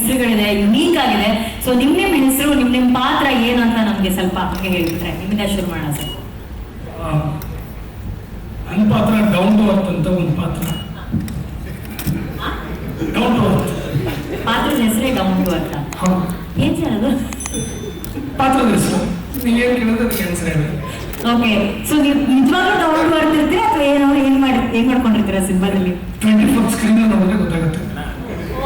ಹೆಸರುಗಳಿದೆ, unique ಆಗಿದೆ. So ನಿಮ್ಮ ಹೆಸರು, ನಿಮ್ಮ ಪಾತ್ರ ಏನು ಅಂತ ನಮ್ಗೆ ಸ್ವಲ್ಪ ಹಂಗೆ ಹೇಳ್ಬಿಟ್ರೆ ನಿಮ್ಮಿಂದ ಶುರು ಮಾಡೋಣ ಸರ್. ನನ್ನ ಪಾತ್ರ ಡೌನ್ ಟು ಅರ್ತ್ ಅಂತ ಒಂದು ಪಾತ್ರ. ಡೌನ್ ಟು ಅರ್ತ್ ಪಾತ್ರದ ಹೆಸರೇ ಡೌನ್ ಟು ಅರ್ತ್. ಏನ್ ಸರ್ ಅದು ಪಾತ್ರದ ಹೆಸರು? ನೀವು ಏನು ಕೇಳಿದ್ರೆ ಅದಕ್ಕೆ ಆನ್ಸರ್ ಹೇಳಿ. ಓಕೆ, ಸೊ ನೀವು ನಿಜವಾಗ್ಲೂ ಡೌನ್ ಟು ಅರ್ತ್ ಇರ್ತೀರಾ ಅಥವಾ ಏನೋ ಏನ್ ಮಾಡ್ಕೊಂಡಿರ್ತೀರಾ ಸಿನಿಮಾದಲ್ಲಿ? 24 ಸ್ಕ್ರೀನ್ ನೋಡಿದ್ರೆ ಗೊತ್ತಾಗುತ್ತೆ.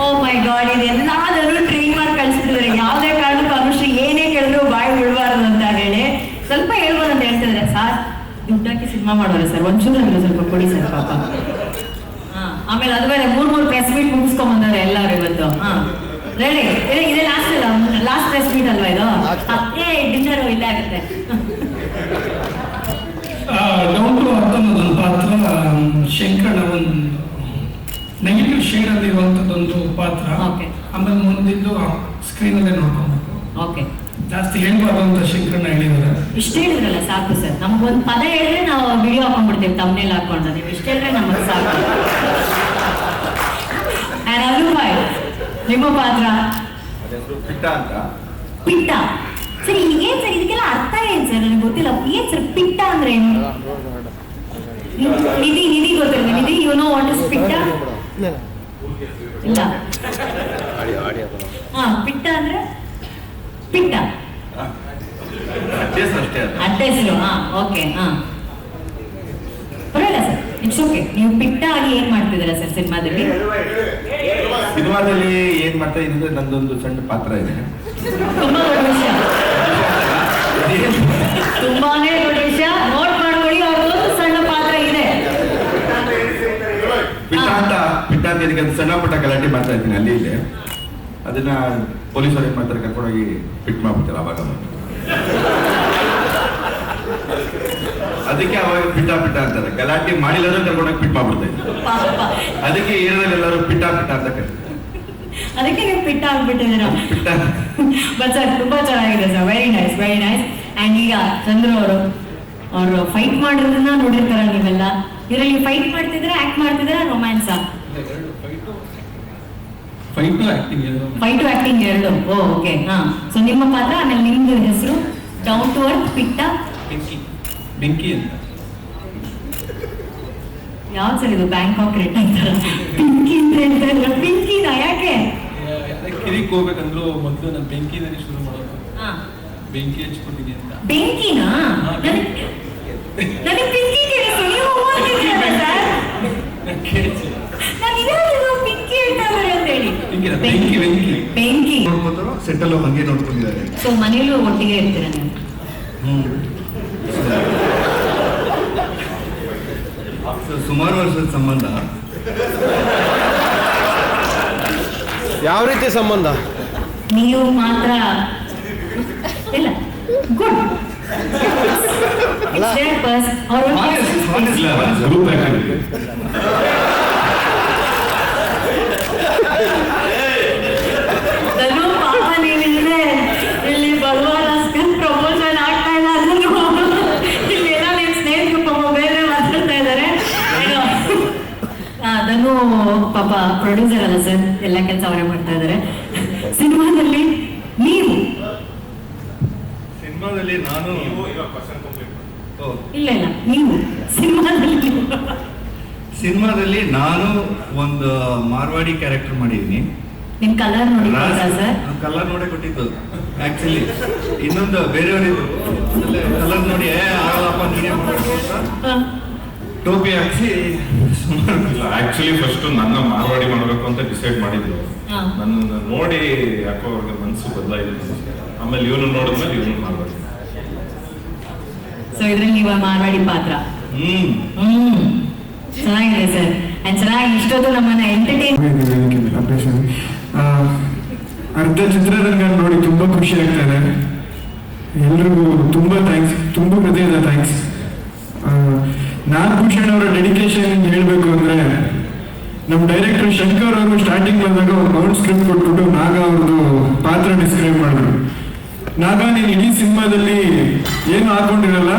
ಓ ಮೈ ಗಾಡ್, ಇದು ಎಲ್ಲಾದರೂ ಟ್ರೈನ್ ಮಾಡಿ ಕಳಿಸ್ತಿದ್ದಾರೆ. ಯಾವುದೇ ಕಾರಣಕ್ಕೂ ಅನುಶ್ರೀ ಏನೇ ಕೇಳಿದ್ರು ಬಾಯಿ ಬಿಡಬಾರ್ದು ಅಂತ ಹೇಳಿ ಸ್ವಲ್ಪ ಹೇಳ್ಬೋದು ಅಂತ ಹೇಳ್ತಿದ್ರೆ. ಸರ್ ದುಡ್ಡಾಕಿ ಸಿನಿಮಾ ಮಾಡೋರೆ ಸರ್, ಒಂಚೂರು ಅಂದ್ರೆ ಸ್ವಲ್ಪ ಕೊಡಿ ಸರ್ ಪಾಪ. ಆಮೇಲೆ ಅದು ಬೇರೆ 3 ಪ್ರೆಸ್ ಮೀಟ್ ಮುಗಿಸ್ಕೊಂಡ್ ಬಂದವ್ರೆ ಎಲ್ಲರೂ ಇವತ್ತು. ರೆಡಿ, ಇದೇ ಲಾಸ್ಟ್ ಅಲ್ಲ, ಲಾಸ್ಟ್ ಪ್ರೆಸ್ ಮೀಟ್ ಅಲ್ವಾ ಇದು? ಡಿನ್ನರ್ ಇಲ್ಲೇ ಆಗುತ್ತೆ. ಡೌನ್ ಟು ಅರ್ತ್ ಅನ್ನೋದು ನನ್ನ ಪಾತ್ರ. ಶಂಕರಣ ಒಂದು ನೆಗೆಟಿವ್ ಶೇಡ್ ಅಲ್ಲಿ ಇರುವಂತದ್ದೊಂದು ಪಾತ್ರ. ಆಮೇಲೆ ಮುಂದಿದ್ದು ಸ್ಕ್ರೀನ್ ಅಲ್ಲೇ ನೋಡ್ಕೊಬೇಕು. ಓಕೆ, ಜಾಸ್ತಿ ಹೇಳ್ಬಾರ್ದು ಅಂತ ಶಂಕರಣ್ಣ ಹೇಳಿದ್ದಾರೆ. ಇಷ್ಟ ಹೇಳಿದ್ರಲ್ಲ ಸಾಕು ಸರ್. ನಮ್ಗೊಂದು ಪದ ಹೇಳಿದ್ರೆ ನಾವು ವಿಡಿಯೋ ಹಾಕೊಂಡ್ಬಿಡ್ತೀವಿ ತಮ್ಮನೇಲಿ ಹಾಕೊಂಡು. ನೀವು ಇಷ್ಟ ಹೇಳಿದ್ರೆ ನಮಗೆ ಸಾಕು. ಅನುಭಾಯ್, ನಿಮ್ಮ ಪಾತ್ರ ಪಿಟ್ಟ ಅಂತ. ಪಿಟ್ಟ ಸರ್, ಏನ್ ಸರ್ ಇದಕ್ಕೆಲ್ಲ ಅರ್ಥ ಏನ್ ಸರ್? ನನಗೆ ಗೊತ್ತಿಲ್ಲ. ಏನ್ ಸರ್ ಪಿಟ್ಟ ಅಂದ್ರೆ ಏನು? ನಿಧಿ ಗೊತ್ತಿಲ್ಲ. ನಿಧಿ, ಯು ನೋ ವಾಟ್ ಇಸ್ ಪಿಟ್ಟ? ಇಲ್ಲ. ಪಿಟ್ಟ ಅಂದ್ರೆ ಪಿಟ್ಟ ಅಡ್ಡ ಹೆಸರು. ಓಕೆ, ಪರವಾಗಿಲ್ಲ ಸರ್, ಇಟ್ಸ್ ಓಕೆ. ನೀವು ಪಿಟ್ಟ ಆಗಿ ಏನ್ ಮಾಡ್ತಿದ್ದೀರಾ ಸರ್ ಸಿನಿಮಾದಲ್ಲಿ? ಸಿನಿಮಾದಲ್ಲಿ ಏನ್ ಮಾಡ್ತಾ ಇದ್ರೆ ನಂದೊಂದು ಸಣ್ಣ ಪಾತ್ರ ಇದೆ. ತುಂಬಾ ದೊಡ್ಡ ವಿಷಯ, ತುಂಬಾನೇ ದೊಡ್ಡ ವಿಷಯ. ನೋಟ್ ಮಾಡ್ಕೊಳ್ಳಿ, ಅವ್ರದ್ದೊಂದು ಸಣ್ಣ ಪಾತ್ರ ಇದೆ. ಪಿಟ್ಟ ಅಂತ ಇದಕ್ಕೆ ಸಣ್ಣ ಪುಟ್ಟ ಗಲಾಟೆ ಮಾಡ್ತಾ ಇದ್ದೀನಿ ಅಲ್ಲಿ ಇಲ್ಲಿ. ಅದನ್ನ ಪೊಲೀಸರು ಏನ್ ಮಾಡ್ತಾರೆ, ಕರ್ಕೊಂಡೋಗಿ ಪಿಟ್ ಮಾಡ್ಬಿಡ್ತಾರೆ ಅವಾಗ. ಅದಕ್ಕೆ ಅವಾಗ ಪಿಟ್ಟ ಅಂತಾರೆ. ಗಲಾಟೆ ಮಾಡಿಲ್ಲರೂ ಕರ್ಕೊಂಡೋಗಿ ಪಿಟ್ ಮಾಡ್ಬಿಡ್ತಾರೆ. ಅದಕ್ಕೆ ಏರಿಯಾದಲ್ಲಿ ಎಲ್ಲರೂ ಪಿಟ್ಟ ಅಂತ ಕರೀತಾರೆ. ಅದಕ್ಕೆ ನೀವು ಪಿಟ್ಟ ಆಗ್ಬಿಟ್ಟಿದ್ದೀರಾ. ಬಟ್ ಸರ್ ತುಂಬಾ ಚೆನ್ನಾಗಿದೆ sir, very nice, very nice. And ಈಗ ಚಂದ್ರು ಅವರು ಫೈಟ್ ಮಾಡಿರೋದನ್ನ ನೋಡಿರ್ತಾರ ನೀವೆಲ್ಲ. ಇದರಲ್ಲಿ ಫೈಟ್ ಮಾಡ್ತಿದ್ರೆ, ಆಕ್ಟ್ ಮಾಡ್ತಿದ್ರೆ, ರೊಮ್ಯಾನ್ಸಾ? ಫೈಟು ಆಕ್ಟಿಂಗ್ ಎರಡು. ಓಕೆ, ಸೊ ನಿಮ್ಮ ಪಾತ್ರ, ಆಮೇಲೆ ನಿಮ್ದು ಹೆಸರು ಡೌನ್ ಟು ಅರ್ತ್ ಪಿಟ್ಟ ಬೆಂಕಿ ಅಂತ. ಯಾವ್ದು ಸರ್ ಇದು? ಬ್ಯಾಂಕಾಕ್ ರೆಡ್ ಅಂತಾರ, ಪಿಂಕಿ ಅಂತ ಹೇಳ್ತಾರಲ್ಲ. ಪಿಂಕಿನ ಯಾಕೆ? ಕಿರಿಕ್ ಹೋಗ್ಬೇಕಂದ್ರು ಮೊದಲು ನಾನು ಬೆಂಕಿನಲ್ಲಿ ಶುರು ಮಾಡೋದು. ಬೆಂಕಿ ಹಚ್ಕೊತೀನಿ ಅಂತ. ಬೆಂಕಿನಾ? ನನಗೆ ಪಿಂಕಿ ಕೇಳಿಸ್ತು. ನೀವು ಪಿಂಕಿ ಹೇಳ್ತಾರೆ ಅಂತ ಹೇಳಿ. ಬೆಂಕಿ ಸೆಟ್ಟಲ್ಲೂ ಹಂಗೆ ನೋಡ್ಕೊಂಡಿದ್ದಾರೆ. ಸೊ ಮನೇಲೂ ಒಟ್ಟಿಗೆ ಇರ್ತೀರ ನೀವು? ಸುಮಾರು ವರ್ಷದ ಸಂಬಂಧ. ಯಾವ ರೀತಿ ಸಂಬಂಧ? ನೀವು ಮಾತ್ರ ಇಲ್ಲ, ಗುಡ್. ಪಾಪ ನೀವಿದ್ರೆ ಇಲ್ಲಿ ಬರುವಾಸ್ಕನ್ ಪ್ರಮೋಷನ್ ಆಗ್ತಾ ಇಲ್ಲ ಅಂದ್ರೂ ಇಲ್ಲೆಲ್ಲ ನಿಮ್ಮ ಸ್ನೇಹಿತರು ಪಾಪ ಬೇರೆ ಮಾತಾಡ್ತಾ ಇದ್ದಾರೆ. ಅದನ್ನು ಪಾಪ ಪ್ರೊಡ್ಯೂಸರ್ ಅಲ್ಲ ಸರ್, ಎಲ್ಲ ಕೆಲಸ ಅವರೇ ಮಾಡ್ತಾ ಇದ್ದಾರೆ. ಸಿನಿಮಾದಲ್ಲಿ ನಾನು ಇಲ್ಲ ನೀವು ಸಿನಿಮಾದಲ್ಲಿ ನಾನು ಒಂದು ಮಾರ್ವಾಡಿ ಕ್ಯಾರೆಕ್ಟರ್ ಮಾಡಿದ್ದೀನಿ. ನಿಮ್ ಕಲರ್ ನೋಡಿ ಸರ್? ಕಲರ್ ನೋಡೇ ಕೊಟ್ಟಿದ್ದು ಆಕ್ಚುಲಿ. ಇನ್ನೊಂದು ಬೇರೆಯವರಿದ್ರು ಕಲರ್ ನೋಡಿ ಆಗಲ್ಲಪ್ಪ ನೀನೇ ಮಾಡಬೇಕು ಅಂತ ಟೋಪಿ ಹಾಕ್ಸಿ. ಆಕ್ಚುಲಿ ಫಸ್ಟ್ ನನ್ನ ಮಾರ್ವಾಡಿ ಮಾಡಬೇಕು ಅಂತ ಡಿಸೈಡ್ ಮಾಡಿದ್ರು. ನನ್ನ ನೋಡಿ ಯಾಕೋ ಅವ್ರಿಗೆ ಮನಸ್ಸು ಬದಲಾಯಿತು. ಆಮೇಲೆ ಇವನು ನೋಡಿದ್ಮೇಲೆ ಇವನು ಮಾರ್ವಾಡಿ. ಸೊ ಇದ್ರಲ್ಲಿ ನೀವು ಮಾರ್ವಾಡಿ ಪಾತ್ರ. ಚೆನ್ನಾಗಿದೆ ಸರ್. ಅಂಡ್ ಚೆನ್ನಾಗಿ ಇಷ್ಟೊತ್ತು ನಮ್ಮನ್ನ ಎಂಟರ್ಟೈನ್. ಅರ್ಧ ಚಿತ್ರರಂಗ ನೋಡಿ ತುಂಬಾ ಖುಷಿ ಆಗ್ತಾ ಇದೆ. ಎಲ್ರಿಗೂ ತುಂಬಾ ಥ್ಯಾಂಕ್ಸ್, ತುಂಬಾ ಹೃದಯದ ಥ್ಯಾಂಕ್ಸ್. ನಾಗಭೂಷಣ್ ಅವರ ಡೆಡಿಕೇಶನ್ ಹೇಳ್ಬೇಕು ಅಂದ್ರೆ, ನಮ್ಮ ಡೈರೆಕ್ಟರ್ ಶಂಕರ್ ಅವರು ಸ್ಟಾರ್ಟಿಂಗ್ ಬಂದಾಗ ಒಂದು ರೌಂಡ್ ಸ್ಕ್ರಿಪ್ಟ್ ಕೊಟ್ಬಿಟ್ಟು ನಾಗ ಅವ್ರದ್ದು ಪಾತ್ರ ಡಿಸ್ಕ್ರೈಬ್ ಮಾಡಿದ್ರು. ನಾಗ, ನೀನು ಇಡೀ ಸಿನಿಮಾದಲ್ಲಿ ಏನು ಹಾಕೊಂಡಿರಲ್ಲ,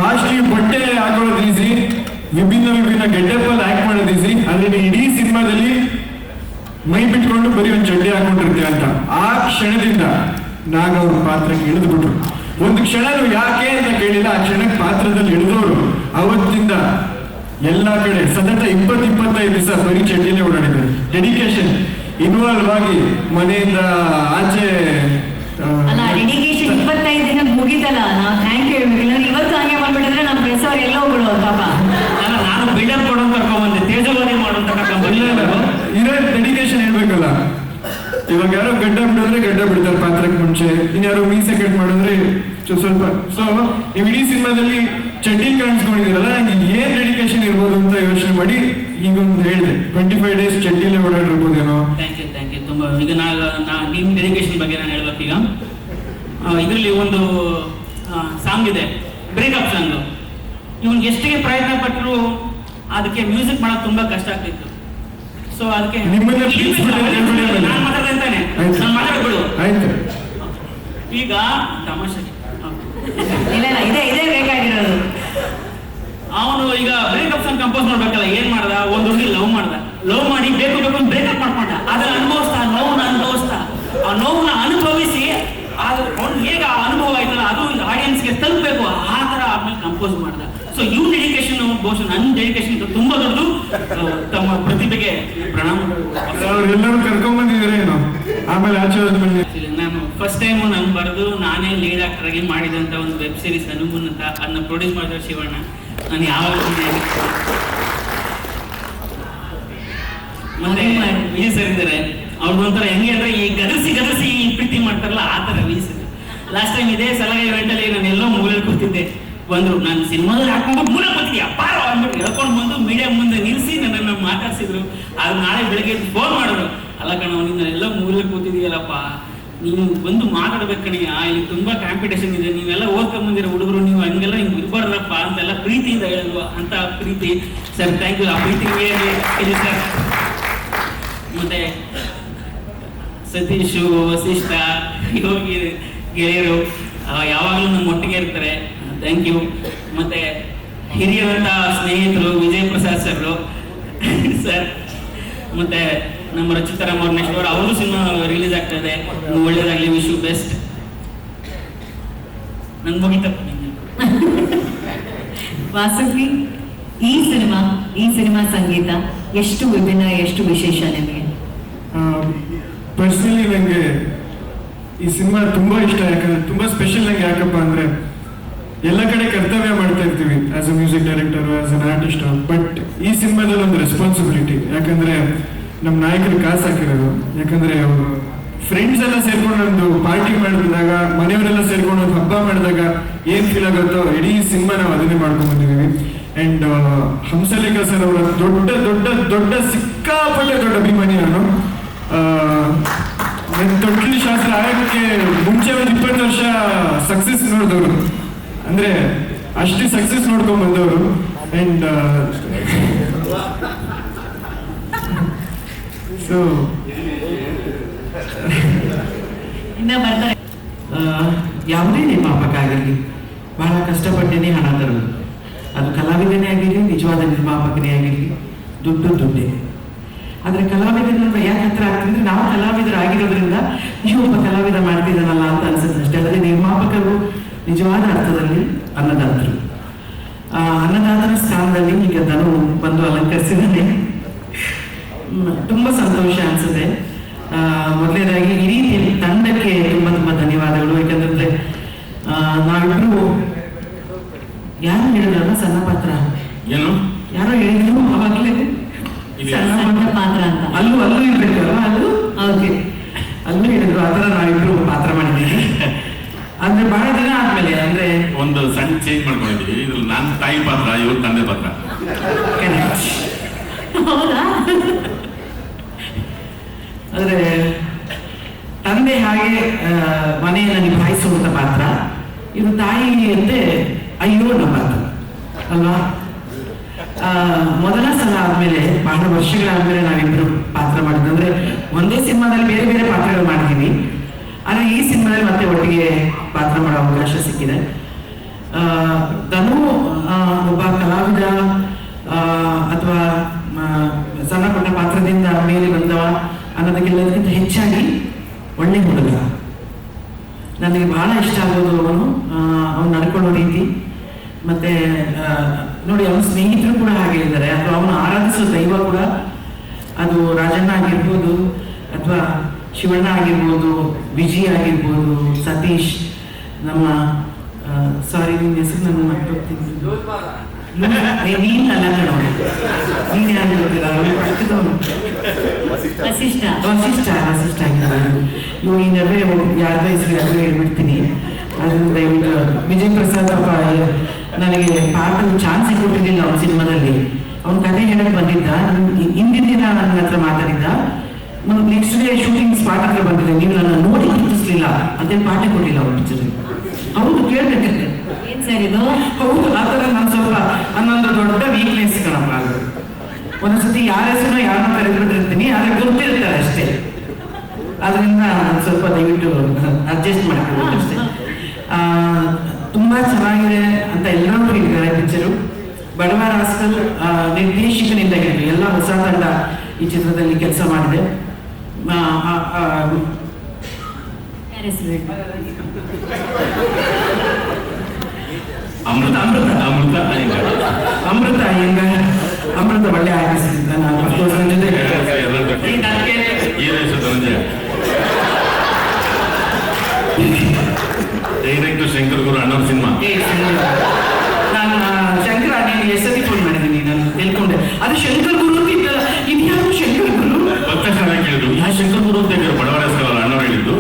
ಕಾಸ್ಟ್ಲಿ ಬಟ್ಟೆ ಹಾಕೊಳ್ಳೋದು ಈಸಿ, ವಿಭಿನ್ನ ಗೆಟಪ್ ಅಲ್ಲಿ ಆಕ್ಟ್ ಮಾಡೋದು ಈಸಿ, ಅಲ್ಲಿ ಇಡೀ ಸಿನಿಮಾದಲ್ಲಿ ಮೈ ಬಿಟ್ಕೊಂಡು ಬರೀ ಒಂದು ಚಡ್ಡಿ ಹಾಕೊಂಡಿರ್ತೀಯ ಅಂತ. ಆ ಕ್ಷಣದಿಂದ ನಾಗ ಅವ್ರ ಪಾತ್ರಕ್ಕೆ ಇಳಿದ್ಬಿಟ್ರು. ಒಂದು ಕ್ಷಣನು ಯಾಕೆ ಅಂತ ಕೇಳಿಲ್ಲ, ಆ ಕ್ಷಣಕ್ಕೆ ಪಾತ್ರದಲ್ಲಿ ಇಳಿದವರು ಅವತ್ತಿಂದ ಎಲ್ಲ ಕಡೆ ಸತತ 20-25 ದಿವಸ ಬರೀ ಚಡ್ಡಿನೇ ಓಡಾಡಿದ್ದಾರೆ. ಡೆಡಿಕೇಶನ್ ಇನ್ವಾಲ್ವ್ ಆಗಿ ಮನೆಯಿಂದ ಆಚೆ ಅಲ್ಲ ಡೆಡಿಕೇಶನ್ 25 ದಿನ ಮುಗಿತಲ್ಲ, ನಾವು ಥ್ಯಾಂಕ್ ಯು ಹೇಳ್ಬೇಕಿಲ್ಲ. ಇವತ್ತು ಹಂಗೆ ಮಾಡ್ಬಿಟ್ಟಿದ್ರೆ ನಮ್ಮ ಪ್ರೆಸ್ ಅವ್ರು ಎಲ್ಲೋ ಹೋಗ್ಬಿಡೋದು ಪಾಪ. ಅಲ್ಲ ನಾನು ಬಿಲ್ಡಪ್ ಕೊಡೋ ಕರ್ಕೊಂಡ್ಬಂದೆ, ತೇಜೋವಧಿ ಮಾಡೋಂತ ಇರೋ ಡೆಡಿಕೇಶನ್ ಹೇಳ್ಬೇಕಲ್ಲ. ಇವಾಗ ಯಾರೋ ಗಡ್ಡ ಬಿಡಿದ್ರೆ ಗಡ್ಡ ಬಿಡ್ತಾರೆ ಪಾತ್ರಕ್ಕೆ ಮುಂಚೆ, ಇನ್ಯಾರೋ ಮೀಸೆ ಕಟ್ ಮಾಡಿದ್ರೆ ಸ್ವಲ್ಪ. ಸೊ ನೀವು ಇಡೀ ಸಿನಿಮಾದಲ್ಲಿ ಚಡ್ಡಿ ಕಾಣಿಸ್ಕೊಂಡಿದ್ದೀರಲ್ಲ, ನಂಗೆ ಏನ್ ಡೆಡಿಕೇಶನ್ ಇರ್ಬೋದು ಅಂತ ಯೋಚನೆ ಮಾಡಿ ಈಗೊಂದು ಹೇಳಿದೆ. 25 ಡೇಸ್ ಚಡ್ಡಿಲೇ ಓಡಾಡಿರ್ಬೋದೇನೋ. ಥ್ಯಾಂಕ್ ಯು ತುಂಬ. ಈಗ ನಿಮ್ಮ ಡೆಡಿಕೇಶನ್ ಬಗ್ಗೆ ನಾನು ಹೇಳ್ಬೇಕೀಗ. ಇದರಲ್ಲಿ ಒಂದು ಸಾಂಗ್ ಇದೆ, ಬ್ರೇಕಪ್ ಸಾಂಗ್. ಇವನ್ಗೆ ಎಷ್ಟಿಗೆ ಪ್ರಯತ್ನ ಪಟ್ಟರು ಅದಕ್ಕೆ ಮ್ಯೂಸಿಕ್ ಮಾಡೋದು ತುಂಬಾ ಕಷ್ಟ ಆಗ್ತಿತ್ತು. ಸೊ ಅದಕ್ಕೆ ನಾನು ಮಾತಾಡ್ತಾನೆ, ನಾನು ಮಾತಾಡ್ಬಿಡು ಈಗ ತಮಾಷೆ. ಇಲ್ಲ ಇದೇ ಬೇಕಾಗಿರೋದು. ಅವನು ಈಗ ಬ್ರೇಕಪ್ ಸಾಂಗ್ ಕಂಪೋಸ್ ಮಾಡ್ಬೇಕಲ್ಲ, ಏನ್ ಮಾಡ್ದ, ಒಂದು ಹುಡುಗಿ ಲವ್ ಮಾಡಿ ಬೇಕು ಬ್ರೇಕಪ್ ಮಾಡ್ಕೊಂಡ. ಅದನ್ನ ಅನುಭವಿಸ್ತಾ ಆ ನೋವನ್ನ ಅನುಭವಿಸಿ ಅವ್ನು ಹೇಗ ಅನುಭವ ಆಯ್ತಲ್ಲ ಅದು ಆಡಿಯನ್ಸ್ಗೆ ತಲುಪಬೇಕು, ಆ ತರ ಆದ್ಮೇಲೆ ಕಂಪೋಸ್ ಮಾಡ್ದ. ಸೊ ಇವ್ ಡೆಡಿಕೇಶನ್ ಬಹುಶಃ ನನ್ನ ಡೆಡಿಕೇಶನ್ ತುಂಬಾ ದೊಡ್ಡದು. ತಮ್ಮ ಪ್ರತಿಭೆಗೆ ಪ್ರಣಾಮ. ಎಲ್ಲರೂ ಕರ್ಕೊಂಡ್ ಬಂದಿದ್ರೆ ಏನೋ ಆಮೇಲೆ ಆಚೆ ನಾನು ಫಸ್ಟ್ ಟೈಮ್ ನಾನು ಬರೆದು ನಾನೇ ಲೀಡ್ ಆಕ್ಟರ್ ಆಗಿ ಮಾಡಿದಂತ ಒಂದು ವೆಬ್ ಸೀರೀಸ್ ಹನುಮನ್ ಅಂತ, ಅದನ್ನ ಪ್ರೊಡ್ಯೂಸ್ ಮಾಡಿದ ಶಿವಣ್ಣ. ನಾನು ಯಾವಾಗ ಮತ್ತೆ ವಿಜಯ್ ಸರ್ ಇದ್ದಾರೆ, ಅವ್ರದ್ದು ಒಂಥರ ಹೆಂಗೆ ಅಂದ್ರೆ ಈ ಗದರಿಸಿ ಈ ಪ್ರೀತಿ ಮಾಡ್ತಾರಲ್ಲ ಆ ತರ ವಿಜಯ್ ಸರ್. ಲಾಸ್ಟ್ ಟೈಮ್ ಇದೇ ಸಲಹೆ ಇವೆಂಟ್ ಅಲ್ಲಿ ನಾನು ಎಲ್ಲೋ ಮೂಲೆಯಲ್ಲಿ ಕೂತಿದ್ದೆ, ಬಂದ್ರು ನಾನು ಸಿನಿಮಾದಲ್ಲಿ ಹಾಕೊಂಡು ಮೂಲ ಕೂತಿದ್ಯಾ ಬಾರೋ ಅಂದ್ಬಿಟ್ಟು ಹೇಳ್ಕೊಂಡು ಬಂದು ಮೀಡಿಯಾ ಮುಂದೆ ನಿಲ್ಸಿ ನನ್ನನ್ನು ಮಾತಾಡ್ಸಿದ್ರು. ಅದು ನಾಳೆ ಬೆಳಗ್ಗೆ ಫೋನ್ ಮಾಡಿದ್ರು, ಅಲ್ಲ ಕಣ ನೀನು ಎಲ್ಲ ಮೂಲೆಯಲ್ಲಿ ಕೂತಿದೀಯಲ್ಲಪ್ಪ, ನೀನು ಬಂದು ಮಾತಾಡ್ಬೇಕಣಿಯ, ಇಲ್ಲಿ ತುಂಬಾ ಕಾಂಪಿಟೇಷನ್ ಇದೆ, ನೀವೆಲ್ಲ ಓದ್ಕೊಂಡ್ ಬಂದಿರೋ ಹುಡುಗರು, ನೀವು ಹಂಗೆಲ್ಲ ಹಿಂಗೆ ಇರ್ಬಾರ್ದಪ್ಪ ಅಂತೆಲ್ಲ ಪ್ರೀತಿಯಿಂದ ಹೇಳಿದ್ವು. ಅಂತ ಪ್ರೀತಿ ಸರ್, ಥ್ಯಾಂಕ್ ಯು. ಆ ಪ್ರೀತಿಗೆ ಇದೆ ಸರ್. ಮತ್ತೆ ಸತೀಶು, ವಸಿಷ್ಠ, ಯೋಗಿ ಗೆಳೆಯರು ಯಾವಾಗಲೂ ನಮ್ಮ ಒಟ್ಟಿಗೆ ಇರ್ತಾರೆ, ಥ್ಯಾಂಕ್ ಯು. ಮತ್ತೆ ಹಿರಿಯರಂತ ಸ್ನೇಹಿತರು ವಿಜಯ್ ಪ್ರಸಾದ್ ಸರ್ ಸರ್, ಮತ್ತೆ ನಮ್ಮ ರಚಿತಾರಾಮ್ ಅವ್ರ ನೆಕ್ಸ್ಟ್ ಅವರು ಸಿನಿಮಾ ರಿಲೀಸ್ ಆಗ್ತಾ ಇದೆ, ಒಳ್ಳೇದಾಗ್ಲಿ, ವಿಶ್ ಯು ಬೆಸ್ಟ್. ನನ್ ಮುಗಿತಪ್ಪ. ವಾಸುಕಿ, ಈ ಸಿನಿಮಾ ಸಂಗೀತ ಎಷ್ಟು ವಿಭಿನ್ನ, ಎಷ್ಟು ವಿಶೇಷ ನಿಮಗೆ? ಪರ್ಸನಲಿ ನನಗೆ ಈ ಸಿನಿಮಾ ತುಂಬಾ ಇಷ್ಟ. ಯಾಕಂದ್ರೆ ತುಂಬಾ ಸ್ಪೆಷಲ್ ನಂಗೆ. ಯಾಕಪ್ಪ ಅಂದ್ರೆ ಎಲ್ಲ ಕಡೆ ಕರ್ತವ್ಯ ಮಾಡ್ತಾ ಇರ್ತೀವಿ as a music director, as an artist, but ಈ ಸಿನಿಮಾದಲ್ಲಿ ಒಂದು ರೆಸ್ಪಾನ್ಸಿಬಿಲಿಟಿ. ಯಾಕಂದ್ರೆ ನಮ್ಮ ನಾಯಕರು ಕಾಸು ಹಾಕಿರೋದು. ಯಾಕಂದ್ರೆ ಅವರು ಫ್ರೆಂಡ್ಸ್ ಎಲ್ಲ ಸೇರ್ಕೊಂಡು ಒಂದು ಪಾರ್ಟಿ ಮಾಡಿದಾಗ, ಮನೆಯವರೆಲ್ಲ ಸೇರ್ಕೊಂಡು ಒಂದು ಹಬ್ಬ ಮಾಡಿದಾಗ ಏನ್ ಫೀಲ್ ಆಗುತ್ತೋ ಇಡೀ ಸಿನಿಮಾ ನಾವು ಅದನ್ನೇ ಮಾಡ್ಕೊಂಡು ಬಂದಿದ್ದೀವಿ. ಅಂಡ್ ಹಂಸಲೇಖ ಸರ್ ಅವರ ದೊಡ್ಡ ದೊಡ್ಡ ದೊಡ್ಡ ಸಿಕ್ಕಾಪಟ್ಟೆ ದೊಡ್ಡ ಅಭಿಮಾನಿ ನಾನು. ತೊಟ್ಟಿಲು ಶಾಸ್ತ್ರ ಆಗಕ್ಕೆ ಮುಂಚೆ ಒಂದು 20 ವರ್ಷ ಸಕ್ಸಸ್ ನೋಡಿದವರು, ಅಂದ್ರೆ ಅಷ್ಟು ಸಕ್ಸಸ್ ನೋಡ್ಕೊಂಡ್ ಬಂದವರು. ಅಂಡ್ ಸೊ ಯಾವುದೇ ನಿರ್ಮಾಪಕ ಆಗಿರಲಿ ಬಹಳ ಕಷ್ಟಪಟ್ಟೇನೆ ಹಣ ತರುವುದು. ಅದು ಕಲಾವಿದನೇ ಆಗಿರಲಿ, ನಿಜವಾದ ನಿರ್ಮಾಪಕನೇ ಆಗಿರಲಿ, ದುಡ್ಡೇ. ಆದರೆ ಕಲಾವಿದರನ್ನ ಯಾಕೆ ಹತ್ರ ಆಗ್ತಿದ್ರೆ ನಾವು ಕಲಾವಿದರಾಗಿರೋದ್ರಿಂದ ಈ ಒಬ್ಬ ಕಲಾವಿದ ಮಾಡ್ತಿದ್ದಾನಲ್ಲ ಅಂತ ಅನ್ಸುತ್ತೆ ಅಷ್ಟೇ. ಆದರೆ ನಿರ್ಮಾಪಕರು ನಿಜವಾದ ಅರ್ಥದಲ್ಲಿ ಅನ್ನದಾತರು. ಅನ್ನದಾತರ ಸ್ಥಾನದಲ್ಲಿ ಈಗ ಧನು ಬಂದು ಅಲಂಕರಿಸಿದ್ದಾನೆ. ತುಂಬ ಸಂತೋಷ ಅನ್ಸುತ್ತೆ. ಮೊದಲನೇದಾಗಿ ಇಡೀ ತಂಡಕ್ಕೆ ತುಂಬ ಧನ್ಯವಾದಗಳು. ಯಾಕಂದ್ರೆ ನಾವಿಬ್ರು ಯಾರು ಹೇಳಿದ್ರಲ್ಲ ಸಣ್ಣ ಪಾತ್ರ, ಏನು ಯಾರೋ ಹೇಳಿದ್ರು ಅವಾಗಲೇ ಸಣ್ಣ ಪಾತ್ರ ಅಂತ. ಅಲ್ಲೂ ಇರ್ಬೇಕಲ್ವ, ಅಲ್ಲೂ ಹೇಳಿದ್ರು. ಆ ಥರ ನಾವಿಬ್ರು ಪಾತ್ರ ಮಾಡಿದ್ದೀವಿ. ಅಂದ್ರೆ ಬಹಳ ದಿನ ಆದ್ಮೇಲೆ, ಅಂದ್ರೆ ಒಂದು ಸಣ್ಣ ಚೇಂಜ್ ಮಾಡ್ಕೊಂಡಿದ್ದೀವಿ. ಇದ್ರಲ್ಲಿ ನಾನು ತಾಯಿ ಪಾತ್ರ, ಇವ್ರು ತಂದೆ ಪಾತ್ರ. ಹೌದಾ? ಅಂದ್ರೆ ತಂದೆ ಹಾಗೆ ಮನೆಯನ್ನು ನಿಭಾಯಿಸುವಂತ ಪಾತ್ರ, ಇದು ತಾಯಿಯಂತೆ ಅಯ್ಯೋನ ಪಾತ್ರ ಅಲ್ವಾ. ಮೊದಲ ಸಲ ಆದ್ಮೇಲೆ ಬಹಳ ವರ್ಷಗಳಾದ್ಮೇಲೆ ನಾವಿಬ್ರು ಪಾತ್ರ ಮಾಡಿದ್ವಿ. ಅಂದ್ರೆ ಒಂದೇ ಸಿನಿಮಾದಲ್ಲಿ ಬೇರೆ ಬೇರೆ ಪಾತ್ರಗಳು ಮಾಡಿದೀವಿ, ಆದ್ರೆ ಈ ಸಿನಿಮಾದಲ್ಲಿ ಮತ್ತೆ ಒಟ್ಟಿಗೆ ಪಾತ್ರ ಮಾಡೋ ಅವಕಾಶ ಸಿಕ್ಕಿದೆ. ಧನು ಒಬ್ಬ ಕಲಾವಿದ ಅಥವಾ ಸಣ್ಣ ಪುಟ್ಟ ಪಾತ್ರದಿಂದ ಮೇಲೆ ಬಂದವ ಒಳ್ಳೆ ಹುಡುಗ. ನನಗೆ ಬಹಳ ಇಷ್ಟ ಆಗೋದು ಅವನು ನಡ್ಕೊಳ್ಳೋ ರೀತಿ. ಮತ್ತೆ ನೋಡಿ, ಅವನ ಸ್ನೇಹಿತರು ಕೂಡ ಹಾಗೆ ಇದ್ದಾರೆ, ಅಥವಾ ಅವನು ಆರಾಧಿಸೋ ದೈವ ಕೂಡ, ಅದು ರಾಜಣ್ಣ ಆಗಿರ್ಬೋದು, ಅಥವಾ ಶಿವಣ್ಣ ಆಗಿರ್ಬೋದು, ವಿಜಯ್ ಆಗಿರ್ಬೋದು, ಸತೀಶ್, ನಮ್ಮ ಸಾರಿ ನಿನ್ನ ಹೆಸರು ನನ್ನ ಮರ್ತೋಗ್ತೀನಿ, ನೀನಲ್ಲ ಕಣೋ, ನೀನು ಯಾರು ಗೊತ್ತಿಲ್ಲ, ವಸಿಷ್ಠ ಆಗಿರ್ಬೋದು. ಇವು ಈ ನಡುವೆ ಯಾರ್ದ ಹೆಸರು ಯಾರು ಹೇಳ್ಬಿಡ್ತೀನಿ. ಅದನ್ನು ದಯವಿಟ್ಟು ವಿಜಯ್ ಪ್ರಸಾದ್ ಅಪ್ಪ ನನಗೆ ಪಾಠದ ಚಾನ್ಸ್ ಕೊಟ್ಟಿದ್ದಿಲ್ಲ ಅವನ ಸಿನಿಮಾದಲ್ಲಿ. ಅವನ ಕಥೆ ಹೇಳಕ್ ಬಂದಿದ್ದ, ಹಿಂದಿನ ದಿನ ನನ್ನ ಹತ್ರ ಮಾತಾಡಿದ್ದ. ನೆಕ್ಸ್ಟ್ ಡೇ ಶೂಟಿಂಗ್ ಸ್ಪಾಟ್ ಹತ್ರ ಬಂದಿದ್ದೆ, ನೀವು ನನ್ನ ನೋಡಿ ಗುರುತಿಸ್ಲಿಲ್ಲ ಅಂತೇಳಿ ಪಾಠ ಕೊಟ್ಟಿಲ್ಲ ಅವ್ರ ಪಿಕ್ಚರ್. ಹೌದು, ಕೇಳ್ಬೇಕಂತೆ. ಏನ್ ಸರ್ ಇದು? ಹೌದು, ಆ ಥರ ನಾನು ಸ್ವಲ್ಪ ಅನ್ನೊಂದು ದೊಡ್ಡ ವೀಕ್ನೆಸ್ ಕಣಪ್ಪ. ಅದು ಒಂದೊಂದ್ಸತಿ ಯಾರ ಹೆಸರು ಯಾರನ್ನ ಕರೆದ್ಬಿಟ್ಟಿರ್ತೀನಿ, ಆದ್ರೆ ಗೊತ್ತಿರ್ತಾರೆ ಅಷ್ಟೇ. ಅದರಿಂದ ಸ್ವಲ್ಪ ದಯವಿಟ್ಟು ಅಡ್ಜಸ್ಟ್ ಮಾಡ್ಕೊಬೇಕು ಅಷ್ಟೇ. ತುಂಬಾ ಚೆನ್ನಾಗಿದೆ ಅಂತ ಎಲ್ಲರೂ ಹೇಳಿದ್ದಾರೆ ಪಿಕ್ಚರು. ಬಡವ ರಾಸ್ಕಲ್ ನಿರ್ದೇಶಕನಿಂದ ಹಿಡಿದು ಎಲ್ಲ ಹೊಸ ತಂಡ ಈ ಚಿತ್ರದಲ್ಲಿ ಕೆಲಸ ಮಾಡಿದೆ. ಅಮೃತ ಒಳ್ಳೆ ಆಗಿಸಿದ್ದ. ನಾನು ಡೈರೆಕ್ಟರ್ ಶಂಕರ್ ಗುರು ಅಣ್ಣವ್ರ ಸಿನಿಮಾ. ನಾನು ಶಂಕರ ನೀನು ಎಷ್ಟೊತ್ತಿ ಫೋನ್ ಮಾಡಿದ್ದೀನಿ, ನಾನು ತಿಳ್ಕೊಂಡೆ ಅದು ಶಂಕರ್ ಗುರು ಅಂತ ಇದ್ಯಾರು ಶಂಕರ್ ಗುರು ಭಕ್ತ ಚೆನ್ನಾಗಿ ಕೇಳಿದ್ರು. ಯಾ ಶಂಕರ್ ಗುರು ಅಂತ ಹೇಳಿದ್ರು, ಬಡವರ ಅಣ್ಣವ್ರು ಹೇಳಿದ್ದು.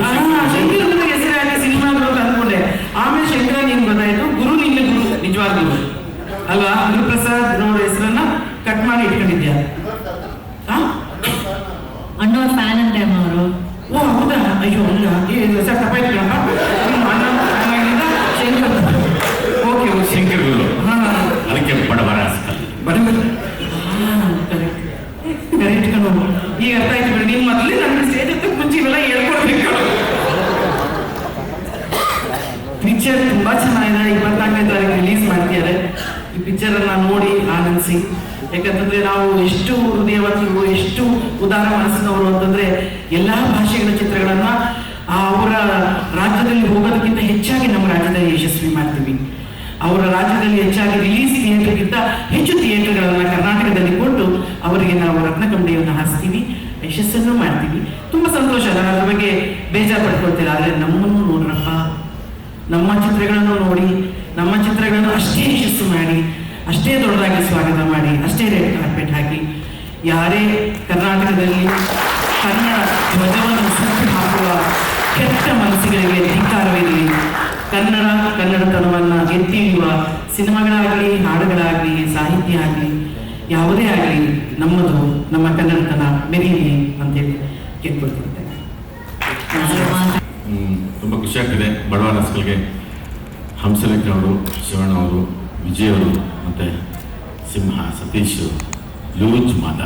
ಶಂಕರ್ ಗುರು ಹೆಸರಾಗಿ ಸಿನಿಮಾಗಳು ಅಂತ ಅಂದ್ಕೊಂಡೆ. ಆಮೇಲೆ ಶಂಕರ ನೀನ್ ಗೊತ್ತಾಯ್ತು, ಗುರು ನಿನ್ನ ಗುರು ನಿಜವಾದ ಗುರು ಅಲ್ವಾ? ಗುರುಪ್ರಸಾದ್ ಅವ್ರ ಹೆಸರನ್ನ ಕಟ್ ಮಾಡಿ ಇಟ್ಕೊಂಡಿದ್ಯಾ? ಅಣ್ಣವ್ರ ಫ್ಯಾನ್ ಅಂತೆ ಅಮ್ಮ ಅವರು. ಓ ಹೌದಾ? ಅಯ್ಯೋ ಅಲ್ಲ, ಸರ್ ತಪ್ಪಾಯ್ತಲ್ಲ. ಶಂಕರ್ ಓಕೆ ಓಕೆ, ಶಂಕರ್ ಗುರು, ಅದಕ್ಕೆ ಬಡವರ ಕರೆಕ್ಟ್ ಕಣೋ. ಈಗ ಅರ್ಥ ಆಯ್ತು ಬಿಡಿ. ನೀನ್ ಮೊದಲೇ ನನ್ನ ಸ್ಟೇಜ್ ಹತ್ತಕ್ಕೆ ಮುಂಚೆ ಇವೆಲ್ಲ ಹೇಳ್ಕೊಡ್ಬೇಕು. ಪಿಕ್ಚರ್ ತುಂಬಾ ಚೆನ್ನಾಗಿದೆ. 24ನೇ ತಾರೀಕು ರಿಲೀಸ್ ಮಾಡ್ತಿದ್ದಾರೆ. ಈ ಪಿಕ್ಚರ್ ಅನ್ನ ನೋಡಿ ಆನಂದಿಸಿ. ಯಾಕಂತಂದ್ರೆ ನಾವು ಎಷ್ಟು ಹೃದಯವಂತರು, ಎಷ್ಟು ಉದಾರ ಮನಸ್ಸಿನವರು ಅಂತಂದ್ರೆ ಎಲ್ಲಾ ಭಾಷೆಗಳ ಚಿತ್ರಗಳನ್ನ ಅವರ ರಾಜ್ಯದಲ್ಲಿ ಹೋಗೋದಕ್ಕಿಂತ ಹೆಚ್ಚಾಗಿ ನಮ್ಮ ರಾಜ್ಯದಲ್ಲಿ ಯಶಸ್ವಿ ಮಾಡ್ತೀವಿ. ಅವರ ರಾಜ್ಯದಲ್ಲಿ ಹೆಚ್ಚಾಗಿ ರಿಲೀಸ್ ಥಿಯೇಟರ್ಗಿಂತ ಹೆಚ್ಚು ಥಿಯೇಟರ್ಗಳನ್ನ ಕರ್ನಾಟಕದಲ್ಲಿ ಕೊಟ್ಟು ಅವರಿಗೆ ನಾವು ರತ್ನಕಂಬಳಿಯನ್ನು ಹಾರಿಸ್ತೀವಿ, ಯಶಸ್ಸನ್ನು ಮಾಡ್ತೀವಿ. ತುಂಬಾ ಸಂತೋಷ. ನಾನು ಅದ್ರ ಬಗ್ಗೆ ಬೇಜಾರು ಪಡ್ಕೊಳ್ತೀರ. ಆದ್ರೆ ನಮ್ಮನ್ನು ನೋಡ್ರಪ್ಪ, ನಮ್ಮ ಚಿತ್ರಗಳನ್ನು ನೋಡಿ, ನಮ್ಮ ಚಿತ್ರಗಳನ್ನು ಅಷ್ಟೇ ಯಶಸ್ಸು ಮಾಡಿ, ಅಷ್ಟೇ ದೊಡ್ಡದಾಗಿ ಸ್ವಾಗತ ಮಾಡಿ, ಅಷ್ಟೇ ರೆಡ್ ಕಾರ್ಪೆಟ್ ಹಾಕಿ, ಯಾರೇ ಕರ್ನಾಟಕದಲ್ಲಿ ಕನ್ನಡ ಧ್ವಜವನ್ನು ಸುತ್ತಿ ಹಾಕುವ ಕೆಟ್ಟ ಮನಸ್ಸುಗಳಿಗೆ ಧಿಕ್ಕಾರವಿರಲಿ. ಕನ್ನಡತನವನ್ನು ಎತ್ತಿ ಹಿಡಿಯುವ ಸಿನಿಮಾಗಳಾಗಲಿ, ಹಾಡುಗಳಾಗಲಿ, ಸಾಹಿತ್ಯ ಆಗಲಿ, ಯಾವುದೇ ಆಗಲಿ ನಮ್ಮದು, ನಮ್ಮ ಕನ್ನಡತನ ಮೆರೀಲಿ ಅಂತೇಳಿ ಕೇಳ್ಕೊಳ್ತಿರ್ತೇನೆ. ತುಂಬ ಖುಷಿ ಆಗ್ತಿದೆ. ಬಡವ ರಾಸ್ಕಲ್ಗೆ ಹಂಸಲೇಖ ಅವರು, ಶಿವಣ್ಣ ಅವರು, ವಿಜಯ್ ಅವರು, ಮತ್ತು ಸಿಂಹ, ಸತೀಶ್, ಲೂಜ್ ಮಾದ,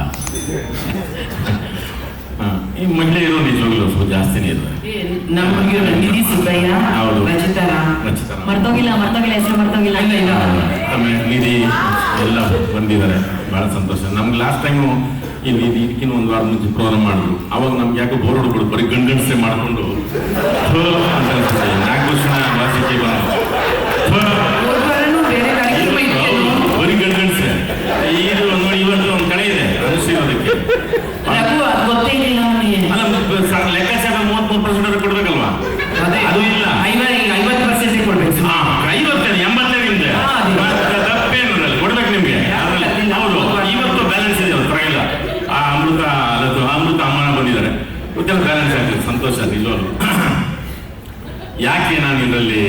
ಈ ಮಹಿಳೆಯರು ನಿಜವಾಗ್ಲೂ ಸ್ವಲ್ಪ ಜಾಸ್ತಿನೇ ಇದ್ದಾರೆ. ನಮಗೆ ನಿಧಿ ಸುಬ್ಬಯ್ಯ, ಹೌದು, ರಚಿತಾ ಮರ್ತೋಗಿಲ್ಲ ಹೆಸರು ಮರ್ತೋಗಿಲ್ಲ. ಆಮೇಲೆ ನಿಧಿ ಎಲ್ಲ ಬಂದಿದ್ದಾರೆ, ಬಹಳ ಸಂತೋಷ. ನಮ್ಗೆ ಲಾಸ್ಟ್ ಟೈಮು ಇದಕ್ಕಿಂತ ಒಂದು ವಾರ ಮುಂಚೆ ಪ್ರೋಗ್ರಾಮ್ ಮಾಡಿದ್ರು. ಅವಾಗ ನಮ್ಗೆ ಯಾಕೋ ಬೋರ್ ಹೊಡ್ಬಿಡು, ಬರೀ ಗಂಡಸೆ ಮಾಡಿಕೊಂಡು ಅಂತ ಅನ್ಸುತ್ತೆ. ನಾಗಭೂಷಣ ವಾಸಿಕೆ ಬರೀ ಗಂಡಸೆ. ಇದು ನೋಡಿ, ಇವತ್ತು ಒಂದು ಕಡೆ ಇದೆ ಅನಿಸಿರೋದಕ್ಕೆ. ಲೆಕ್ಕಾಚಾರ 33% ಕೊಡ್ಬೇಕಲ್ವಾ? ಅದು ಇಲ್ಲ, 50% ಕೊಡ್ಬೇಕು. 80% ತಪ್ಪೇನಲ್ಲಿ ಕೊಡ್ಬೇಕು ನಿಮ್ಗೆ. ಹೌದು, ಇವತ್ತು ಬ್ಯಾಲೆನ್ಸ್ ಇದೆ, ಪರವಾಗಿಲ್ಲ. ಅಮೃತ ಅಮ್ಮನ ಬಂದಿದ್ದಾರೆ, ಗೊತ್ತಿಲ್ಲ, ಬ್ಯಾಲೆನ್ಸ್ ಆಗ್ತದೆ, ಸಂತೋಷ. ನಿಜವಾಗ್ಲು ಯಾಕೆ ನಾನು ಇದರಲ್ಲಿ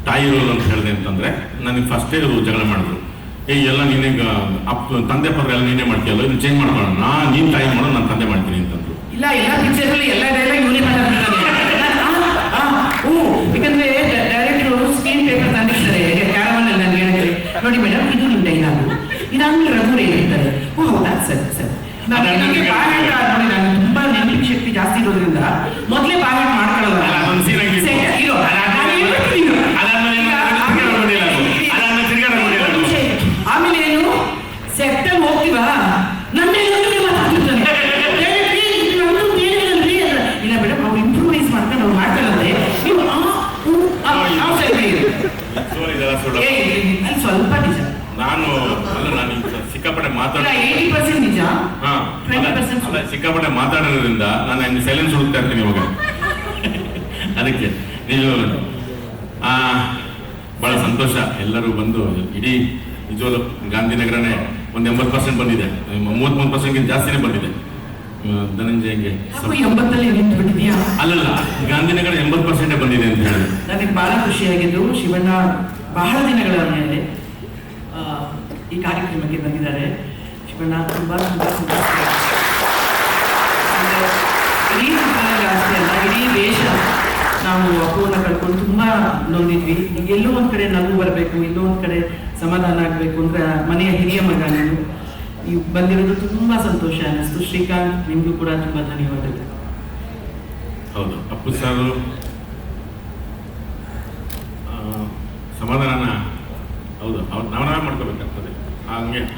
ತಾಯಿ ರೋಲ್ ಅಂತ ಹೇಳಿದೆ ಅಂತಂದ್ರೆ, ನನಗೆ ಫಸ್ಟೇ ಇವರು ಜಗಳ ಮಾಡಿದ್ರು. ಎಲ್ಲ ನೀನೇ ತಂದೆ ಪತ್ರ ಎಲ್ಲ ನೀನೇ ಮಾಡ್ತೀಯಲ್ಲ, ಇದು ಚೇಂಜ್ ಮಾಡ್ಕೊಳ್ಳೋಣ, ನೀನ್ ತಾಯಿ ಮಾಡೋ, ನಾನು ತಂದೆ ಮಾಡ್ತೀನಿ ಅಂತಂದ್ರು. ಇಲ್ಲ, ಎಲ್ಲ ಪಿಕ್ಚರಲ್ಲಿ ಎಲ್ಲ ಡೈಲಾಗ್ ಇವನೇ ಮಾತಾಡ್ತಾರೆ. ಯಾಕಂದ್ರೆ ಡೈರೆಕ್ಟರ್ ಸ್ಕ್ರೀನ್ ಪೇಪರ್ ತಂದಿರ್ತಾರೆ ಕ್ಯಾರವನ್ ಅಲ್ಲಿ. ನಾನು ಹೇಳಿದ್ರೆ, ನೋಡಿ ಮೇಡಮ್, ಇದು ನಿಮ್ಮ ಡೈಲಾಗ್, ಇದಾದ್ಮೇಲೆ ರಘು ಹೇಳ್ತಾರೆ. ಓ ಹೌದಾ, ಸರಿ ಸರಿ. ನಾನು ತುಂಬಾ ನೆನಪಿನ ಶಕ್ತಿ ಜಾಸ್ತಿ ಇರೋದ್ರಿಂದ ಮೊದಲೇ ಬಾಯ್ ಮಾಡ್ಕೊಳ್ಳೋದು. ಆಮೇಲೆ ಏನು ಸೆಕ್ಟರ್ ಹೋಗ್ತೀವಾ, ನನ್ನ ಮಾತಾಡ್ತಿರ್ತಾನೆ. ಇಲ್ಲ ಮೇಡಮ್, ಸುಳ್ಳು ಅಲ್ಲಿ ಸ್ವಲ್ಪ ನಿಜ, ನಾನು ಈಗ ಸಿಕ್ಕಾಪಟ್ಟೆ ಮಾತಾಡ 80% ನಿಜ, ಹಾ 20% ಅಲ್ಲ, ಸಿಕ್ಕಾಪಟ್ಟೆ ಮಾತಾಡೋದ್ರಿಂದ ನಾನು ಸೈಲೆನ್ಸ್ ಹುಡುಕ್ತಾ ಇರ್ತೀನಿ ಇವಾಗ. ಅದಕ್ಕೆ ನೀವು ಬಹಳ ಸಂತೋಷ, ಎಲ್ಲರೂ ಬಂದು ಇಡೀ ನಿಜವಲ್ಲ ಗಾಂಧಿನಗರನೇ ಒಂದು 80% ಬಂದಿದೆ, 33% ಜಾಸ್ತಿನೇ ಬಂದಿದೆ. ಧನಂಜಯಂಗೆ 80 ನಿಂತು ಬಿಟ್ಟಿದ್ಯಾ? ಅಲ್ಲಲ್ಲ, ಗಾಂಧಿನಗರ 80% ಬಂದಿದೆ ಅಂತ ಹೇಳಿದೆ. ನನಗೆ ಬಹಳ ಖುಷಿಯಾಗಿದ್ದು, ಶಿವಣ್ಣ ಬಹಳ ದಿನಗಳ ಮೇಲೆ ಈ ಕಾರ್ಯಕ್ರಮಕ್ಕೆ ಬಂದಿದ್ದಾರೆ. ಶಿವಣ್ಣ ತುಂಬಾ ಇಡೀ ಚಿತ್ರರಂಗ ಅಷ್ಟೇ ಅಲ್ಲ, ಇಡೀ ದೇಶ ನಾವು ಅಪ್ಪುವನ್ನ ಕಳ್ಕೊಂಡು ತುಂಬಾ ನೊಂದಿದ್ವಿ. ಈಗ ಎಲ್ಲೋ ಒಂದ್ ಕಡೆ ನಗು ಬರಬೇಕು, ಎಲ್ಲೋ ಒಂದ್ ಕಡೆ ಸಮಾಧಾನ ಆಗ್ಬೇಕು ಅಂದ್ರೆ ಮನೆಯ ಹಿರಿಯ ಮಗ ನಾನು. ನೀವು ಬಂದಿರೋದು ತುಂಬಾ ಸಂತೋಷ ಅನ್ನಿಸ್ತು. ಶ್ರೀಕಾಂತ್, ನಿಮ್ಗೂ ಕೂಡ ತುಂಬಾ ಧನ್ಯವಾದಗಳು. ಹೌದು, ಅಪ್ಪು ಸಾರು ಸಮಾಧಾನ ಹೌದು, ಅವ್ರು ನಾವೇ ಮಾಡ್ಕೋಬೇಕಾಗ್ತದೆ.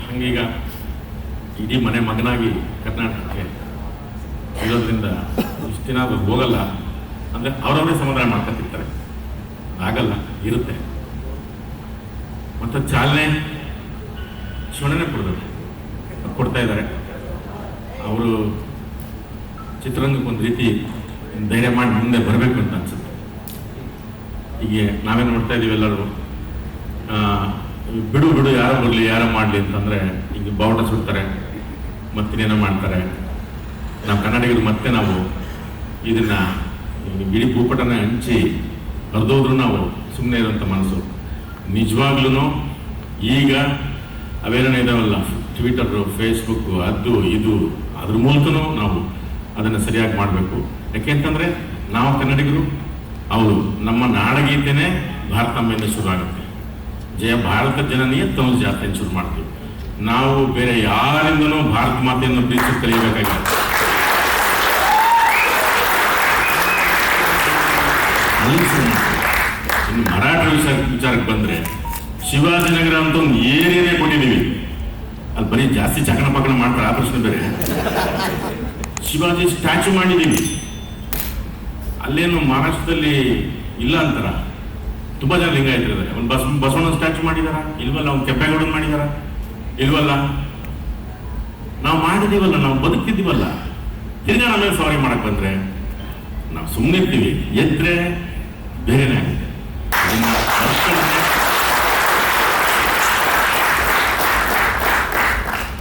ಹಂಗೀಗ ಇಡೀ ಮನೆ ಮಗನಾಗಿ ಕರ್ನಾಟಕಕ್ಕೆ ಇರೋದ್ರಿಂದ ಇಷ್ಟು ದಿನ ಅದು ಹೋಗಲ್ಲ ಅಂದರೆ ಅವರವರೇ ಸಮಾಧಾನ ಮಾಡ್ಕೊತಿರ್ತಾರೆ, ಆಗಲ್ಲ, ಇರುತ್ತೆ. ಮತ್ತು ಚಾಲನೆ ಶಿವಣ್ಣನೇ ಕೊಡ್ತಾ ಇದ್ದಾರೆ. ಅವರು ಚಿತ್ರರಂಗಕ್ಕೆ ಒಂದು ರೀತಿ ಧೈರ್ಯ ಮಾಡಿ ಮುಂದೆ ಬರಬೇಕು ಅಂತ ಅನ್ಸುತ್ತೆ. ಹೀಗೆ ನಾವೇ ನೋಡ್ತಾ ಇದ್ದೀವಿ ಎಲ್ಲರೂ, ಬಿಡು ಯಾರೋ ಬರಲಿ ಯಾರೋ ಮಾಡಲಿ ಅಂತಂದರೆ ಈಗ ಬಾವುಟ ಸುಡ್ತಾರೆ, ಮತ್ತಿನ್ನೇನೋ ಮಾಡ್ತಾರೆ. ನಾವು ಕನ್ನಡಿಗರು ಮತ್ತೆ ನಾವು ಇದನ್ನು ಇಡೀ ಭೂಪಟನ ಹಂಚಿ ಹರಿದೋದ್ರೂ ನಾವು ಸುಮ್ಮನೆ ಇರೋಂಥ ಮನಸ್ಸು. ನಿಜವಾಗ್ಲೂ ಈಗ ಅವೇನೇನೋ ಇದಾವಲ್ಲ, ಟ್ವಿಟರು, ಫೇಸ್ಬುಕ್ಕು, ಅದು ಇದು, ಅದ್ರ ಮೂಲಕನೂ ನಾವು ಅದನ್ನು ಸರಿಯಾಗಿ ಮಾಡಬೇಕು. ಯಾಕೆಂತಂದರೆ ನಾವು ಕನ್ನಡಿಗರು, ಅವರು ನಮ್ಮ ನಾಡಗೀತೆನೇ ಭಾರತಾಂಬೆಯಿಂದ ಶುರು ಆಗುತ್ತೆ. ಜಯ ಭಾರತ ಜನನಿಯ ತಮ್ಮ ಜಾತ್ರೆ ಶುರು ಮಾಡ್ತೀವಿ. ನಾವು ಬೇರೆ ಯಾರಿಂದನೂ ಭಾರತ ಮಾತೆಯನ್ನು ಪ್ರೀತಿ ಕಲಿಯಬೇಕಾಗಿದೆ. ಇನ್ನು ಮರಾಠ ವಿಚಾರಕ್ಕೆ ಬಂದರೆ ಶಿವಾಜಿನಗರ ಅಂತ ಒಂದು ಏರಿಯಾನೇ ಕೊಟ್ಟಿದ್ದೀವಿ. ಅಲ್ಲಿ ಬರೀ ಜಾಸ್ತಿ ಚಕನ ಪಕಣ ಮಾಡ್ತಾರೆ, ಆ ಪ್ರಶ್ನೆ ಬೇರೆ. ಶಿವಾಜಿ ಸ್ಟ್ಯಾಚು ಮಾಡಿದ್ದೀವಿ. ಅಲ್ಲೇನು ಮಹಾರಾಷ್ಟ್ರದಲ್ಲಿ ಇಲ್ಲ ಅಂತಾರ, ತುಂಬ ಜನ ಲಿಂಗಾಯತರಿದ್ದಾರೆ. ಒಂದು ಬಸವಣ್ಣ ಸ್ಟ್ಯಾಚು ಮಾಡಿದಾರ ಇಲ್ವಲ್ಲ, ಒಂದು ಕೆಂಪೇಗೌಡನ ಮಾಡಿದಾರ ಇಲ್ವಲ್ಲ. ನಾವು ಮಾಡಿದೀವಲ್ಲ, ನಾವು ಬದುಕಿದ್ದೀವಲ್ಲ. ತಿರ್ಗಾ ನಮಗೆ ಸಾರಿ ಮಾಡಕ್ ಬಂದ್ರೆ ನಾವು ಸುಮ್ಮನಿರ್ತೀವಿ, ಎದ್ರೆ ಬೇರೆನೇ ಆಗುತ್ತೆ.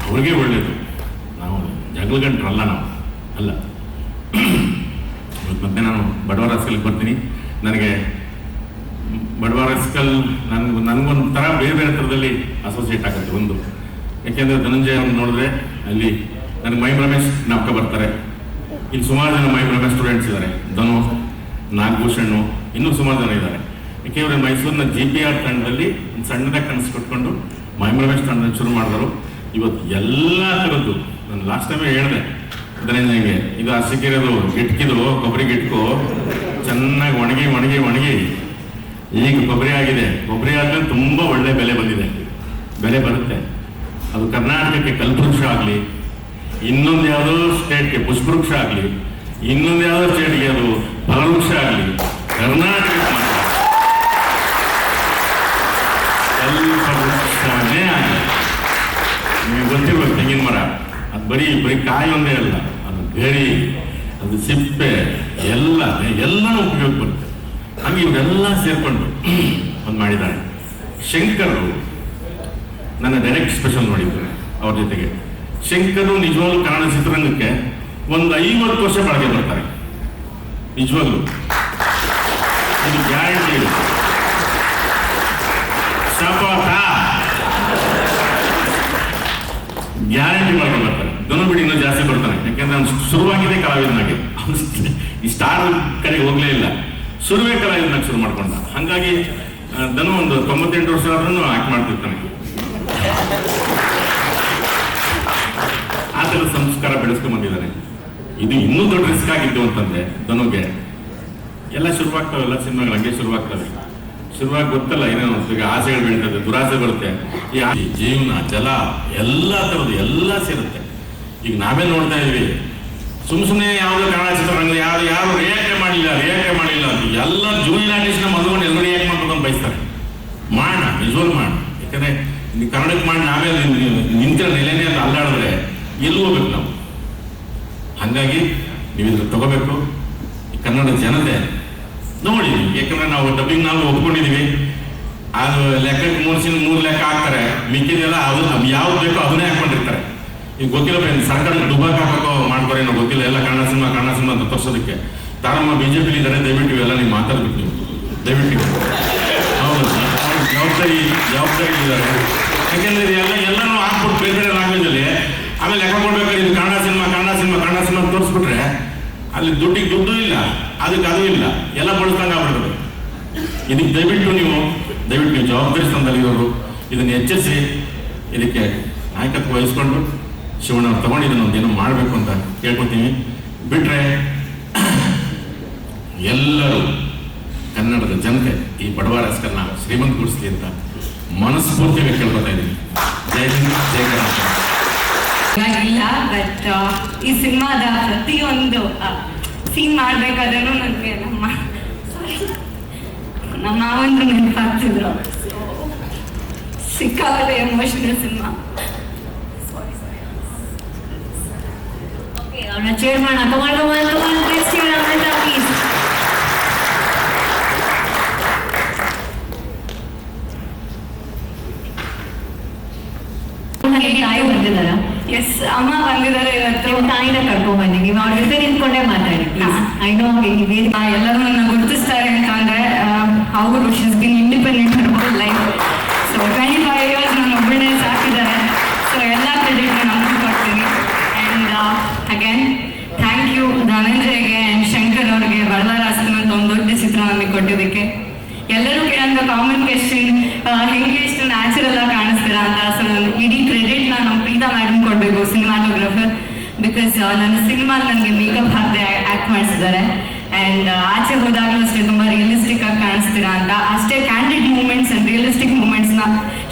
ಅವ್ರಿಗೆ ಒಳ್ಳೇದು, ನಾವು ಜಗಳಗಂಟ್ರಲ್ಲ, ನಾವು ಅಲ್ಲ. ಮತ್ತೆ ನಾನು ಬಡವರ ರಸ್ಕಲ್ಗೆ ಬರ್ತೀನಿ. ನನಗೆ ಬಡವರ ರಸ್ಕಲ್ ನನಗೊಂಥರ ಬೇರೆ ಬೇರೆ ಥರದಲ್ಲಿ ಅಸೋಸಿಯೇಟ್ ಆಗುತ್ತೆ. ಒಂದು ಯಾಕೆಂದರೆ ಧನಂಜಯ ನೋಡಿದ್ರೆ ಅಲ್ಲಿ ನನಗೆ ಮೈಮ್ ರಮೇಶ್ ಜ್ಞಾಪಕ ಬರ್ತಾರೆ. ಇಲ್ಲಿ ಸುಮಾರು ಜನ ಮೈಮ್ ರಮೇಶ್ ಸ್ಟೂಡೆಂಟ್ಸ್ ಇದ್ದಾರೆ, ಧನು, ನಾಗಭೂಷಣ್ಣು, ಇನ್ನೂ ಸುಮಾರು ಜನ ಇದ್ದಾರೆ. ಯಾಕೆಂದರೆ ಮೈಸೂರಿನ GPR ತಂಡದಲ್ಲಿ ಒಂದು ಸಣ್ಣದಾಗಿ ಕನಸು ಕೊಟ್ಕೊಂಡು ಮೈಮ್ ರಮೇಶ್ ತಂಡದಲ್ಲಿ ಶುರು ಮಾಡಿದ್ರು. ಇವತ್ತು ಎಲ್ಲ ಥರದ್ದು, ನಾನು ಲಾಸ್ಟ್ ಟೈಮೇ ಹೇಳಿದೆ ಧನಂಜಯಗೆ, ಇದು ಹಸಿಕಿರೋದು ಗಿಟ್ಕಿದು ಕೊಬ್ಬರಿ ಗಿಟ್ಕು ಚೆನ್ನಾಗಿ ಒಣಗಿ ಈಗ ಕೊಬ್ಬರಿ ಆಗಿದೆ. ಕೊಬ್ಬರಿ ಆದ್ಮೇಲೆ ತುಂಬ ಒಳ್ಳೆ ಬೆಲೆ ಬರುತ್ತೆ. ಅದು ಕರ್ನಾಟಕಕ್ಕೆ ಕಲ್ಪವೃಕ್ಷ ಆಗಲಿ, ಇನ್ನೊಂದು ಯಾವುದೋ ಸ್ಟೇಟ್ಗೆ ಪುಷ್ಪವೃಕ್ಷ ಆಗಲಿ, ಇನ್ನೊಂದು ಯಾವುದೋ ಸ್ಟೇಟ್ಗೆ ಅದು ಫಲವೃಕ್ಷ ಆಗಲಿ, ಕರ್ನಾಟಕಕ್ಕೆ ಕಲ್ಪವೃಕ್ಷನೇ ಆಗಲಿ. ನಿಮಗೆ ಗೊತ್ತಿರ್ಬೇಕು, ತೆಂಗಿನ ಮರ ಅದು ಬರೀ ಕಾಯಿ ಒಂದೇ ಅಲ್ಲ, ಅದು ಗರಿ, ಅದು ಸಿಪ್ಪೆ ಎಲ್ಲನೂ ಉಪಯೋಗ ಬರುತ್ತೆ. ಹಾಗೆ ಇವರೆಲ್ಲ ಸೇರ್ಕೊಂಡು ಒಂದು ಮಾಡಿದ್ದಾರೆ. ಶಂಕರ್ ನನ್ನ ಡೈರೆಕ್ಟ್ ಸ್ಪೆಷಲ್ ನೋಡಿದ್ದಾರೆ ಅವ್ರ ಜೊತೆಗೆ. ಶಂಕರು ನಿಜವಾಗ್ಲೂ ಕನ್ನಡ ಚಿತ್ರರಂಗಕ್ಕೆ ಒಂದು 50 ವರ್ಷ ಬಳಕೆ ಬರ್ತಾರೆ. ನಿಜವಾಗ್ಲೂ ಇದು ಗ್ಯಾರಂಟಿ. ಗ್ಯಾರಂಟಿ ಬಳಕೆ ಬರ್ತಾರೆ. ಧನು ಬಿಡಿ ಇನ್ನೂ ಜಾಸ್ತಿ ಬರ್ತಾನೆ, ಯಾಕೆಂದ್ರೆ ಅವ್ನು ಶುರುವಾಗಿದೆ ಕಲಾವಿದನಾಗೆ. ಈ ಸ್ಟಾರ್ ಕಡೆಗೆ ಹೋಗ್ಲೇ ಇಲ್ಲ, ಶುರುವೇ ಕಲಾವಿದನಾಗ ಶುರು ಮಾಡ್ಕೊಂಡ. ಹಾಗಾಗಿ ಧನು ಒಂದು 98 ವರ್ಷ ಆದ್ರೂ ಆಕ್ಟ್ ಮಾಡ್ತಿರ್ತಾನೆ. ಆ ಥರದ ಸಂಸ್ಕಾರ ಬೆಳೆಸ್ಕೊಂಡ್ ಬಂದಿದ್ದಾನೆ. ಇದು ಇನ್ನೂ ದೊಡ್ಡ ರಿಸ್ಕ್ ಆಗಿದ್ದು ಅಂತಂದ್ರೆ ಧನುಗೆ ಎಲ್ಲ ಶುರುವಾಗ್ತವೆ, ಎಲ್ಲ ಸಿನಿಮಾಗಳು ಹಂಗೆ ಶುರುವಾಗಿ ಗೊತ್ತಲ್ಲ, ಏನೇನು ಈಗ ಆಸೆಗಳು ಬೆಳೀತದೆ, ದುರಾಸೆ ಬರುತ್ತೆ. ಈ ಜೀವನ, ಜಲ, ಎಲ್ಲ ಥರದ್ದು ಎಲ್ಲ ಸೇರುತ್ತೆ. ಈಗ ನಾವೇ ನೋಡ್ತಾ ಇದ್ವಿ, ಸುಮ್ಮನೆ ಯಾವುದೋ ಕನ್ನಡ ಚಿತ್ರರಂಗ ಯಾರು ರಿಯಾಕ್ಟೇ ಮಾಡಿಲ್ಲ ಅಂತ ಎಲ್ಲ ಜೂನಿಯರ್ ಆರ್ಟಿಸ್ಟ್ನ ಮದುವೆ ಎಲ್ಲರೂ ರಿಯಾಕ್ಟ್ ಮಾಡ್ಬೇಕು ಅಂತ ಬಯಸ್ತಾರೆ. ಮಾಡೋಣ, ನಿಜವಾಗ್ಲೂ ಮಾಡೋಣ. ಯಾಕಂದ್ರೆ ಕನ್ನಡಕ್ಕೆ ಮಾಡಿ ನಾವೇ ನಿಂತಿರೋ ನೆಲೆನೇ ಅಂತ ಅಲ್ಲಾಡಿದ್ರೆ ಎಲ್ಲಿ ಹೋಗ್ಬೇಕು ನಾವು? ಹಾಗಾಗಿ ನೀವು ಇದ್ರ ತಗೋಬೇಕು. ಈ ಕನ್ನಡ ಜನತೆ ನೋಡಿ, ಯಾಕಂದ್ರೆ ನಾವು ಡಬ್ಬಿಂಗ್ ನಾವು ಒಪ್ಕೊಂಡಿದೀವಿ, ಅದು ಲೆಕ್ಕಕ್ಕೆ 3 ಲೆಕ್ಕ ಹಾಕ್ತಾರೆ, ಮಿಕ್ಕಿದೆಲ್ಲ ಅದು ಯಾವ್ದು ಬೇಕೋ ಅದನ್ನೇ ಹಾಕೊಂಡಿರ್ತಾರೆ. ಈಗ ಗೊತ್ತಿಲ್ಲ, ಸರ್ಕಾರ ದುಬಾಕ್ ಹಾಕೋ ಮಾಡ್ತಾರೆ ಏನೋ ಗೊತ್ತಿಲ್ಲ, ಎಲ್ಲ ಕನ್ನಡ ಸಿನಿಮಾ ಅಂತ ತೋರಿಸೋದಕ್ಕೆ. ತಾರಮ್ಮ ಬಿಜೆಪಿ ಇದ್ದಾರೆ, ದಯವಿಟ್ಟು ಇವೆಲ್ಲ ನೀವು ಮಾತಾಡ್ಬೇಕು, ನೀವು ದಯವಿಟ್ಟು. ಹೌದು, ಜವಾಬ್ದಾರಿ ಇದ್ದಾರೆ. ಯಾಕೆಂದ್ರೆ ಎಲ್ಲನೂ ಹಾಕ್ಬಿಟ್ಟು ಬೇರೆ ಬೇರೆ ಲ್ಯಾಂಗ್ವೇಜಲ್ಲಿ ಆಮೇಲೆ ಲೆಕ್ಕ ಕೊಡ್ಬೇಕಾದ್ರೆ ಇದು ಕನ್ನಡ ಸಿನಿಮಾ ತೋರಿಸ್ಬಿಟ್ರೆ ಅಲ್ಲಿ ದುಡ್ಡಿಗೆ ದುಡ್ಡು ಇಲ್ಲ, ಅದಕ್ಕೆ ಅದು ಇಲ್ಲ, ಎಲ್ಲ ಬಳಸ್ದಂಗೆ ಆಗ್ಬಿಡ್ತದೆ. ಇದಕ್ಕೆ ದಯವಿಟ್ಟು ನೀವು ಜವಾಬ್ದಾರಿ ಸ್ಥಾನದಲ್ಲಿರೋರು ಇದನ್ನು ಎಚ್ಚರಿಸಿ, ಇದಕ್ಕೆ ನಾಯಕತ್ವ ವಹಿಸ್ಕೊಂಡು ಶಿವಣ್ಣ ಅವ್ರು ತಗೊಂಡು ಇದನ್ನು ಒಂದೇನೋ ಮಾಡಬೇಕು ಅಂತ ಕೇಳ್ಕೊತೀನಿ. ಬಿಟ್ರೆ ಎಲ್ಲರೂ ಕನ್ನಡದ ಜನತೆ ಈ ಬಡವರ ಹೆಸರನ್ನ ಶ್ರೀಮಂತಗೊಳಿಸ್ಲಿ ಅಂತ ಮನಸ್ಫೂರ್ತಿಯಾಗಿ ಕೇಳ್ಕೊತಾ ಇದ್ದೀನಿ. ಜೈ ಹಿಂದ್, ಜೈ ಕರ್ನಾಟಕ. ಇಲ್ಲ, ಬಟ್ ಈ ಸಿನಿಮಾದ ಪ್ರತಿಯೊಂದು ಸೀನ್ ಮಾಡ್ಬೇಕಾದ್ರೂ ನನಗೆ ನಮ್ಮ ಮಾವಂದ್ರು ನೆನಪಾಗ್ತಿದ್ರು. ಸಿಕ್ಕಾಪಟ್ಟೆ ಎಮೋಷನಲ್ ಸಿನಿಮಾ. ಅವ್ರನ್ನ ಚೇರ್ ಮಾಡೋಣ, ತಗೊಂಡು ಪ್ಲೀಸ್. ತಾಯಿ ಬಂದಿದ್ದಾರ? ಎಸ್, ಅಮ್ಮ ಬಂದಿದ್ದಾರೆ ಇವತ್ತು. ತಾಯಿನ ಕರ್ಕೊಂಡ್ ಬನ್ನಿ, ನೀವು ಅವ್ರ ಜೊತೆ ನಿಂತ್ಕೊಂಡೇ ಮಾತಾಡಿ. ಐ ನೋ ಎಲ್ಲರೂ ನನ್ನ ಗುರುತಿಸ್ತಾರೆ ಅಂತ ಅಂದ್ರೆ ಅವರು she's been independent about life. So 25 years ನನ್ನ ಒಬ್ಬಳೇ ಸಾಕಿದ್ದಾರೆ. ಸೊ ಎಲ್ಲ ಕ್ರೆಡಿಟ್ ನಮ್ಗೆ ಕೊಡ್ತೀನಿ. ಆ್ಯಂಡ್ ಅಗೇನ್ ಥ್ಯಾಂಕ್ ಯು ಧನಂಜಯ್ಗೆ ಆ್ಯಂಡ್ ಶಂಕರ್ ಅವ್ರಿಗೆ ಬಡವರ ಆಸ್ತಿನ ಅಂತ ಒಂದು ದೊಡ್ಡ ಚಿತ್ರ ನಮಗೆ ಕೊಟ್ಟಿದ್ದಕ್ಕೆ. ಎಲ್ಲರೂ ಕೇಳಂತ ಕಾಮನ್ ಕ್ವೆಶ್ಚನ್, ಹೆಂಗೆ ಇಷ್ಟು ನ್ಯಾಚುರಲ್ ಆಗಿ ಕಾಣಿಸ್ತೀರಾ ಅಂತ. ಸೊ ಇಡೀ ಕ್ರೆಡಿಟ್ ನಾನು ಪ್ರೀತಾ ಮ್ಯಾಡಮ್ ಕೊಡಬೇಕು, ಸಿನಿಮಾಟೋಗ್ರಫರ್. ಬಿಕಾಸ್ ನನ್ನ ಸಿನಿಮಾ ನನಗೆ ಮೇಕಪ್ ಹಾಕದೆ ಆ್ಯಕ್ಟ್ ಮಾಡಿಸಿದ್ದಾರೆ. ಆ್ಯಂಡ್ ಆಚೆ ಹೋದಾಗಲೂ ಅಷ್ಟೇ ತುಂಬ ರಿಯಲಿಸ್ಟಿಕ್ ಆಗಿ ಕಾಣಿಸ್ತೀರಾ ಅಂತ. ಅಷ್ಟೇ ಕ್ಯಾಂಡಿಡ್ ಮೂಮೆಂಟ್ಸ್ ಆ್ಯಂಡ್ ರಿಯಲಿಸ್ಟಿಕ್ ಮೂಮೆಂಟ್ಸ್ನ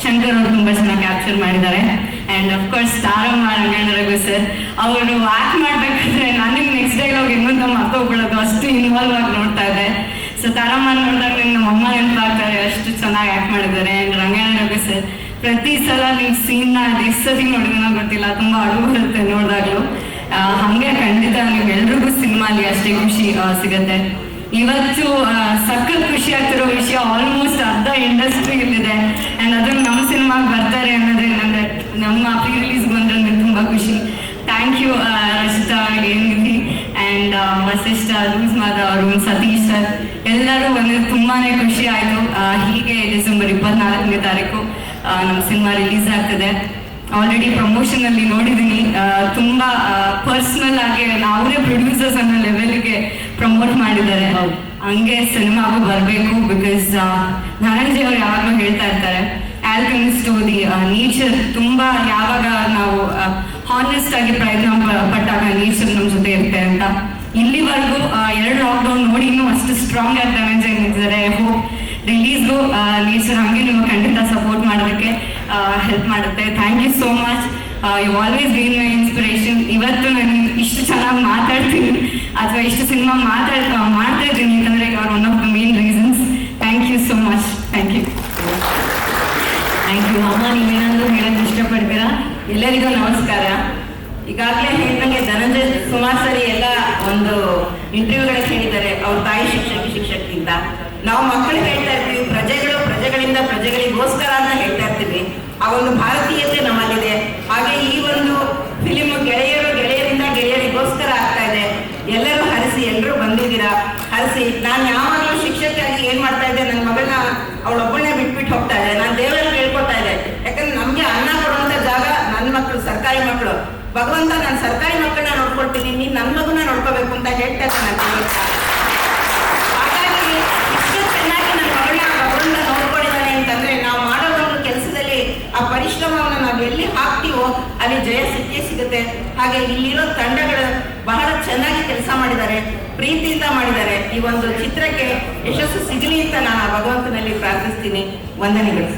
ಶಂಕರ್ ಅವರು ತುಂಬ ಚೆನ್ನಾಗಿ ಕ್ಯಾಪ್ಚರ್ ಮಾಡಿದ್ದಾರೆ. ಆ್ಯಂಡ್ ಅಫ್ಕೋರ್ಸ್ ತಾರಮ್ಮ ರಂಗಣ್ಣರಘು ಸರ್ ಅವರು ಆ್ಯಕ್ಟ್ ಮಾಡಬೇಕಾದ್ರೆ ನನಗೆ ನೆಕ್ಸ್ಟ್ ಡೈಲಾಗ್ ಇನ್ನೊಂದು ಮರ್ತೋಗ್ಬಿಡೋದು, ಅಷ್ಟು ಇನ್ವಾಲ್ವ್ ಆಗಿ ನೋಡ್ತಾ ಇದ್ದೆ. ಸೊ ತಾರಮ್ಮ ನೋಡಿದಾಗ ನಮ್ಮ ಅಮ್ಮ ನೆನಪಾಗ್ತಾರೆ, ಅಷ್ಟು ಚೆನ್ನಾಗಿ ಆ್ಯಕ್ಟ್ ಮಾಡಿದ್ದಾರೆ. ಆ್ಯಂಡ್ ರಂಗಣ್ಣರಘು ಸರ್ ಪ್ರತಿ ಸಲ ನೀವು ಸೀನ್ನ ಎಷ್ಟು ಸತಿ ನೋಡಿದ್ರೂ ಗೊತ್ತಿಲ್ಲ, ತುಂಬ ಅಳುವು ಬರುತ್ತೆ ನೋಡಿದಾಗಲೂ. ಹಾಗೆ ಖಂಡಿತ ನೀವೆಲ್ರಿಗೂ ಸಿನಿಮಾಲಿ ಅಷ್ಟೇ ಖುಷಿ ಸಿಗುತ್ತೆ. ಇವತ್ತು ಸಖತ್ ಖುಷಿ ಆಗ್ತಿರೋ ವಿಷಯ, ಆಲ್ಮೋಸ್ಟ್ ಅರ್ಧ ಇಂಡಸ್ಟ್ರಿ ಇಲ್ಲಿದೆ ಆ್ಯಂಡ್ ಅದನ್ನು ನಮ್ಮ ಸಿನಿಮಾಗೆ ಬರ್ತಾರೆ ಅನ್ನೋದೇ ನಮ್ಮ ಪ್ರೀ ರಿಲೀಸ್ ಬಂದ್ರೆ ನನಗೆ ತುಂಬ ಖುಷಿ. ಥ್ಯಾಂಕ್ ಯು ರಚಿತಾ ಏನಿಧಿ ಆ್ಯಂಡ್ ವಸಿಷ್ಠ, ಲೂಸ್ ಮಾದ ಅವರು, ಸತೀಶ್ ಸರ್ ಎಲ್ಲರೂ ಬಂದಿದ್ದು ತುಂಬಾ ಖುಷಿ ಆಯಿತು. ಹೀಗೆ ಡಿಸೆಂಬರ್ 24ನೇ ತಾರೀಕು ನಮ್ಮ ಸಿನಿಮಾ ರಿಲೀಸ್ ಆಗ್ತದೆ. ಆಲ್ರೆಡಿ ಪ್ರಮೋಷನಲ್ಲಿ ನೋಡಿದ್ದೀನಿ, ತುಂಬ ಪರ್ಸ್ನಲ್ ಆಗಿ ಅವರೇ ಪ್ರೊಡ್ಯೂಸರ್ಸ್ ಅನ್ನೋ ಲೆವೆಲ್ಗೆ ಪ್ರಮೋಟ್ ಮಾಡಿದ್ದಾರೆ. ಹಂಗೆ ಸಿನಿಮಾಗೂ ಬರಬೇಕು. ಬಿಕಾಸ್ ಧನಂಜಯ್ ಅವರು ಯಾವಾಗಲೂ ಹೇಳ್ತಾ ಇರ್ತಾರೆ, ಆಲ್ಕಮಿಸ್ಟ್ ದಿ ನೇಚರ್ ತುಂಬ ಯಾವಾಗ ನಾವು ಹಾನೆಸ್ಟ್ ಆಗಿ ಪ್ರಯತ್ನ ಪಟ್ಟಾಗ ನೇಚರ್ ನಮ್ಮ ಜೊತೆ ಇರುತ್ತೆ ಅಂತ. ಇಲ್ಲಿವರೆಗೂ 2 ಲಾಕ್ಡೌನ್ ನೋಡಿ ಇನ್ನೂ ಅಷ್ಟು ಸ್ಟ್ರಾಂಗ್ ಆಗಿ ಧನಂಜಯ್ ನಿಂತಿದ್ದಾರೆ. ಹೋಪ್ ರಿಲೀಸ್ಗೂ ನೇಚರ್ ಹಾಗೆ ನೀವು ಖಂಡಿತ ಸಪೋರ್ಟ್ ಮಾಡೋದಕ್ಕೆ ಹೆಲ್ಪ್ ಮಾಡುತ್ತೆ. Thank you so much. You always been my inspiration. ಇವತ್ತು ನಾನು ಇಷ್ಟು ಚೆನ್ನಾಗಿ ಮಾತಾಡ್ತೀನಿ ಅಥವಾ ಇಷ್ಟು ಸಿನಿಮಾ ಮಾಡ್ತಾ ಇದ್ದೀನಿ ಅಂತಂದರೆ you are one of the main reasons. Thank you so much. Thank you. Thank you. ಅಮ್ಮ, ನೀವೇನಾದರೂ ಹೇಳೋಕ್ಕೆ ಇಷ್ಟಪಡ್ತೀರಾ? ಎಲ್ಲರಿಗೂ ನಮಸ್ಕಾರ. ಈಗಾಗಲೇ ಹೇಳಿದಂಗೆ ಧನಂಜಯ್ ಸುಮಾರು ಸರಿ ಎಲ್ಲ ಒಂದು ಇಂಟರ್ವ್ಯೂಗಳಿಗೆ ಹೇಳಿದ್ದಾರೆ, ಅವ್ರ ತಾಯಿ ಶಿಕ್ಷಕಿಂತ. ನಾವು ಮಕ್ಕಳಿಗೆ ಹೇಳ್ತಾ ಇರ್ತೀವಿ, ಪ್ರಜೆಗಳಿಂದ ಪ್ರಜೆಗಳಿಗೋಸ್ಕರ ಅಂತ ಹೇಳ್ತಾ ಇರ್ತೀವಿ. ಆ ಒಂದು ಭಾರತೀಯತೆ ನಮ್ಮಲ್ಲಿದೆ. ಹಾಗೆ ಈ ಒಂದು ಫಿಲಿಮ್ ಗೆಳೆಯರಿಂದ ಗೆಳೆಯರಿಗೋಸ್ಕರ ಆಗ್ತಾ ಇದೆ. ಎಲ್ಲರೂ ಹರಿಸಿ, ಎಲ್ಲರೂ ಬಂದಿದ್ದೀರಾ, ಹರಿಸಿ. ನಾನು ಯಾವಾಗಲೂ ಶಿಕ್ಷಕಿಯಾಗಿ ಏನ್ ಮಾಡ್ತಾ ಇದ್ದೆ, ನನ್ನ ಮಗಳನ್ನ ಅವಳೊಬ್ಬಳನ್ನೇ ಬಿಟ್ಬಿಟ್ಟು ಹೋಗ್ತಾ ಇದೆ. ನಾನು ದೇವರಲ್ಲಿ ಕೇಳ್ಕೊತಾ ಇದ್ದೆ, ಯಾಕಂದ್ರೆ ನಮ್ಗೆ ಅನ್ನ ಕೊಡುವಂತ ಜಾಗ ನನ್ನ ಮಕ್ಕಳು, ಸರ್ಕಾರಿ ಮಕ್ಕಳು. ಭಗವಂತ, ನಾನು ಸರ್ಕಾರಿ ಮಕ್ಕಳನ್ನ ನೋಡ್ಕೊಳ್ತೀನಿ, ನೀನ್ ನನ್ನ ಮಗನ ನೋಡ್ಕೋಬೇಕು ಅಂತ ಹೇಳ್ತಾ ಇದ್ದೆ. ಹಾಗಾಗಿ ಇಷ್ಟು ಚೆನ್ನಾಗಿ ನನ್ನ ಮಗಳನ್ನ ಭಗವಂತ ನೋಡ್ಕೊಂಡಿದ್ದಾನೆ ಅಂತಂದ್ರೆ ನಾವು ಮಾಡೋ ಒಂದು ಕೆಲಸದಲ್ಲಿ ಆ ಪರಿಶ್ರಮವನ್ನು ನಾವು ಎಲ್ಲಿ ಹಾಕ್ತೀವೋ ಅಲ್ಲಿ ಜಯ ಸಿಗುತ್ತೆ. ಹಾಗೆ ಇಲ್ಲಿರೋ ತಂಡಗಳು ಬಹಳ ಚೆನ್ನಾಗಿ ಕೆಲಸ ಮಾಡಿದ್ದಾರೆ, ಪ್ರೀತಿಯಿಂದ ಮಾಡಿದ್ದಾರೆ. ಈ ಒಂದು ಚಿತ್ರಕ್ಕೆ ಯಶಸ್ಸು ಸಿಗಲಿ ಅಂತ ನಾನು ಭಗವಂತನಲ್ಲಿ ಪ್ರಾರ್ಥಿಸ್ತೀನಿ. ವಂದನೆಗಳು.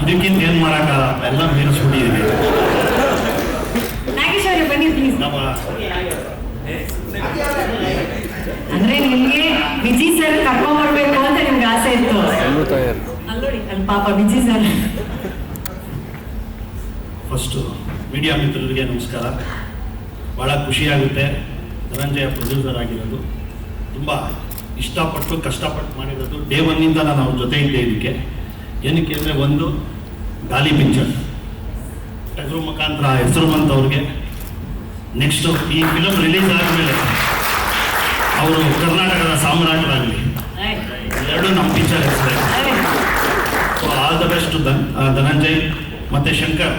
ಇದಕ್ಕಿಂತ ಏನ್ ಮಾಡಕ್ಕಾಗಲ್ಲ, ಎಲ್ಲ ಮೀರಿಸ್ಬಿಟ್ಟಿದೆ. ನಾಗೇಶ್ ಅವರೇ ಬನ್ನಿ ಪ್ಲೀಸ್. ಅಂದ್ರೆ ನಿಮ್ಗೆ ವಿಜಿ ಸರ್ ಕರ್ಕೊಂಡ್ ಬರ್ಬೇಕು ಅಂತ ನಿಮ್ಗೆ ಆಸೆ ಇತ್ತು. ಅಲ್ಲೋಡಿ ಅಲ್ಲಿ ಪಾಪ ವಿಜಿ ಸರ್. ಫಸ್ಟು ಮೀಡಿಯಾ ಮಿತ್ರರಿಗೆ ನಮಸ್ಕಾರ. ಭಾಳ ಖುಷಿಯಾಗುತ್ತೆ ಧನಂಜಯ ಪ್ರೊಡ್ಯೂಸರ್ ಆಗಿರೋದು. ತುಂಬ ಇಷ್ಟಪಟ್ಟು ಕಷ್ಟಪಟ್ಟು ಮಾಡಿರೋದು. ಡೇ ಒನ್ನಿಂದ ನಾನು ಅವ್ರ ಜೊತೆ ಇದ್ದೆ. ಇದಕ್ಕೆ ಏನಕ್ಕೆ ಅಂದರೆ, ಒಂದು ಗಾಲಿ ಪಿಕ್ಚರ್ ಟಗರು ಮುಖಾಂತರ ಹೆಸರು ಬಂತವ್ರಿಗೆ. ನೆಕ್ಸ್ಟು ಈ ಫಿಲಮ್ ರಿಲೀಸ್ ಆದಮೇಲೆ ಅವರು ಕರ್ನಾಟಕದ ಸಾಮ್ರಾಟರಾಗಲಿ, ಎರಡು ನಮ್ಮ ಪಿಕ್ಚರ್ ಹೆಸರೇ. So all the best Dhananjay ಮತ್ತು ಶಂಕರ್.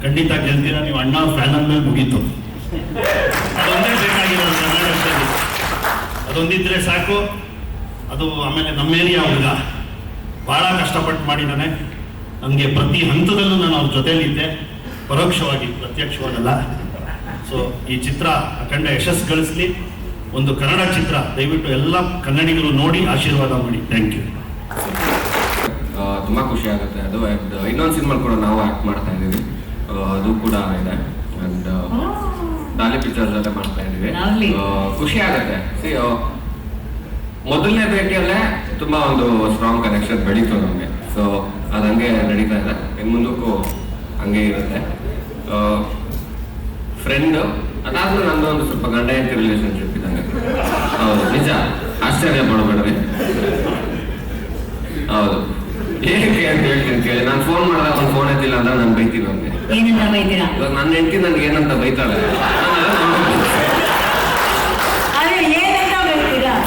ಖಂಡಿತ ಗೆಲ್ತೀರ ನೀವು. ಅಣ್ಣ ಫ್ಯಾನ್ ಅಂದ್ಮೇಲೆ ಮುಗೀತು. ಅದೊಂದೇ ಬೇಕಾಗಿರೋದು ಕರ್ನಾಟಕದಲ್ಲಿ. ಅದೊಂದಿದ್ರೆ ಸಾಕು. ಅದು ಆಮೇಲೆ ನಮ್ಮ ಏರಿಯಾ ಹುಡುಗ ಭಾಳ ಕಷ್ಟಪಟ್ಟು ಮಾಡಿದ್ದಾನೆ. ನನಗೆ ಪ್ರತಿ ಹಂತದಲ್ಲೂ ನಾನು ಅವ್ರ ಜೊತೆಯಲ್ಲಿದ್ದೆ, ಪರೋಕ್ಷವಾಗಿ, ಪ್ರತ್ಯಕ್ಷವಾಗಲ್ಲ. ಸೊ ಈ ಚಿತ್ರ ಅಖಂಡ ಯಶಸ್ಸು ಗಳಿಸಲಿ. ಒಂದು ಕನ್ನಡ ಚಿತ್ರ, ದಯವಿಟ್ಟು ಎಲ್ಲ ಕನ್ನಡಿಗರು ನೋಡಿ ಆಶೀರ್ವಾದ ಮಾಡಿ. Thank you. ತುಂಬ ಖುಷಿ ಆಗುತ್ತೆ. ಅದು ಇನ್ನೊಂದು ಸಿನಿಮಾ ಕೂಡ ನಾವು ಆ್ಯಕ್ಟ್ ಮಾಡ್ತಾ ಇದ್ದೀವಿ, ಅದು ಕೂಡ ಇದೆ. ಆ್ಯಂಡ್ ಡಾಲಿ ಪಿಕ್ಚರ್ಸ್ ಅಲ್ಲೇ ಮಾಡ್ತಾ ಇದ್ದೀವಿ. ಖುಷಿ ಆಗುತ್ತೆ. ಮೊದಲನೇ ಭೇಟಿಯಲ್ಲೇ ತುಂಬ ಒಂದು ಸ್ಟ್ರಾಂಗ್ ಕನೆಕ್ಷನ್ ಬೆಳೀತು ನಮಗೆ. ಸೊ ಅದು ಹಂಗೆ ನಡೀತಾ ಇದೆ, ಇನ್ನು ಮುಂದಕ್ಕೂ ಹಂಗೆ ಇರುತ್ತೆ. ಫ್ರೆಂಡು ಅದಾದ್ಮೇಲೆ ನಂದು ಒಂದು ಸ್ವಲ್ಪ ಗಂಡ ಹೆಂಡತಿ ರಿಲೇಷನ್ಶಿಪ್ ಇದ್ದಂಗೆ. ಹೌದು, ನಿಜ, ಆಶ್ಚರ್ಯ ಪಡಬೇಡ್ರಿ. ಹೌದು, ಏನಕ್ಕೆ ಅಂತ ಹೇಳ್ತೀನಿ ಕೇಳಿ. ನಾನು ಫೋನ್ ಮಾಡಿದಾಗ ಒಂದು ಫೋನ್ ಎತ್ತಿಲ್ಲ ಅಂದ್ರೆ ನಾನು ಬೈತೀನಿ ಅವ್ನಿಗೆ. ಇವಾಗ ನನ್ನ ಹೆಂಡತಿ ನನ್ಗೆ ಏನಂತ ಬೈತಾಳೆ,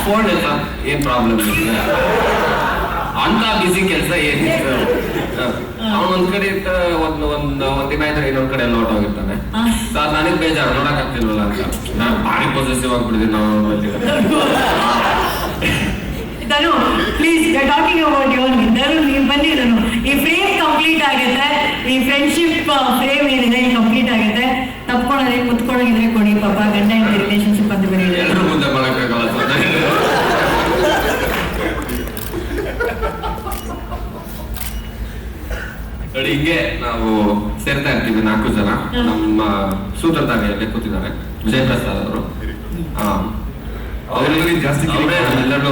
ಫೋನ್ ಇಲ್ಲ, ಏನ್ ಪ್ರಾಬ್ಲಮ್ ಇಲ್ಲ ಅಂತ ಬಿಸಿ ಕೆಲಸ ಏನಿತ್ತು. ಅವನು ಒಂದ್ ಕಡೆ ಇರ್ತ ಒಂದ್ ದಿನ ಇದ್ರೆ ಇನ್ನೊಂದ್ ಕಡೆ ಎಲ್ಲ ಹೊರಟೋಗಿರ್ತಾನೆ. ಸರ್ ನನಗೆ ಬೇಜಾರು, ನೋಡಕ್ ಆಗ್ತಿಲ್ವಲ್ಲ ಅಂತ. ನಾನು ಭಾರಿ ಪಾಸಿಟಿವ್ ಆಗ್ಬಿಟ್ಟಿದ್ದೀನಿ ನಾವು. ಧನು, ಪ್ಲೀಸ್ ಟಾಕಿಂಗ್ ಅಬೌಟ್ ಯುವರ್ ಧನು, ನೀವು ಬನ್ನಿ ಧನು. ಈ ಫ್ರೇಮ್ ಕಂಪ್ಲೀಟ್ ಆಗುತ್ತೆ, ಈ ಫ್ರೆಂಡ್ಶಿಪ್ ಫ್ರೇಮ್ ಏನಿದೆ ಕಂಪ್ಲೀಟ್ ಆಗುತ್ತೆ. ತಪ್ಕೊಳ್ಳೋದೇ ಕುತ್ಕೊಳ್ಳೋದಿದ್ರೆ ಕೊಡಿ ಪಾಪ, ಗಂಡ ಹೆಂಡತಿ ರಿಲೇಶನ್ಶಿಪ್ ಅಂತ ಬರೀ ಎಲ್ಲರೂ ಮುಂದೆ ಮಾಡಕ್ಕಾಗಲ್ಲ. ನೋಡಿ, ಹಿಂಗೆ ನಾವು ಸೇರ್ತಾ ಇರ್ತೀವಿ 4 ಜನ. ನಮ್ಮ ಸೂತ್ರಧಾರಿಯಲ್ಲೇ ಕೂತಿದ್ದಾರೆ ವಿಜಯ್ ಪ್ರಸಾದ್ ಅವರು. ಎಲ್ಲರೂ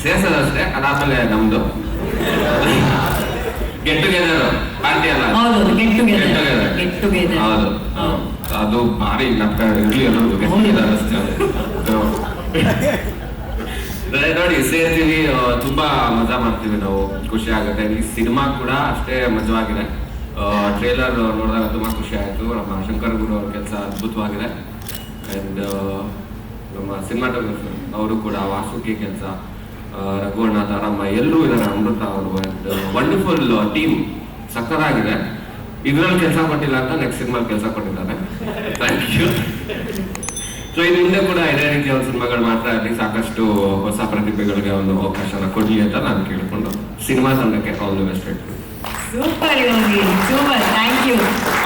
ಸೇರ್ಸೋದಷ್ಟೇ. ಅದಾದ್ಮೇಲೆ ನಮ್ದು ಗೆಟ್ ಟುಗೆದರ್ ಪಾರ್ಟಿ ಅಲ್ಲ, ಗೆಟ್ ಟುಗೆದರ್. ಹೌದು, ಅದು ಭಾರಿ ನಮ್ಕ ಇರ್ಲಿ ಎಲ್ಲರಿಗೂ ಗೆಟ್ ಟುಗೆದರ್ ಅಷ್ಟೇ. ನೋಡಿ, ಸೇರ್ತೀವಿ, ತುಂಬಾ ಮಜಾ ಮಾಡ್ತೀವಿ ನಾವು, ಖುಷಿ ಆಗುತ್ತೆ. ಈ ಸಿನಿಮಾ ಕೂಡ ಅಷ್ಟೇ ಮಜವಾಗಿದೆ. ಟ್ರೇಲರ್ ನೋಡಿದಾಗ ತುಂಬಾ ಖುಷಿ ಆಯ್ತು. ನಮ್ಮ ಶಂಕರ್ ಗುರು ಅವ್ರ ಕೆಲಸ ಅದ್ಭುತವಾಗಿದೆ. ಅಂಡ್ ನಮ್ಮ ಸಿನಿಮಾಟೋಗ್ರಫರ್ ಅವರು ಕೂಡ, ವಾಸುಕಿ ಕೆಲಸ, ರಘುವಣ್ಣ, ತಾರಮ್ಮ ಎಲ್ಲರೂ ಇದ್ದಾರೆ, ಅಮೃತ ಅವರು. ಅಂಡ್ ವಂಡರ್ಫುಲ್ ಟೀಮ್, ಸಕ್ಕತ್ತಾಗಿದೆ. ಇದ್ರಲ್ಲಿ ಕೆಲಸ ಕೊಟ್ಟಿಲ್ಲ ಅಂತ ನೆಕ್ಸ್ಟ್ ಸಿನಿಮಾಲ್ ಕೆಲಸ ಕೊಟ್ಟಿದ್ದಾರೆ. Thank you. ಸೊ ಇದು ಮುಂದೆ ಕೂಡ ಇದೇ ರೀತಿಯ ಒಂದು ಸಿನಿಮಾಗಳು ಮಾಡ್ತಾ ಇರಲಿ, ಸಾಕಷ್ಟು ಹೊಸ ಪ್ರತಿಭೆಗಳಿಗೆ ಒಂದು ಅವಕಾಶನ ಕೊಡ್ಲಿ ಅಂತ ನಾನು ಕೇಳಿಕೊಂಡು ಸಿನಿಮಾ ತಂಡಕ್ಕೆ ಆಲ್ ದಿ ಬೆಸ್ಟ್ ಹೇಳ್ತೀನಿ. Super Yogi, super, thank you.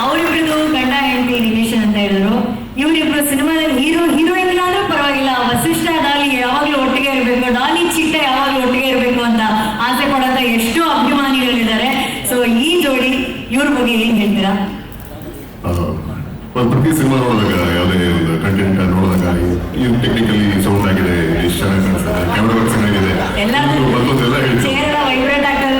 ಅವರಿಬ್ರದ್ದು ಗಂಡ ಹೆಂಡತಿ ರಿಲೇಷನ್ ಅಂತ ಹೇಳಿದ್ರು. ಇವರಿಬ್ರು ಸಿನಿಮಾದಲ್ಲಿ ಹೀರೋ ಹೀರೋಯಿನ್ ಆದ್ರೂ ಪರವಾಗಿಲ್ಲ, ವಸಿಷ್ಠ ಡಾಲಿ ಯಾವಾಗ್ಲೂ ಒಟ್ಟಿಗೆ ಇರಬೇಕು, ಡಾಲಿ ಚಿಟ್ಟ ಯಾವಾಗ್ಲೂ ಒಟ್ಟಿಗೆ ಇರಬೇಕು ಅಂತ ಆಸೆ ಪಡೋಂತ ಎಷ್ಟೋ ಅಭಿಮಾನಿಗಳಿದ್ದಾರೆ. ಸೊ ಈ ಜೋಡಿ, ಇವ್ರ ಬಗ್ಗೆ ಏನ್ ಹೇಳ್ತೀರಾ? ಪ್ರತಿ ಸಿನಿಮಾ ನೋಡಿದಾಗ, ಯಾವುದೇ ಒಂದು ಕಂಟೆಂಟ್ ನೋಡಿದಾಗ ಇದು ಟೆಕ್ನಿಕಲಿ ಸೌಂಡ್ ಆಗಿದೆ, ಎಷ್ಟು ಚೆನ್ನಾಗಿ ಕಾಣಿಸ್ತದೆ, ಕ್ಯಾಮ್ರಾ ವರ್ಕ್ ಚೆನ್ನಾಗಿದೆ, ಮತ್ತೊಂದೆಲ್ಲ ಹೇಳ್ತಾರೆ. ವೈಬ್ರೇಟ್ ಆಗ್ತದೆ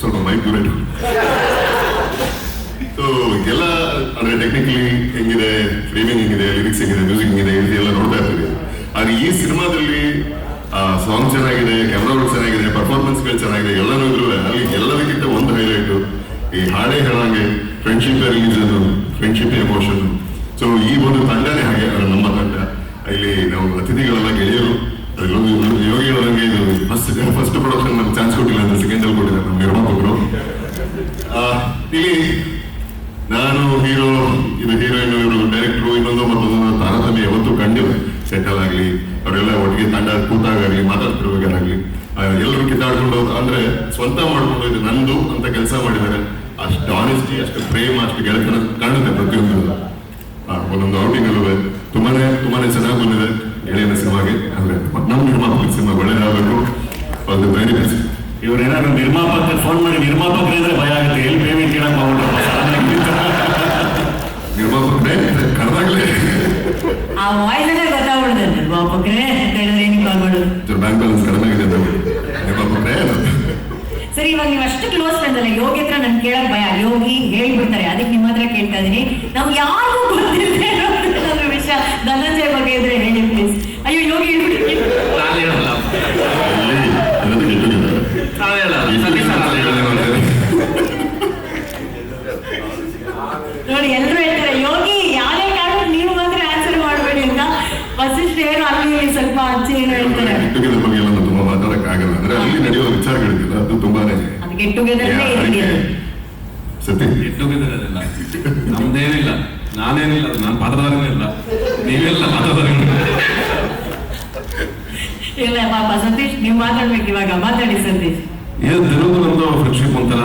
ಸ್ವಲ್ಪ ಮೈಕ್ ದೂರ. ಸೊ ಎಲ್ಲ ಅಂದ್ರೆ ಟೆಕ್ನಿಕಲಿ ಹೆಂಗಿದೆ, ಫ್ರೇಮಿಂಗ್ ಹೆಂಗಿದೆ, ಲಿರಿಕ್ಸ್ ಹೆಂಗಿದೆ, ಮ್ಯೂಸಿಕ್ ಹೆಂಗಿದೆ, ಇದೆಲ್ಲ ನೋಡ್ತಾ ಇರ್ತೀವಿ. ಆದ್ರೆ ಈ ಸಿನಿಮಾದಲ್ಲಿ ಸಾಂಗ್ ಚೆನ್ನಾಗಿದೆ, ಕ್ಯಾಮ್ರಾ ವರ್ಕ್ ಚೆನ್ನಾಗಿದೆ, ಪರ್ಫಾರ್ಮೆನ್ಸ್ಗಳು ಚೆನ್ನಾಗಿದೆ, ಎಲ್ಲನೂ ಇದ್ರು. ಅಲ್ಲಿ ಎಲ್ಲದಕ್ಕಿಂತ ಒಂದು ಹೈಲೈಟು ಈ ಹಾಡೇ ಹೇಳಂಗೆ ಫ್ರೆಂಡ್ಶಿಪ್ ರಿಲೀಸನ್, ಫ್ರೆಂಡ್ಶಿಪ್ ಎಮೋಷನ್. ಸೊ ಈ ಒಂದು ತಂಡನೇ ಹಾಗೆ, ನಮ್ಮ ತಂಡ. ಇಲ್ಲಿ ನಾವು ಅತಿಥಿಗಳೆಲ್ಲ ಗೆಳೆಯರು. ಯೋಗಿ ಹೇಳೋದಂಗೆ ಇದು ಫಸ್ಟ್ ಪ್ರೊಡಕ್ಷನ್ ನಮ್ಗೆ ಚಾನ್ಸ್ ಕೊಟ್ಟಿಲ್ಲ ಅಂದ್ರೆ ಸೆಕೆಂಡ್ ಅಲ್ಲಿ ಕೊಟ್ಟಿದ್ದಾರೆ ನಮ್ಮ ನಿರ್ಮಾಪಕರು. ಇಲ್ಲಿ ನಾನು ಹೀರೋ, ಇದು ಹೀರೋಯಿನ್, ಇವರು ಡೈರೆಕ್ಟ್ರು, ಇನ್ನೊಂದು ಮತ್ತೊಂದು ತಾರತಮ್ಯ ಯಾವತ್ತೂ ಕಂಡಿವೆ. ಸೆಟಲ್ ಆಗಲಿ, ಅವರೆಲ್ಲ ಒಟ್ಟಿಗೆ ತಂಡ ಕೂತಾಗಲಿ, ಮಾತಾಡ್ತಿರುವಾಗಲಾಗಲಿ, ಎಲ್ಲರೂ ಕಿತ್ತಾಡ್ಕೊಂಡು ಅಂದ್ರೆ ಸ್ವಂತ ಮಾಡ್ಕೊಂಡು ಇದು ನಂದು ಅಂತ ಕೆಲಸ ಮಾಡಿದ್ದಾರೆ. ಅಷ್ಟು ಆನೆಸ್ಟಿ, ಅಷ್ಟು ಪ್ರೇಮ, ಅಷ್ಟು ಗೆಳೆತನ ಕಾಣುತ್ತೆ ಪ್ರತಿಯೊಂದು ಒಂದೊಂದು ಔಟಿಂಗ್ ಅಲ್ಲೂ. ತುಂಬಾನೇ ಚೆನ್ನಾಗಿ ಬಂದಿದೆ ಗೆಳೆಯನ ಸಿನಿಮಾಗೆ. ಅಂದ್ರೆ ನಮ್ಮ ನಿರ್ಮಾಪಕ ಸಿನಿಮಾ ಒಳ್ಳೆಯದಾಗಬೇಕು. ಅದು ವೆರಿ ಬೆಸ್ಟ್. ಇವ್ರೇನಾದ್ರು ನಿರ್ಮಾಪಕ ಫೋನ್ ಮಾಡಿ ನಿರ್ಮಾಪಕರೇ ಅಂದ್ರೆ ಭಯ ಆಗುತ್ತೆ, ಎಲ್ಲಿ ಪೇಮೆಂಟ್ ಕೇಳಕ್ ನಿರ್ಮಾಪಕರೇ ಕರೆದಾಗಲೇ ಆ ವಾಯ್ಸ್ ಗೊತ್ತಾಗ್ಬಿಡುತ್ತೆ ನಿರ್ಮಾಪಕರೇ ಅಂತ ಹೇಳಿದ್ರೆ ಏನಕ್ಕೆ ಕಾಲ್ ಮಾಡೋದು. ಬ್ಯಾಂಕ್ ಬ್ಯಾಲೆನ್ಸ್ ಕಡಿಮೆ ಆಗಿದೆ ಅಂತ ನಿರ್ಮಾಪಕರೇ. ಸರಿ, ಇವಾಗ ನೀವು ಅಷ್ಟು ಕ್ಲೋಸ್ ಫ್ರೆಂಡ್ ಅಲ್ಲ, ಯೋಗಿ ಹತ್ರ ನನ್ ಕೇಳಕ್ ಭಯ, ಯೋಗಿ ಹೇಳ್ಬಿಡ್ತಾರೆ, ಅದಕ್ಕೆ ನಿಮ್ಮ ಹತ್ರ ಕೇಳ್ತಾ ಇದೀನಿ. ನಾವು ಯಾರಿಗೂ ಗೊತ್ತಿಲ್ಲದೆ ಇರೋ ವಿಷಯ ಧನಂಜಯ ಬಗ್ಗೆ ಇದ್ರೆ ಹೇಳಿ ಪ್ಲೀಸ್. ಅಯ್ಯೋ ಯೋಗಿ ಹೇಳ್ಬಿಟ್ಟು ನಾನು ಹೇಳಲ್ಲ, ನಾನು ಹೇಳಲ್ಲ. ನೋಡಿ ಎಲ್ಲರೂ ಹೇಳ್ತಾರೆ ಯೋಗಿ ಯಾರೇ ಕಾರಣಕ್ಕೆ ನೀವು ಮಾತ್ರ ಆನ್ಸರ್ ಮಾಡಬೇಡಿ ಅಂತ. ವಸಿಷ್ಠ ಏನು ಅಲ್ಲಿ ಸ್ವಲ್ಪ ಅಚ್ಚಿ ಏನು ಹೇಳ್ತಾರೆ. ಗೆಟ್ ಟುಗೆದರ್ ಬಗ್ಗೆ ಎಲ್ಲ ತುಂಬಾ ಮಾತಾಡಕ್ ಆಗಲ್ಲ, ಅಂದ್ರೆ ಅಲ್ಲಿ ನಡೆಯುವ ವಿಚಾರಗಳಿಲ್ಲ, ಅದು ತುಂಬಾನೇ ಅದು ಗೆಟ್ ಟುಗೆದರ್ ಸತಿ ಗೆಟ್ ಟುಗೆದರ್ ಅದೆಲ್ಲ ನಮ್ದೇನಿಲ್ಲ, ನಾನೇನಿಲ್ಲ, ನಾನು ಪಾತ್ರಧಾರನೇ ಇಲ್ಲ, ನೀವೆಲ್ಲ ಪಾತ್ರಧಾರನೇ. ಇಲ್ಲ ಪಾಪ ಸತೀಶ್ ನೀವು ಮಾತಾಡ್ಬೇಕು ಇವಾಗ, ಮಾತಾಡಿ ಸತೀಶ್. ಇದು ತಿರುಗು ನಮ್ದು ಫ್ರೆಂಡ್ಶಿಪ್ ಒಂಥರ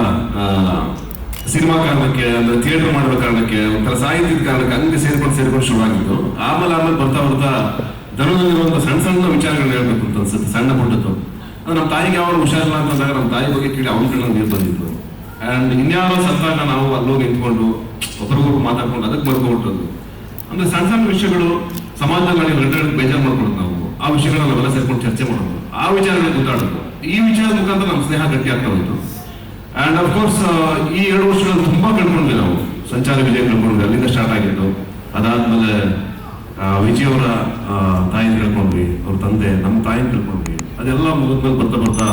ಸಿನಿಮಾ ಕಾರಣಕ್ಕೆ, ಅಂದ್ರೆ ಥಿಯೇಟರ್ ಮಾಡೋ ಕಾರಣಕ್ಕೆ, ಒಂಥರ ಸಾಹಿತ್ಯದ ಕಾರಣಕ್ಕೆ ಹಂಗೆ ಸೇರ್ಕೊಂಡು ಶುರುವಾಗಿದ್ದು. ಆಮೇಲೆ ಬರ್ತಾ ಧನದಲ್ಲಿರುವಂತ ಸಣ್ಣ ಸಣ್ಣ ವಿಚಾರಗಳನ್ನ ಹೇಳ್ಬೇಕು ಅಂತ ಅನ್ಸುತ್ತೆ, ಸಣ್ಣ ಪುಟ್ಟದ್ದು. ಅದು ನಮ್ಮ ತಾಯಿಗೆ ಯಾವಾಗ ಹುಷಾರಿಲ್ಲ ಅಂತಂದಾಗ ನಮ್ಮ ತಾಯಿ ಬಗ್ಗೆ ಕೇಳಿ ಅವ್ನ ಕಡೆ ನೀರು ಬಂದಿತ್ತು. ಅಂಡ್ ಇನ್ಯಾರೋ ಸತ್ತಾಗ ನಾವು ಅಲ್ಲೋಗಿ ನಿಂತ್ಕೊಂಡು ಒಬ್ಬರಿಗೊಬ್ರು ಮಾತಾಡ್ಕೊಂಡು ಅದಕ್ಕೆ ಬರ್ಕೊಂಡ್ಬಿಟ್ಟದ್ದು. ಅಂದ್ರೆ ಸಣ್ಣ ಸಣ್ಣ ವಿಷಯಗಳು ಸಮಾಜದಲ್ಲಿ ಬೇಜಾರು ಮಾಡ್ಕೊಳ್ಳೋದು ನಾವು, ಆ ವಿಷಯಗಳನ್ನ ನಾವೆಲ್ಲ ಸೇರ್ಕೊಂಡು ಚರ್ಚೆ ಮಾಡೋದು, ಆ ವಿಚಾರಗಳು ಗೊತ್ತಾಡೋದು. ಈ ವಿಚಾರದ ಮುಖಾಂತರ ನಮ್ಮ ಸ್ನೇಹ ಗಟ್ಟಿ ಆಗ್ತಾ ಹೋಯ್ತು. ಅಂಡ್ ಅಫ್ಕೋರ್ಸ್ ಈ 2 ವರ್ಷಗಳಲ್ಲಿ ತುಂಬಾ ಕಳ್ಕೊಂಡ್ವಿ ನಾವು. ಸಂಚಾರ ವಿಜಯ ಕಳ್ಕೊಂಡ್ವಿ, ಅಲ್ಲಿಂದ ಸ್ಟಾರ್ಟ್ ಆಗಿತ್ತು. ಅದಾದ್ಮೇಲೆ ವಿಜಯ್ ಅವರ ತಾಯಿನ ಕಳ್ಕೊಂಡ್ವಿ, ಅವ್ರ ತಂದೆ ನಮ್ಮ ತಾಯಿನ ಕಳ್ಕೊಂಡ್ವಿ. ಅದೆಲ್ಲ ಮುಗಿದ್ಮೇಲೆ ಬರ್ತಾ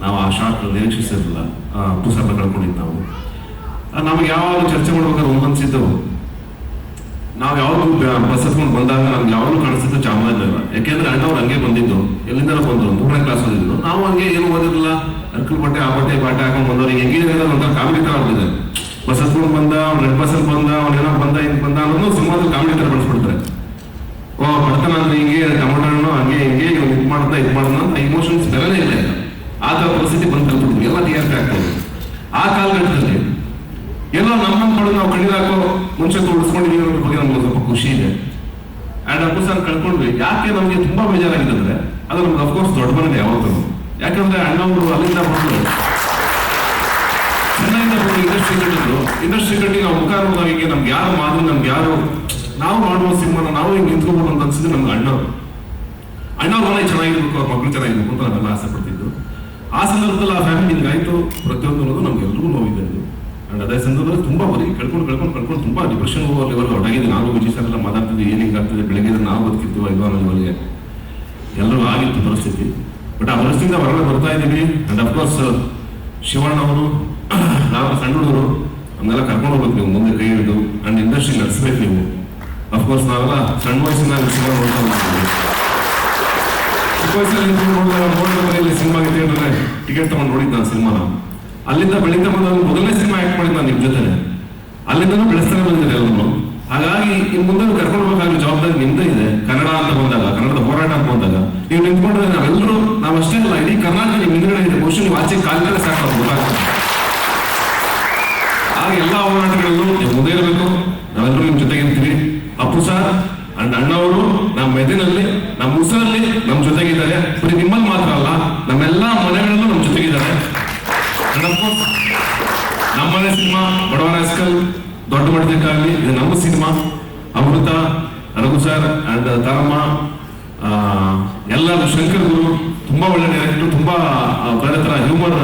ನಾವು ಆ ಶಾರ್ಟ್ ನಿರೀಕ್ಷಿಸಿರಲಿಲ್ಲ, ಪುಸ್ತಕ ಕಳ್ಕೊಂಡಿದ್ದು ನಾವು. ನಮ್ಗೆ ಯಾವಾಗ ಚರ್ಚೆ ಮಾಡ್ಬೇಕಾದ್ರೆ ಒಂದೊಂದ್ಸಿದ್ದು, ನಾವು ಯಾವಾಗಲೂ ಬಸ್ ಹತ್ಕೊಂಡು ಬಂದಾಗ ನಮ್ಗೆ ಯಾವಾಗಲೂ ಕಾಣಿಸ್ತಿತ್ತು ಚಾಮರಾಜನಗರ. ಯಾಕೆಂದ್ರೆ ಅಣ್ಣವ್ರು ಹಂಗೆ ಬಂದಿದ್ದು, ಎಲ್ಲಿಂದ ಬಂದ್ರು, 3ನೇ ಕ್ಲಾಸ್ ಓದಿದ್ದು. ನಾವು ಹಂಗೆ ಏನು ಓದಿರಲಿಲ್ಲ, ಅರ್ಕಲ್ ಬಟ್ಟೆ ಆ ಬಟ್ಟೆ ಹಾಕೊಂಡು ಬಂದವ್ರಿಗೆ ಹೆಂಗಿದೆ ಒಂಥರ ಕಾಮಿಡಿ ತರ ಆಗ್ತಿದೆ. ಬಸ್ ಹತ್ಕೊಂಡು ಬಂದ, ರೆಡ್ ಬಸ್ಸಲ್ಲಿ ಬಂದ, ಅವ್ನೇನೋ ಬಂದ ಹಿಂಗೆ ಬಂದ ಅನ್ನೋದು ಸಿನಿಮಾದಲ್ಲಿ ಕಾಮಿಡಿ ತರ ಬಳಸ್ಬಿಡ್ತಾರೆ. ಬರ್ತನ ಅಂದ್ರೆ ಹಿಂಗೆ ಟೊಮೊಟೊ ಹಣ್ಣು ಹಂಗೆ ಹಿಂಗೆ ಇದು ಮಾಡ್ದ ಅಂತ ಇಮೋಷನ್ಸ್ ಬೆಲೆನೇ ಇಲ್ಲ. ಆ ತರ ಪರಿಸ್ಥಿತಿ ಬಂದು ತಲುಪಿದ್ವಿ, ಎಲ್ಲ ತಯಾರಿಕೆ ಆಗ್ತದೆ. ಆ ಕಾಲಘಟ್ಟದಲ್ಲಿ ಎಲ್ಲೋ ನಮ್ಮ ಪಡೆದು ನಾವು ಕಣ್ಣೀರಾಕೋ ಮುಂಚೆ ಉಳಿಸ್ಕೊಂಡಿದ್ದೀವಿ ಅನ್ನೋದ್ರ ಬಗ್ಗೆ ನಮ್ಗೆ ಸ್ವಲ್ಪ ಖುಷಿ ಇದೆ. ಅಂಡ್ ಅಪ್ಪುಸಾನ್ ಕಳ್ಕೊಂಡ್ವಿ. ಯಾಕೆ ನಮಗೆ ತುಂಬಾ ಬೇಜಾರಾಗಿದೆ ಅಂದ್ರೆ ಅದು ನಮ್ಗೆ ಅಫ್ಕೋರ್ಸ್ ದೊಡ್ಡ ಮನೆ ಯಾವತ್ತೂ. ಯಾಕಂದ್ರೆ ಅಣ್ಣವರು ಅಲ್ಲಿಂದ ಬಂದು ಚೆನ್ನೈಯಿಂದ ಬಂದು ಇಂಡಸ್ಟ್ರಿ ಕಟ್ಟಿ ನಾವು ಮುಖ ನೋಡಿದಾಗ ನಮ್ಗೆ ಯಾರು ಮಾತು, ನಮ್ಗೆ ಯಾರು ನಾವು ಮಾಡುವ ಸಿನಿಮಾನ ನಾವು ಹಿಂಗೆ ನಿಂತ್ಕೋಬಹುದು ಅಂತ ಅನ್ಸಿದ್ರೆ ನಮ್ಗೆ ಅಣ್ಣವ್ರ ಮನೆ ಚೆನ್ನಾಗಿರ್ಬೇಕು, ಅವ್ರ ಮಕ್ಕಳು ಚೆನ್ನಾಗಿರ್ಬೇಕು ಅಂತ ನಾವೆಲ್ಲ ಆಸೆ ಪಡ್ತಿದ್ದು. ಆ ಸಂದರ್ಭದಲ್ಲಿ ಆ ಫ್ಯಾಮಿಲಿ ಹಿಂಗಾಯ್ತು, ಪ್ರತಿಯೊಂದು ಅನ್ನೋದು ನಮ್ಗೆ ಎಲ್ರಿಗೂ ನೋವಿದೆ ಅದು. ಅಂಡ್ ಅದೇ ಸಂದರ್ಭದಲ್ಲಿ ತುಂಬಾ ಬರೀ ಕಳ್ಕೊಂಡು ತುಂಬಾ ಡಿಪ್ರೆಷನ್ ಹೋಗೋ ಲೆವೆಲ್ ಹೊರಟಾಗಿದೆ. ನಾವು ವಿಜಯ್ ಸರ್ ಎಲ್ಲ ಮಾತಾಡ್ತಿದ್ವಿ, ಏನ್ ಹಿಂಗಾಗ್ತದೆ, ಬೆಳಗ್ಗೆ ನಾವು ಬದುಕಿರ್ತೀವ ಇಲ್ವಾ ಅನ್ನೋ ಲೆವೆಲ್ಗೆ ಎಲ್ಲರೂ ಆಗಿತ್ತು ಪರಿಸ್ಥಿತಿ. ಬಟ್ ಆ ಪರಿಸ್ಥಿತಿಯಿಂದ ಹೊರಗಡೆ ಬರ್ತಾ ಇದ್ದೀವಿ. ಅಂಡ್ ಅಫ್ಕೋರ್ಸ್ ಶಿವಣ್ಣ ಅವರು, ನಾವು ಸಣ್ಣ ಹುಡುಗರು, ನಮ್ಮೆಲ್ಲ ಕರ್ಕೊಂಡು ಹೋಗ್ಬೇಕು ನೀವು ಮುಂದೆ ಕೈ ಹಿಡಿದು. ಅಂಡ್ ಇಂಡಸ್ಟ್ರಿ ನಡೆಸ್ಬೇಕು ನೀವು. ಅಫ್ಕೋರ್ಸ್ ನಾವೆಲ್ಲ ಸಣ್ಣ ವಯಸ್ಸಿನ ಸಿನಿಮಾ ನೋಡ್ತಾ ಹೋಗ್ತೀವಿ. ಚಿಕ್ಕ ವಯಸ್ಸಲ್ಲಿ ನೋಡಿದ್ರೆ ಸಿನಿಮಾಗೆ ಥಿಯೇಟರ್ ಟಿಕೆಟ್ ತಗೊಂಡು ನೋಡಿದ್ದು ನಾನು ಸಿನಿಮಾನ. ಅಲ್ಲಿಂದ ಬೆಳೀತಾ ಬಂದ ಮೊದಲನೇ ಸಿನಿಮಾ ಆಕ್ಟ್ ಮಾಡಿದ್ದು ನಾನು ನಿಮ್ಮ ಜೊತೆ. ಅಲ್ಲಿಂದನೂ ಬೆಳೆಸ್ತಾನೆ ಬಂದಿದೆ ಎಲ್ಲರೂ. ಹಾಗಾಗಿ ಇನ್ನು ಮುಂದೆ ಕರ್ಕೊಂಡು ಹೋಗಬೇಕಾಗಿರೋ ಜವಾಬ್ದಾರಿ ನಿಮ್ದೇ ಇದೆ. ಕನ್ನಡ ಅಂತ ಬಂದಾಗ, ಕನ್ನಡದ ಹೋರಾಟ ಅಂತ ಬಂದಾಗ ನೀವು ನಿಂತ್ಕೊಂಡ್ರೆ ನಾವೆಲ್ಲರೂ, ನಾವಷ್ಟೇ ಅಲ್ಲ, ಇಡೀ ಕರ್ನಾಟಕ ನಿಮ್ಮ ಹಿಂದ್ಗಡೆ ಇದೆ. ಬಹುಶಃ ನೀವು ಆಚೆ ಕಾಲಿದ್ರೆ ಸಾಕು ಗೊತ್ತಾಗ್ತದೆ. ಆಗ ಎಲ್ಲ ಹೋರಾಟಗಳಲ್ಲೂ ನೀವು ಮುಂದೆ ಇರಬೇಕು. ನಾವೆಲ್ಲರೂ ನಿಮ್ ಜೊತೆಗಿರ್ತೀವಿ. ಅಪ್ಪು ಸರ್ ಅಂಡ್ ಅಣ್ಣವರು ನಮ್ಮ ಮೆದಿನಲ್ಲಿ, ನಮ್ಮ ಉಸಿರಲ್ಲಿ ನಮ್ಮ ಜೊತೆಗಿದ್ದಾರೆ. ಬರೀ ನಿಮ್ಮಲ್ಲಿ ಮಾತ್ರ ಅಲ್ಲ, ನಮ್ಮೆಲ್ಲ ಮನೆಗಳಲ್ಲೂ ನಮ್ಮ ಜೊತೆಗಿದ್ದಾರೆ. ನಮ್ಮನೆ ಸಿನಿಮಾ ಬಡವರ ಹಸ್ಕಲ್ ದೊಡ್ಡ ಮಟ್ಟಕ್ಕಾಗಲಿ, ಇದು ನಮ್ಮ cinema. Amrutha, Raghu sir and Taramma, ಎಲ್ಲ ಶಂಕರ್ ಗುರು ತುಂಬಾ ಒಳ್ಳೆ ಡೈರೆಕ್ಟರ್, ತುಂಬಾ ಬೇರೆ ತರ ಹ್ಯೂಮರ್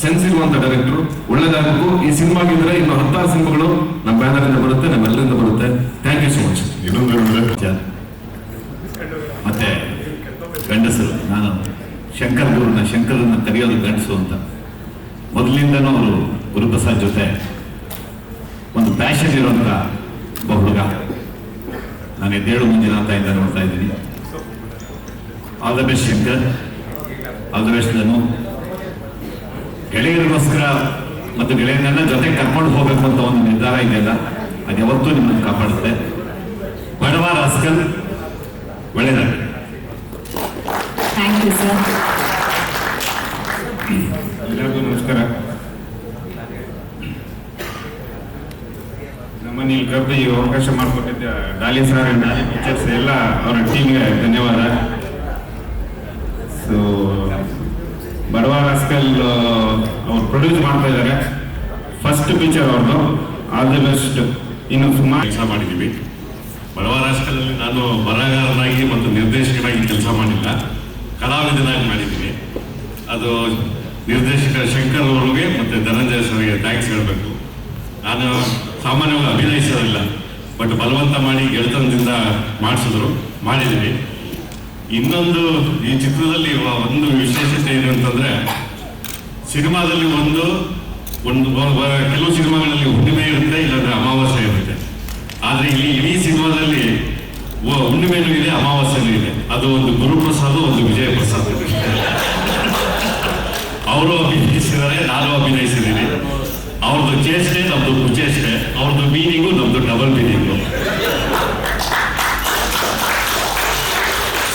ಸೆನ್ಸ್ ಇರುವಂತ ಡೈರೆಕ್ಟರ್. ಒಳ್ಳೇದಾಗಬೇಕು. ಈ ಸಿನಿಮಾಗಿದ್ರೆ ಇನ್ನು 10 ಸಿನಿಮಾಗಳು ನಮ್ಮ ಬ್ಯಾನರ್ ಇಂದ ಬರುತ್ತೆ, ನಮ್ಮೆಲ್ಲರಿಂದ ಬರುತ್ತೆ. Thank you so much. ಮತ್ತೆ ಗಂಡಸರು, ನಾನು ಶಂಕರನ್ನ ಕರೆಯೋದು ಗಂಡಸು ಅಂತ. ಮೊದಲಿಂದನೂ ಅವರು ಗುರುಪ್ರಸಾದ್ ಜೊತೆ ಒಂದು ಪ್ಯಾಷನ್ ಇರುವಂತ ಹುಡುಗ. ನಾನು ಎದ್ದೇಳು ಮಂಜುನಾಥದಿಂದ ನೋಡ್ತಾ ಇದ್ದೀನಿ. All the best Shankar, all the best. ನಾನು ಗೆಳೆಯರಿಗೋಸ್ಕರ ಮತ್ತು ಗೆಳೆಯರನ್ನೆಲ್ಲ ಜೊತೆ ಕರ್ಕೊಂಡು ಹೋಗ್ಬೇಕು ಅಂತ ಒಂದು ನಿರ್ಧಾರ ಇದೆಯಲ್ಲ, ಅದು ಯಾವತ್ತೂ ನಿಮ್ಮನ್ನು ಕಾಪಾಡುತ್ತೆ. ಬಡವ ರಾಸ್ಕಲ್, ಒಳ್ಳೆಯದಾಗಲಿ. Thank you sir. ಎಲ್ಲರಿಗೂ ನಮಸ್ಕಾರ. ನಮ್ಮನ್ನು ಇಲ್ಲಿ ಕರೆದು ಈ ಅವಕಾಶ ಮಾಡಿಕೊಟ್ಟಿದ್ದ ಡಾಲಿ ಸರ್, ಡಾಲಿ ಪಿಕ್ಚರ್ಸ್ ಎಲ್ಲ ಅವರ ಟೀಮ್ಗೆ ಧನ್ಯವಾದ. ಸೊ ಬಡವ ರಾಸ್ಕಲ್ ಅವ್ರು ಪ್ರೊಡ್ಯೂಸ್ ಮಾಡ್ತಾ ಇದ್ದಾರೆ. ಫಸ್ಟ್ ಪಿಕ್ಚರ್ ಅವ್ರದ್ದು. All the best. ಇನ್ನು ಸುಮಾರು ಕೆಲಸ ಮಾಡಿದ್ದೀವಿ. ಬಡವ ರಾಸ್ಕಲಲ್ಲಿ ನಾನು ಬರಹಗಾರನಾಗಿ ಮತ್ತು ನಿರ್ದೇಶಕನಾಗಿ ಕೆಲಸ ಮಾಡಿಲ್ಲ, ಕಲಾವಿದನಾಗಿ ಮಾಡಿದ್ದೀನಿ. ಅದು ನಿರ್ದೇಶಕ ಶಂಕರ್ ಅವರಿಗೆ ಮತ್ತು ಧನಂಜಯ ಸರ್ಗೆ ಥ್ಯಾಂಕ್ಸ್ ಹೇಳಬೇಕು. ನಾನು ಸಾಮಾನ್ಯವಾಗಿ ಅಭಿನಯಿಸೋದಿಲ್ಲ, ಬಟ್ ಬಲವಂತ ಮಾಡಿ ಗೆಳೆತನದಿಂದ ಮಾಡಿಸಿದ್ರು, ಮಾಡಿದ್ದೀವಿ. ಇನ್ನೊಂದು ಈ ಚಿತ್ರದಲ್ಲಿ ಒಂದು ವಿಶೇಷತೆ ಏನು ಅಂತಂದರೆ, ಸಿನಿಮಾದಲ್ಲಿ ಒಂದು ಕೆಲವು ಸಿನಿಮಾಗಳಲ್ಲಿ ಹುಣ್ಣಿಮೆ ಇರುತ್ತೆ, ಇಲ್ಲಾಂದರೆ ಅಮಾವಾಸ್ಯೆ ಇರುತ್ತೆ. ಆದರೆ ಇಲ್ಲಿ ಇಡೀ ಸಿನಿಮಾದಲ್ಲಿ ಹುಣ್ಣಿಮೆನೂ ಇದೆ, ಅಮಾವಾಸ್ಯೆನೂ ಇದೆ. ಅದು ಒಂದು ಗುರುಪ್ರಸಾದ್, ಒಂದು ವಿಜಯ ಪ್ರಸಾದ್. ಅವರು ಅಭಿನಯಿಸಿದ್ದಾರೆ, ನಾನು ಅಭಿನಯಿಸಿದ್ದೀನಿ. ಅವ್ರದ್ದು ಚೇಷ್ಟೆ, ನಮ್ದು ಕುಚೇಷ್ಟೆ. ಅವ್ರದ್ದು ಮೀನಿಂಗು, ನಮ್ದು ಡಬಲ್ ಮೀನಿಂಗು.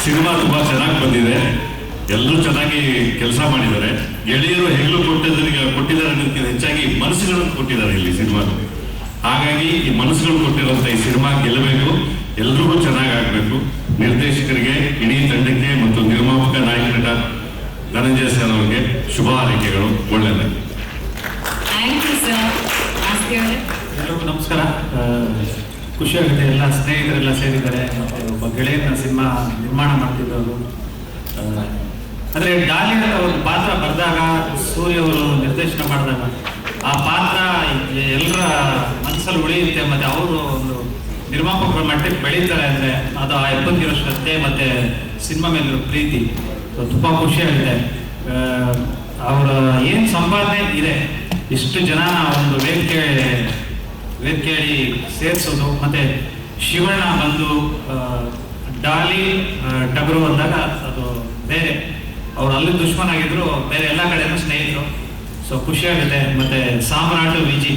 ಸಿನಿಮಾ ತುಂಬಾ ಚೆನ್ನಾಗಿ ಬಂದಿದೆ, ಎಲ್ಲರೂ ಚೆನ್ನಾಗಿ ಕೆಲಸ ಮಾಡಿದ್ದಾರೆ. ಗೆಳೆಯರು ಹೆಗ್ಲು ಕೊಟ್ಟಿದ್ದಾರೆ ಅನ್ನೋದಕ್ಕಿಂತ ಹೆಚ್ಚಾಗಿ ಮನಸ್ಸುಗಳನ್ನು ಕೊಟ್ಟಿದ್ದಾರೆ ಇಲ್ಲಿ ಸಿನಿಮಾದಲ್ಲಿ. ಹಾಗಾಗಿ ಈ ಮನಸ್ಸುಗಳು ಕೊಟ್ಟಿರುವಂತ ಈ ಸಿನಿಮಾ ಗೆಲ್ಲಬೇಕು, ಎಲ್ರಿಗೂ ಚೆನ್ನಾಗಿ ಆಗ್ಬೇಕು. ನಿರ್ದೇಶಕರಿಗೆ, ಇಡೀ ತಂಡಕ್ಕೆ ಮತ್ತು ನಿರ್ಮಾಪಕ ನಾಯಕ ನಟ ಧನಂಜಯ ಸರ್ ಅವರಿಗೆ ಶುಭ ಹಾರೈಕೆಗಳು. ಒಳ್ಳೆಯದಾಗಿ. ಎಲ್ಲರಿಗೂ ನಮಸ್ಕಾರ. ಖುಷಿಯಾಗುತ್ತೆ, ಎಲ್ಲ ಸ್ನೇಹಿತರೆಲ್ಲ ಸೇರಿದ್ದಾರೆ. ಮತ್ತು ಒಬ್ಬ ಗೆಳೆಯನ ಸಿನಿಮಾ ನಿರ್ಮಾಣ ಮಾಡ್ತಿದ್ದವರು. ಅಂದರೆ ಡಾಲಿ ಅಂತ ಒಂದು ಪಾತ್ರ ಬರೆದಾಗ, ಸೂರ್ಯ ಅವರು ನಿರ್ದೇಶನ ಮಾಡಿದಾಗ ಆ ಪಾತ್ರ ಎಲ್ಲರ ಮನಸ್ಸಲ್ಲಿ ಉಳಿಯುತ್ತೆ. ಮತ್ತು ಅವರು ಒಂದು ನಿರ್ಮಾಪಕರ ಮಟ್ಟಕ್ಕೆ ಬೆಳೀತಾರೆ ಅಂದರೆ ಅದು ಆ 70 ಶ್ರದ್ಧೆ ಮತ್ತು ಸಿನಿಮಾ ಮೇಲಿರೋ ಪ್ರೀತಿ ತುಂಬ ಖುಷಿಯಾಗಿದೆ. ಅವರ ಏನು ಸಂಪಾದನೆ ಇದೆ, ಇಷ್ಟು ಜನ ಒಂದು ವೇದಿಕೆಯಲ್ಲಿ ಸೇರಿಸೋದು, ಮತ್ತು ಶಿವಣ್ಣ ಬಂದು ಡಾಲಿ ಟಗರು ಅಂದಾಗ ಅದು ಬೇರೆ. ಅವ್ರು ಅಲ್ಲಿ ದುಶ್ಮನಾಗಿದ್ರು, ಬೇರೆ ಎಲ್ಲ ಕಡೆನೂ ಸ್ನೇಹಿತರು. ಸೊ ಖುಷಿಯಾಗುತ್ತೆ. ಮತ್ತು ಸಾಮ್ರಾಟ್ ವಿಜಿ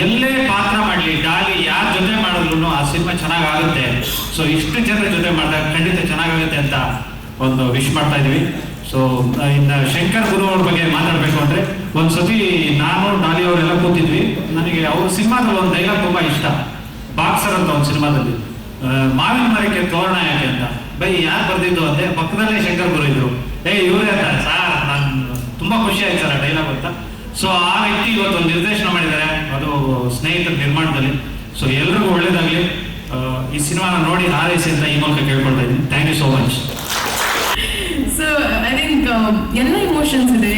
ಎಲ್ಲೇ ಪಾತ್ರ ಮಾಡಲಿ, ಡಾಲಿ ಯಾರ ಜೊತೆ ಮಾಡಿದ್ರು ಆ ಸಿನಿಮಾ ಚೆನ್ನಾಗಾಗುತ್ತೆ. ಸೊ ಇಷ್ಟು ಜನರ ಜೊತೆ ಮಾಡಿದಾಗ ಖಂಡಿತ ಚೆನ್ನಾಗಾಗುತ್ತೆ ಅಂತ ಒಂದು ವಿಶ್ ಮಾಡ್ತಾ ಇದೀವಿ. ಸೊ ಇನ್ನು ಶಂಕರ್ ಗುರು ಅವ್ರ ಬಗ್ಗೆ ಮಾತಾಡಬೇಕು ಅಂದರೆ, ಒಂದ್ಸತಿ ನಾನು ಡಾಲಿ ಅವರೆಲ್ಲ ಕೂತಿದ್ವಿ. ನನಗೆ ಅವ್ರ ಸಿನಿಮಾದಲ್ಲಿ ಒಂದು ಡೈಲಾಗ್ ತುಂಬ ಇಷ್ಟ. ಬಾಕ್ಸರ್ ಅಂತ ಒಂದು ಸಿನಿಮಾದಲ್ಲಿ, ಮಾವಿನ ಮರಕ್ಕೆ ತೋರಣ ಯಾಕೆ ಅಂತ. ಬೈ ಯಾರು ಬರ್ದಿದ್ದು ಅಂತೆ, ಪಕ್ಕದಲ್ಲೇ ಶಂಕರ್ ಗುರು ಇದ್ರು. ಇವರೇ ಅಂತ ಸಾರ್, ನಾನು ತುಂಬ ಖುಷಿ ಆಯ್ತು ಸರ್ ಆ ಡೈಲಾಗ್ ಅಂತ. ಸೊ ಆ ವ್ಯಕ್ತಿ ಇವತ್ತು ಒಂದು ನಿರ್ದೇಶನ ಮಾಡಿದ್ದಾರೆ, ಅದು ಸ್ನೇಹಿತರ ನಿರ್ಮಾಣದಲ್ಲಿ. ಸೊ ಎಲ್ರಿಗೂ ಒಳ್ಳೇದಾಗಲಿ. ಈ ಸಿನಿಮಾನ ನೋಡಿ ಹಾರೈಸಿ ಅಂತ ಈ ಮೂಲಕ ಕೇಳ್ಕೊಳ್ತಾ ಇದ್ದೀನಿ. Thank you so much. So I think ಎಲ್ಲ ಇಮೋಷನ್ಸ್ ಇದೆ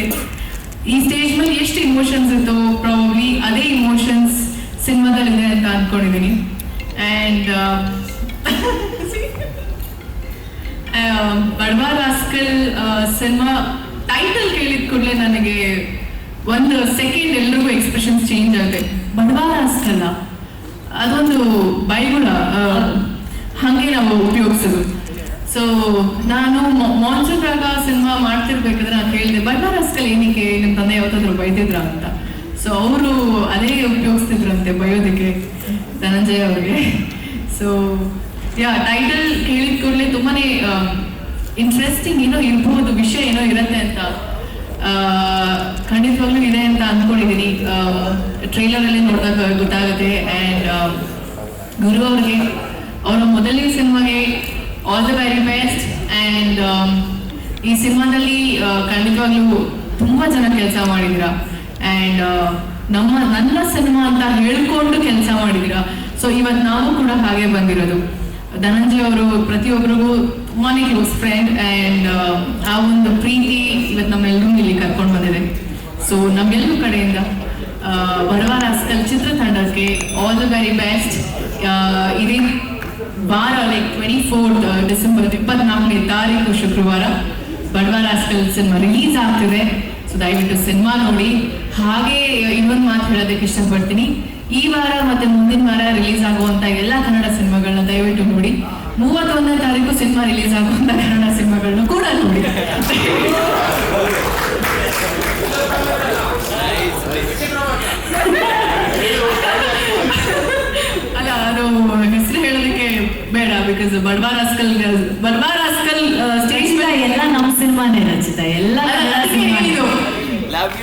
ಈ ಸ್ಟೇಜ್ ಮೇಲೆ. ಎಷ್ಟು ಇಮೋಷನ್ಸ್ ಇತ್ತು ಪ್ರಾಬಬ್ಲಿ ಅದೇ ಇಮೋಷನ್ಸ್ ಸಿನಿಮಾದಲ್ಲಿದೆ ಅಂತ ಅಂದ್ಕೊಂಡಿದ್ದೀನಿ. ಆ್ಯಂಡ್ ಬಡವ ರಾಸ್ಕಲ್ ಸಿನಿಮಾ ಟೈಟಲ್ ಕೇಳಿದ ಕೂಡಲೇ ನನಗೆ ಒಂದು ಸೆಕೆಂಡ್ ಎಲ್ರಿಗೂ ಎಕ್ಸ್ಪ್ರೆಷನ್ಸ್ ಚೇಂಜ್ ಆಗುತ್ತೆ. ಬಡವ ರಾಸ್ಕಲ್ ಅದೊಂದು ಬೈಗುಳ, ಹಾಗೆ ನಾವು ಉಪಯೋಗಿಸೋದು. ಸೊ ನಾನು ಮಾನ್ಸೂನ್ ರಾಗ ಸಿನಿಮಾ ಮಾಡ್ತಿರ್ಬೇಕಾದ್ರೆ ನಾನು ಕೇಳಿದೆ, ಬಡವ ರಾಸ್ಕಲ್ ಏನಕ್ಕೆ ನಿಮ್ಮ ತಂದೆ ಯಾವತ್ತಾದ್ರೂ ಬೈದಿದ್ರ ಅಂತ. ಸೊ ಅವರು ಅದೇ ಉಪಯೋಗಿಸ್ತಿದ್ರಂತೆ ಬಯೋದಕ್ಕೆ, ಧನಂಜಯ ಅವ್ರಿಗೆ. ಸೊ ಟೈಟಲ್ ಕೇಳಿದ ಕೂಡಲೇ ತುಂಬಾನೇ ಇಂಟ್ರೆಸ್ಟಿಂಗ್ ಏನೋ ಇರ್ಬೋದು, ವಿಷಯ ಏನೋ ಇರತ್ತೆ ಅಂತ ಖಂಡಿತವಾಗ್ಲೂ ಇದೆ ಅಂತ ಅಂದ್ಕೊಂಡಿದ್ದೀನಿ. ಟ್ರೈಲರಲ್ಲಿ ನೋಡಿದಾಗ ಗೊತ್ತಾಗುತ್ತೆ. ಆ್ಯಂಡ್ ಗುರು ಅವ್ರಿಗೆ ಅವರ ಮೊದಲನೇ ಸಿನಿಮಾಗೆ all the very best. And ಈ ಸಿನಿಮಾದಲ್ಲಿ ಖಂಡಿತವಾಗ್ಲೂ ತುಂಬ ಜನ ಕೆಲಸ ಮಾಡಿದ್ದೀರಾ. ಆ್ಯಂಡ್ ನನ್ನ ಸಿನಿಮಾ ಅಂತ ಹೇಳ್ಕೊಂಡು ಕೆಲಸ ಮಾಡಿದ್ದೀರಾ. ಸೊ ಇವತ್ತು ನಾವು ಕೂಡ ಹಾಗೆ ಬಂದಿರೋದು. ಧನಂಜಯ ಅವರು ಪ್ರತಿಯೊಬ್ಬರಿಗೂ ತುಂಬಾ ಕ್ಲೋಸ್ ಫ್ರೆಂಡ್. ಆ್ಯಂಡ್ ಆ ಒಂದು ಪ್ರೀತಿ ಇವತ್ತು ನಮ್ಮೆಲ್ಲರೂ ಇಲ್ಲಿ ಕರ್ಕೊಂಡು ಬಂದಿದೆ. ಸೊ ನಮ್ಮೆಲ್ಲರೂ ಕಡೆಯಿಂದ ಬಡವ ರಾಸ್ಕಲ್ ಚಿತ್ರತಂಡಕ್ಕೆ ಆಲ್ ದ ವೆರಿ ಬೆಸ್ಟ್. ಇದೇ ವಾರ ಲೈಕ್ 24 ಡಿಸೆಂಬರ್ 24ನೇ ತಾರೀಕು ಶುಕ್ರವಾರ ಬಡವ ರಾಸ್ಕಲ್ ಸಿನಿಮಾ ರಿಲೀಸ್ ಆಗ್ತಿದೆ. ಸೊ ದಯವಿಟ್ಟು ಸಿನಿಮಾ ನೋಡಿ. ಹಾಗೆ ಇನ್ನೊಂದು ಮಾತು ಹೇಳೋದಕ್ಕೆ ಇಷ್ಟಪಡ್ತೀನಿ, ಈ ವಾರ ಮತ್ತೆ ಮುಂದಿನ ವಾರ ರಿಲೀಸ್ ಆಗುವಂತ ಎಲ್ಲ ಕನ್ನಡ ಸಿನಿಮಾಗಳನ್ನ ದಯವಿಟ್ಟು ನೋಡಿ. 31ನೇ ತಾರೀಕು ಸಿನಿಮಾ ರಿಲೀಸ್ ಆಗುವಂತ ಕನ್ನಡ ಸಿನಿಮಾಗಳನ್ನ ಕೂಡ ನೋಡಿ. ಅಲ್ಲ, ಅದು ಹೆಸರು ಹೇಳೋದಕ್ಕೆ ಬೇಡ, ಬಿಕಾಸ್ ಬಡವ ರಾಸ್ಕಲ್ ಸ್ಟೇಜ್ ಮೇಲೆ ಎಲ್ಲ ನಮ್ಮ ಸಿನಿಮಾನೇ ರಚಿತ, ಎಲ್ಲ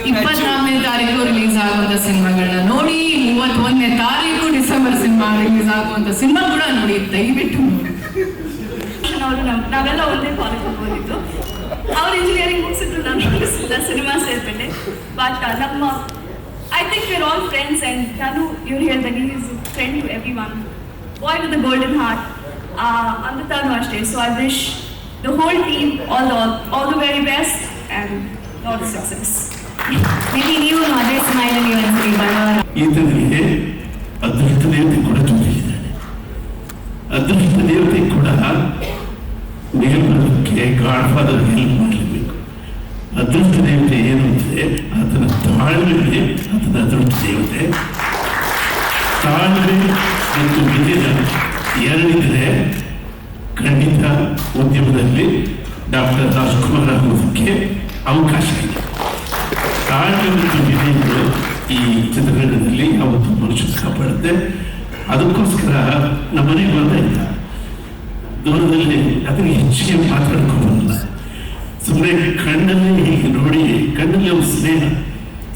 24ನೇ ತಾರೀಕು ರಿಲೀಸ್ ಆಗುವಂತ ಸಿನಿಮಾಗಳನ್ನ ನೋಡಿ. 31ನೇ ತಾರೀಕು ಡಿಸೆಂಬರ್ ಸಿನಿಮಾ ರಿಲೀಸ್ ಆಗುವಂತ ಸಿನಿಮಾ ಕೂಡ ನೋಡಿ, ದಯವಿಟ್ಟು ನೋಡಿ. ದರ್ಶನ್ ಅವರು ನಾವೆಲ್ಲ ಒಂದೇ ಕಾಲೇಜಿಗೆ ಹೋಗಿದ್ದು. ಅವ್ರು ಇಂಜಿನಿಯರಿಂಗ್ ಮುಗಿಸಿದ್ರು, ನಾನು ಸಿನಿಮಾ ಸೇರ್ಪಟ್ಟೆ. ಬಟ್ ನಮ್ಮ I think we are all friends and ನಾನು ಇವ್ರು ಹೇಳ್ದಂಗೆ is friend to everyone. Boy with the golden heart. ಅಮೃತಾನು ಅಷ್ಟೇ. So I wish the whole team all the very best and lot of success. ನೀವು ಅದೇ smile ಅಲ್ಲಿ ಒಂದ್ಸರಿ ಬಡವರ ಈತನಿಗೆ ಅದೃಷ್ಟ ದೇವತೆ ಕೂಡ ತುಂಬಿದ್ದಾನೆ. ಅದೃಷ್ಟ ದೇವತೆ ಕೂಡ ಮೇಲ್ಬರೋದಕ್ಕೆ ಗಾಡ್ ಫಾದರ್ ಹೆಲ್ಪ್ ಮಾಡಲೇಬೇಕು. ಅದೃಷ್ಟ ದೇವತೆ ಏನು ಅಂದರೆ ಅದನ್ನ ತಾಳ್ಮೆಗೆ ಅದನ್ನ ಅದೃಷ್ಟ ದೇವತೆ. ತಾಳ್ಮೆ ಮತ್ತು ವಿಧಿನ ಎರಡಿದ್ರೆ ಖಂಡಿತ ಉದ್ಯಮದಲ್ಲಿ ಡಾಕ್ಟರ್ ರಾಜ್ಕುಮಾರ್ ಆಗೋದಕ್ಕೆ ಅವಕಾಶ ಇದೆ. ತಾಳ್ಮೆ ಮತ್ತು ವಿಧಿಗಳು ಈ ಚಿತ್ರರಂಗದಲ್ಲಿ ಯಾವತ್ತು ಮನುಷ್ಯ ಕಾಪಾಡುತ್ತೆ. ಅದಕ್ಕೋಸ್ಕರ ನಮ್ಮ ಮನೆಗೆ ಬಂದ ಇಲ್ಲ, ದೂರದಲ್ಲಿ ಅದಕ್ಕೆ ಹೆಚ್ಚಿಗೆ ಮಾತಾಡ್ಕೊಂಡ್ಬಲ್ಲ. ಸುಮ್ಮನೆ ಕಣ್ಣಲ್ಲಿ ಹೀಗೆ ನೋಡಿ, ಕಣ್ಣಲ್ಲಿ ಅವ್ರ ಸ್ನೇಹ.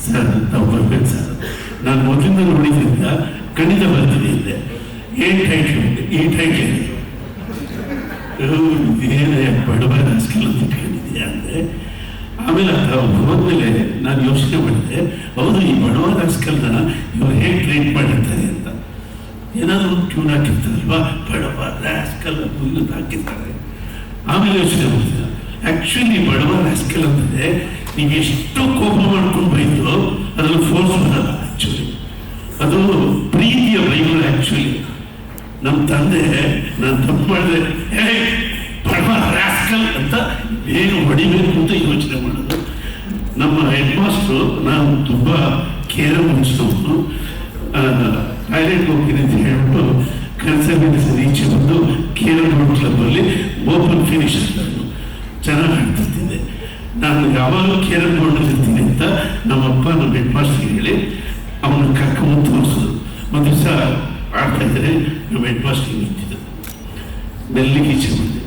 ಸರ್ ತಾವು ಬರ್ಬೇಕು ಸರ್, ನಾನು ಮೊದಲಿಂದ ನೋಡಿದ್ರಿಂದ ಖಂಡಿತ ಬರ್ತೀನಿ ಇದ್ದೆ. ಏನ್ ಟೈಟ್ಲು ಈ ಟೈಟ್ಲ್ ಇದೇನೇ ಬಡವ ರಾಜಕೀಯ ಅಂತ ಕೇಳಿದ್ಯಾ ಅಂದರೆ, ಆಮೇಲೆ ಹೋದ್ಮೇಲೆ ನಾನು ಯೋಚನೆ ಮಾಡಿದೆ, ಹೌದು ಈ ಬಡವ ರಾಜಕೀಯನ ಇವ್ರು ಹೇಗೆ ಟ್ರೀಟ್ ಮಾಡಿರ್ತಾರೆ ಅಂತ. ಏನಾದರೂ ಟ್ಯೂನ್ ಹಾಕಿರ್ತಾರಲ್ವಾ, ಬಡವ ರಾಜಕೀಯ ಹಾಕಿರ್ತಾರೆ. ಆಮೇಲೆ ಯೋಚನೆ ಮಾಡಿದೆ, ಆ್ಯಕ್ಚುಲಿ ಬಡವ ರಾಜಕೀಯ ಅಂದರೆ ನೀವು ಎಷ್ಟು ಕೋಪ ಮಾಡ್ಕೊಂಡು ಬೈದು ಅದ್ರಲ್ಲಿ ಫೋರ್ಸ್ ಮಾಡಲ್ಲ. ಆ್ಯಕ್ಚುಲಿ ಅದು ಪ್ರೀತಿಯ ಬೈಗಳು. ಆ್ಯಕ್ಚುಲಿ ನಮ್ಮ ತಂದೆ ನಾನು ತಪ್ಪು ಮಾಡಿದೆ, ಹೇ ಬಡವ ರಾಸ್ಕಲ್ ಅಂತ ಏನು ಹೊಡಿಬೇಕು ಅಂತ ಯೋಚನೆ ಮಾಡೋದು. ನಮ್ಮ ಹೆಡ್ ಮಾಸ್ಟ್ರು ನಾನು ತುಂಬ ಕೇರ್ ಮುಗಿಸಿದವನು, ಟಾಯ್ಲೆಟ್ ಹೋಗ್ತೀನಿ ಅಂತ ಹೇಳ್ಬಿಟ್ಟು ಕನ್ಸರ್ವೇಟಿವ್ ಈಚೆ ಬಂದು ಕೇರ್ ರೋಡ್ ಕ್ಲಬ್ಬಲ್ಲಿ ಓಪನ್ ಫಿನಿಶ್ ನಾನು ಚೆನ್ನಾಗಿ ಆಡ್ತಿದ್ದೆ. ನಾನು ಯಾವಾಗಲೂ ಕೇರಳ ಬೋರ್ಡಲ್ಲಿರ್ತೀನಿ ಅಂತ ನಮ್ಮಪ್ಪ ನಮ್ಮ ಹೆಡ್ ಮಾಸ್ಟರ್ಗೆ ಹೇಳಿ ಅವನ್ನ ಕರ್ಕೊಂಡು ತೋರಿಸೋದು. ಒಂದು ದಿವಸ ಆಡ್ತಾ ಇದ್ದರೆ ನಮ್ಮ ಹೆಡ್ ಮಾಸ್ಟರ್ಗೆ ನಿಂತಿದ್ದು, ಮೆಲ್ಲಿಗೆ ಈಚೆ ಬಂದೆ,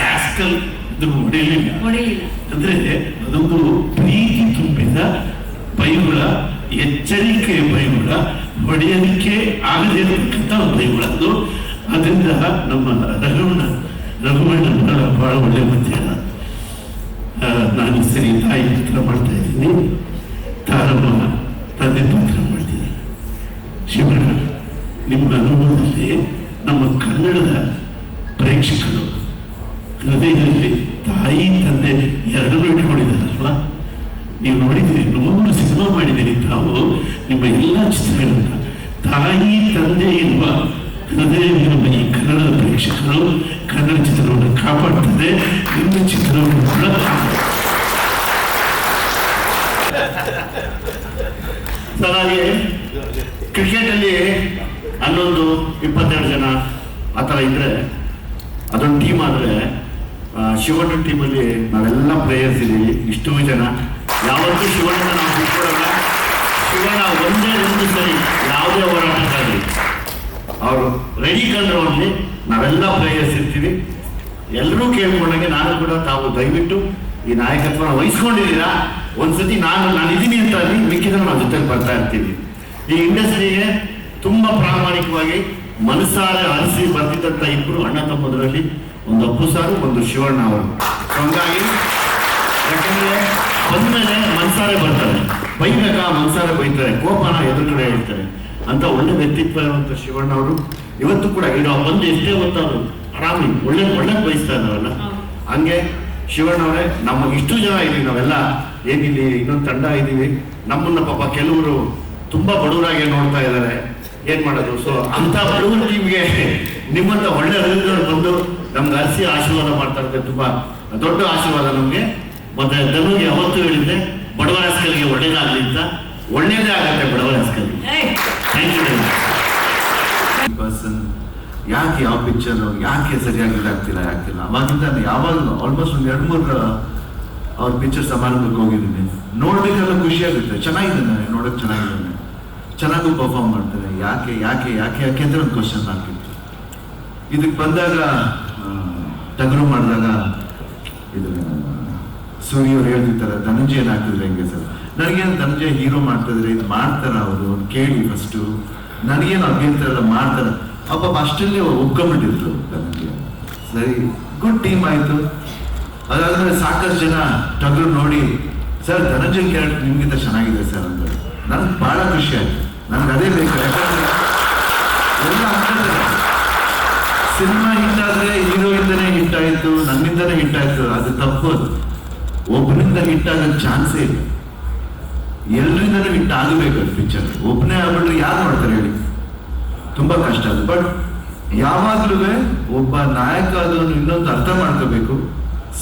ರಾಸ್ಕಲ್ ಹೊಡೆಯಲಿಲ್ಲ. ಅಂದ್ರೆ ಅದೊಂದು ಪ್ರೀತಿ ತುಂಬಿದ ಬೈಗುಳ, ಎಚ್ಚರಿಕೆಯ ಬೈಗುಳ, ಹೊಡೆಯೋದಕ್ಕೆ ಆಗದೇ ಇರತಕ್ಕಂಥ ಬೈಗುಳ ಅದು. ಅದರಿಂದ ನಮ್ಮ ರಘುವಣ್ಣ ಬಹಳ ಒಳ್ಳೆ ಮಧ್ಯಾಹ್ನ. ನಾನು ಸರಿ ತಾಯಿ ಪಾತ್ರ ಮಾಡ್ತಾ ಇದ್ದೀನಿ, ತಾರಮ್ಮ ತಂದೆ ಪಾತ್ರ ಮಾಡ್ತಿದ್ದೀನಿ. ಶಿವಣ್ಣ, ನಿಮ್ಮ ಅನುಭವದಲ್ಲಿ ನಮ್ಮ ಕನ್ನಡದ ಪ್ರೇಕ್ಷಕರು ಹೃದಯದಲ್ಲಿ ತಾಯಿ ತಂದೆ ಎರಡನ್ನೂ ಇಟ್ಕೊಂಡಿದ್ದಾರಲ್ವಾ. ನೀವು ನೋಡಿದ್ದೀರಿ, 3 ಸಿನಿಮಾ ಮಾಡಿದ್ದೀರಿ ತಾವು. ನಿಮ್ಮ ಎಲ್ಲ ಚಿತ್ರಗಳನ್ನ ತಾಯಿ ತಂದೆ ಇರುವ ಹೃದಯವಿರುವ ಈ ಕನ್ನಡದ ಪ್ರೇಕ್ಷಕರು ಕನ್ನಡ ಚಿತ್ರವನ್ನು ಕಾಪಾಡ್ತದೆ. ನಿಮ್ಮ ಚಿತ್ರವನ್ನು ಕೂಡ ಹಾಗೆ ಕ್ರಿಕೆಟಲ್ಲಿ 11-22 ಜನ ಆ ಥರ ಇದ್ರೆ ಅದೊಂದು ಟೀಮ್. ಆದರೆ ಶಿವಣ್ಣ ಟೀಮಲ್ಲಿ ನಾವೆಲ್ಲ ಪ್ಲೇಯರ್ಸ್ ಇದ್ದೀವಿ, ಇಷ್ಟೂ ಜನ. ಯಾವತ್ತೂ ಶಿವಣ್ಣ ನಾವು ಬಿಟ್ಕೊಡಲ್ಲ. ಶಿವಣ್ಣ ಒಂದೇ ಒಂದು ಸರಿ ಯಾವುದೇ ಹೋರಾಟಕ್ಕಾಗಲಿ ಅವರು ರೆಡಿ ಕಂಡ್ರು ಅಲ್ಲಿ ನಾವೆಲ್ಲ ಪ್ಲೇಯರ್ಸ್ ಇರ್ತೀವಿ. ಎಲ್ಲರೂ ಕೇಳ್ಕೊಂಡಂಗೆ ನಾನು ಕೂಡ ತಾವು ದಯವಿಟ್ಟು ಈ ನಾಯಕತ್ವನ ವಹಿಸ್ಕೊಂಡಿದ್ದೀರಾ. ಒಂದ್ಸತಿ ನಾನು ಇದೀನಿ ಅಂತ ಅಲ್ಲಿ ಮಿಕ್ಕಿದ್ರೆ ನಾವು ಜೊತೆಲಿ ಬರ್ತಾ ಇರ್ತೀವಿ. ಈ ಇಂಡಸ್ಟ್ರಿಗೆ ತುಂಬಾ ಪ್ರಾಮಾಣಿಕವಾಗಿ ಮನಸಾರೆ ಅರಸಿ ಬರ್ತಿದ್ದಂಥ ಇಬ್ಬರು ಅಣ್ಣ ತಮ್ಮದರಲ್ಲಿ ಒಂದು ಅಪ್ಪು ಸಾರು, ಒಂದು ಶಿವಣ್ಣ ಅವರು. ಹಂಗಾಗಿ ಯಾಕಂದ್ರೆ ಬಂದ್ಮೇಲೆ ಮನ್ಸಾರೆ ಬರ್ತಾರೆ, ಬೈಬೇಕಾ ಮನ್ಸಾರೆ ಬೈತಾರೆ, ಕೋಪನ ಎದುರುಗಡೆ ಹೇಳ್ತಾರೆ ಅಂತ ಒಳ್ಳೆ ವ್ಯಕ್ತಿತ್ವ ಇರುವಂತ ಶಿವಣ್ಣ ಅವರು ಇವತ್ತು ಕೂಡ ಇರೋ ಬಂದು ಎಷ್ಟೇ ಹೊತ್ತವರು ಆರಾಮಿ ಒಳ್ಳೆ ಬಯಸ್ತಾ ಇದ್ದಾರಲ್ಲ. ಹಂಗೆ ಶಿವಣ್ಣ ಅವರೇ, ನಮ್ಮ ಇಷ್ಟು ಜನ ಇದೀವಿ ನಾವೆಲ್ಲ, ಏನಿಲ್ಲಿ ಇನ್ನೊಂದು ತಂಡ ಇದ್ದೀವಿ. ನಮ್ಮನ್ನ ಪಾಪ ಕೆಲವರು ತುಂಬಾ ಬಡವರಾಗಿ ನೋಡ್ತಾ ಇದ್ದಾರೆ, ಏನ್ ಮಾಡೋದು. ಸೊ ಅಂತ ಬಡವರ ಟೀಮ್ಗೆ ನಿಮ್ಮಂತ ಒಳ್ಳೆ ಹೃದಯದವರು ಬಂದು ನಮ್ಗೆ ಅರಸಿ ಆಶೀರ್ವಾದ ಮಾಡ್ತಾ ಇರ್ತಾರೆ. ತುಂಬಾ ದೊಡ್ಡ ಆಶೀರ್ವಾದ ನಮ್ಗೆ. ಮತ್ತೆ ಧನುಗೆ ಯಾವತ್ತೂ ಹೇಳಿದ್ದೆ, ಬಡವರ ರಾಜಕೀಯಕ್ಕೆ ಒಳ್ಳೇದಾಗಲಿ ಅಂತ. ಒಳ್ಳೇದೇ ಆಗತ್ತೆ ಬಡವರ ರಾಜಕೀಯ. Thank you person. ಯಾಕೆ ಯಾವ ಪಿಕ್ಚರ್ ಯಾಕೆ ಸರಿಯಾಗಿ ಇದಾಗ್ತಿಲ್ಲ ಯಾಕಿಲ್ಲ ಅವಾಗಿಂದ ಯಾವಾಗಲೂ ಆಲ್ಮೋಸ್ಟ್ ಒಂದು 2-3 ಅವ್ರ ಪಿಕ್ಚರ್ ಸಮಾರಂಭಕ್ಕೆ ಹೋಗಿದ್ದೀನಿ. ನೋಡ್ಬೇಕೆಲ್ಲ ಖುಷಿ ಆಗುತ್ತೆ, ಚೆನ್ನಾಗಿದ್ದಾನೆ, ನೋಡೋಕೆ ಚೆನ್ನಾಗಿದ್ದಾನೆ, ಚೆನ್ನಾಗೂ ಪರ್ಫಾರ್ಮ್ ಮಾಡ್ತಾರೆ. ಯಾಕೆ ಯಾಕೆ ಯಾಕೆ ಯಾಕೆ ಅಂದ್ರೆ ಒಂದು ಕ್ವಶನ್ ಹಾಕಿತ್ತು. ಇದಕ್ಕೆ ಬಂದಾಗ ಟಗರು ಮಾಡಿದಾಗ ಇದು ಸೂರ್ಯ ಅವ್ರು ಹೇಳ್ತಿರ್ತಾರೆ, ಧನಂಜಯನ್ ಹಾಕಿದ್ರೆ ಹೆಂಗೆ ಸರ್. ನನಗೇನು ಧನಂಜಯ ಹೀರೋ ಮಾಡ್ತಿದ್ರೆ ಇದು ಮಾಡ್ತಾರ ಅವರು ಕೇಳಿ ಫಸ್ಟು. ನನಗೇನು ಅಭ್ಯಂತರ ಎಲ್ಲ ಮಾಡ್ತಾರೆ. ಪಾಪ ಅಷ್ಟಲ್ಲಿ ಒಪ್ಕೊಂಡ್ಬಿಟ್ಟಿದ್ರು ಧನಂಜಯ. ಸರಿ, ಗುಡ್ ಟೀಮ್ ಆಯಿತು. ಅದಾದ್ಮೇಲೆ ಸಾಕಷ್ಟು ಜನ ಟಗರು ನೋಡಿ ಸರ್ ಧನಂಜಯ್ ಕ್ಯಾರೆಕ್ಟರ್ ನಿಮ್ಗಿಂತ ಚೆನ್ನಾಗಿದೆ ಸರ್ ಅಂತ. ನನಗೆ ಭಾಳ ಖುಷಿ ಆಯ್ತು. ನನಗೆ ಅದೇ ಬೇಕು. ಯಾಕಂದ್ರೆ ಎಲ್ಲ ಸಿನಿಮಾ ಹಿಟ್ ಆದ್ರೆ ಹೀರೋಯಿಂದನೇ ಹಿಟ್ ಆಯಿತು, ನನ್ನಿಂದನೇ ಹಿಟ್ ಆಯಿತು, ಅದು ತಪ್ಪು. ಒಬ್ಬರಿಂದ ಹಿಟ್ ಆಗೋ ಚಾನ್ಸೇ ಇಲ್ಲ. ಎಲ್ಲರಿಂದನೂ ಹಿಟ್ ಆಗಬೇಕು ಅದು ಪಿಕ್ಚರ್. ಒಬ್ಬನೇ ಆಗ್ಬಿಟ್ರೆ ಯಾರು ಮಾಡ್ತಾರೆ ಹೇಳಿ? ತುಂಬ ಕಷ್ಟ ಅದು. ಬಟ್ ಯಾವಾಗಲೂ ಒಬ್ಬ ನಾಯಕ ಅದನ್ನು ಇನ್ನೊಂದು ಅರ್ಥ ಮಾಡ್ಕೋಬೇಕು.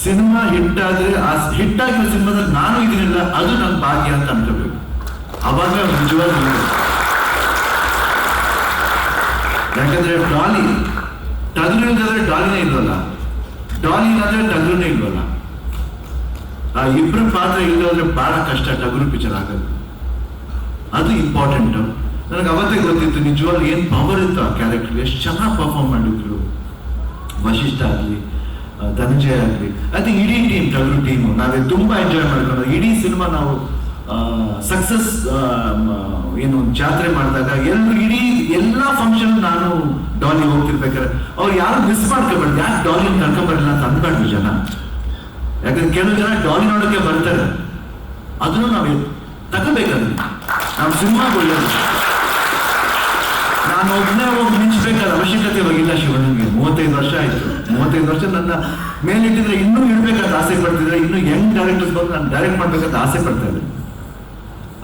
ಸಿನಿಮಾ ಹಿಟ್ ಆದ್ರೆ ಆ ಹಿಟ್ ಆಗಿರೋ ಸಿನಿಮಾದಲ್ಲಿ ನಾನು ಇದೀನಿಲ್ಲ, ಅದು ನನ್ನ ಭಾಗ್ಯ ಅಂತ ಅನ್ಕೋಬೇಕು. ಅವಾಗ ನಿಜವಾದ. ಯಾಕಂದ್ರೆ ಡಾಲಿ ಟಗರು ಇಲ್ದಾದ್ರೆ ಡಾಲಿನೇ ಇಲ್ವಲ್ಲ, ಡಾಲಿ ಇಲ್ಲಾಂದ್ರೆ ಟಗರುನೇ ಇಲ್ವಲ್ಲ. ಆ ಇಬ್ಬರು ಪಾತ್ರ ಇಲ್ಲದ್ರೆ ಬಹಳ ಕಷ್ಟ ಟಗರು ಪಿಕ್ಚರ್ ಆಗೋದು. ಅದು ಇಂಪಾರ್ಟೆಂಟ್. ನನಗೆ ಅವತ್ತೇ ಗೊತ್ತಿತ್ತು ನಿಜವಾಗ್ಲೂ ಏನ್ ಪವರ್ ಇತ್ತು ಆ ಕ್ಯಾರೆಕ್ಟರ್. ಎಷ್ಟು ಚೆನ್ನಾಗಿ ಪರ್ಫಾರ್ಮ್ ಮಾಡಿದ್ರು ವಶಿಷ್ಠ ಆಗಲಿ, ಧನಂಜಯ ಆಗಲಿ, ಅದು ಇಡೀ ಟೀಮ್, ಟಗರು ಟೀಮು ನಾವೇ ತುಂಬಾ ಎಂಜಾಯ್ ಮಾಡ್ಕೊಂಡು ಇಡೀ ಸಿನಿಮಾ ನಾವು ಸಕ್ಸಸ್ ಏನು ಜಾತ್ರೆ ಮಾಡಿದಾಗ ಎಲ್ಲರೂ ಇಡೀ ಎಲ್ಲ ಫಂಕ್ಷನ್ ನಾನು ಡಾಲಿ ಹೋಗ್ತಿರ್ಬೇಕಾದ್ರೆ ಅವ್ರು ಯಾರು ಮಿಸ್ ಮಾಡ್ಕೋಬಾರ್ದು. ಯಾಕೆ ಡಾಲಿ ಕರ್ಕೊಂಬರಲಿಲ್ಲ ಅಂತ ಅನ್ಬಾರ್ದು ಜನ. ಯಾಕಂದ್ರೆ ಕೆಲವು ಜನ ಡಾಲಿ ನೋಡೋಕೆ ಬರ್ತಾರೆ, ಅದನ್ನು ನಾವು ತಗೋಬೇಕಾದ್ರೆ ನಾವು ಸಿನಿಮಾಗೆ ಒಳ್ಳೆಯದು. ನಾನು ಒಬ್ಬನೇ ಹೋಗಿ ಮಿಂಚಬೇಕಾದ ಅವಶ್ಯಕತೆ ಇವಾಗಿಲ್ಲ. ಶಿವಣ್ಣನಿಗೆ 35 ವರ್ಷ ಆಯ್ತು. 35 ವರ್ಷ ನನ್ನ ಮೇಲಿಟ್ಟಿದ್ರೆ ಇನ್ನೂ ಇಡ್ಬೇಕಂತ ಆಸೆ ಪಡ್ತಿದ್ರೆ, ಇನ್ನೂ ಯಂಗ್ ಡೈರೆಕ್ಟರ್ಸ್ ಬಂದು ನಾನು ಡೈರೆಕ್ಟ್ ಮಾಡ್ಬೇಕಂತ ಆಸೆ ಪಡ್ತಾ ಇದ್ದೆ.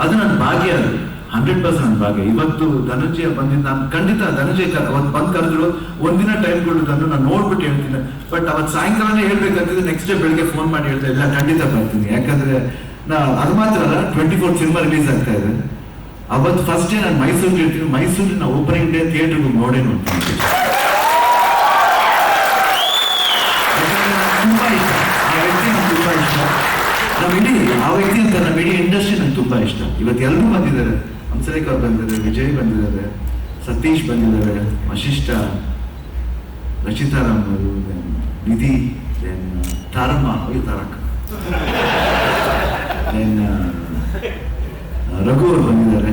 ಅದು ನನ್ನ ಭಾಗ್ಯ. ಅದು 100% ನನ್ನ ಭಾಗ್ಯ. ಇವತ್ತು ಧನಂಜಯ ಬಂದಿದ್ದು ನಾನು ಖಂಡಿತ ಧನಂಜಯ ಅವತ್ತು ಬಂದು ಕರೆದ್ರು, ಒಂದಿನ ಟೈಮ್ ಕೊಡೋದನ್ನು ನಾನು ನೋಡ್ಬಿಟ್ಟು ಹೇಳ್ತೀನಿ. ಬಟ್ ಅವತ್ತು ಸಾಯಂಕಾಲನೇ ಹೇಳ್ಬೇಕಂತಿದ್ರೆ ನೆಕ್ಸ್ಟ್ ಡೇ ಬೆಳಿಗ್ಗೆ ಫೋನ್ ಮಾಡಿ ಹೇಳ್ತಾ ಇಲ್ಲ ಖಂಡಿತ ಬರ್ತೀನಿ. ಯಾಕಂದ್ರೆ ಅದು ಮಾತ್ರ ಅಲ್ಲ, 24 ಸಿನಿಮಾ ರಿಲೀಸ್ ಆಗ್ತಾ ಇದೆ. ಅವತ್ತು ಫಸ್ಟ್ ಡೇ ನಾನು ಮೈಸೂರಿಗೆ ಇರ್ತೀನಿ. ಮೈಸೂರಿನ ಓಪನಿಂಗ್ ಡೇ ಥಿಯೇಟರ್ಗೆ ನೋಡೇ ನೋಡ್ತೀನಿ. ತುಂಬಾ ಇಷ್ಟ ಆ ವ್ಯಕ್ತಿ, ನಂಗೆ ತುಂಬಾ ಇಷ್ಟ. ನಮ್ಮ ಇಡೀ ಆ ವ್ಯಕ್ತಿ ಅಂತ ನಮ್ಮ ಇಡೀ ಇಂಡಸ್ಟ್ರಿ ನಂಗೆ ತುಂಬಾ ಇಷ್ಟ. ಇವತ್ತು ಎಲ್ಲರೂ ಬಂದಿದ್ದಾರೆ. ಹಂಸಲೇಖ ಅವ್ರು ಬಂದಿದ್ದಾರೆ, ವಿಜಯ್ ಬಂದಿದ್ದಾರೆ, ಸತೀಶ್ ಬಂದಿದ್ದಾರೆ, ವಶಿಷ್ಠ, ರಚಿತಾರಾಮ್ ಅವರು, ನಿಧಿ, ದೆನ್ ತಾರಮ್ಮ, ತಾರಕ, ದೆನ್ ರಘು ಅವರು ಬಂದಿದ್ದಾರೆ,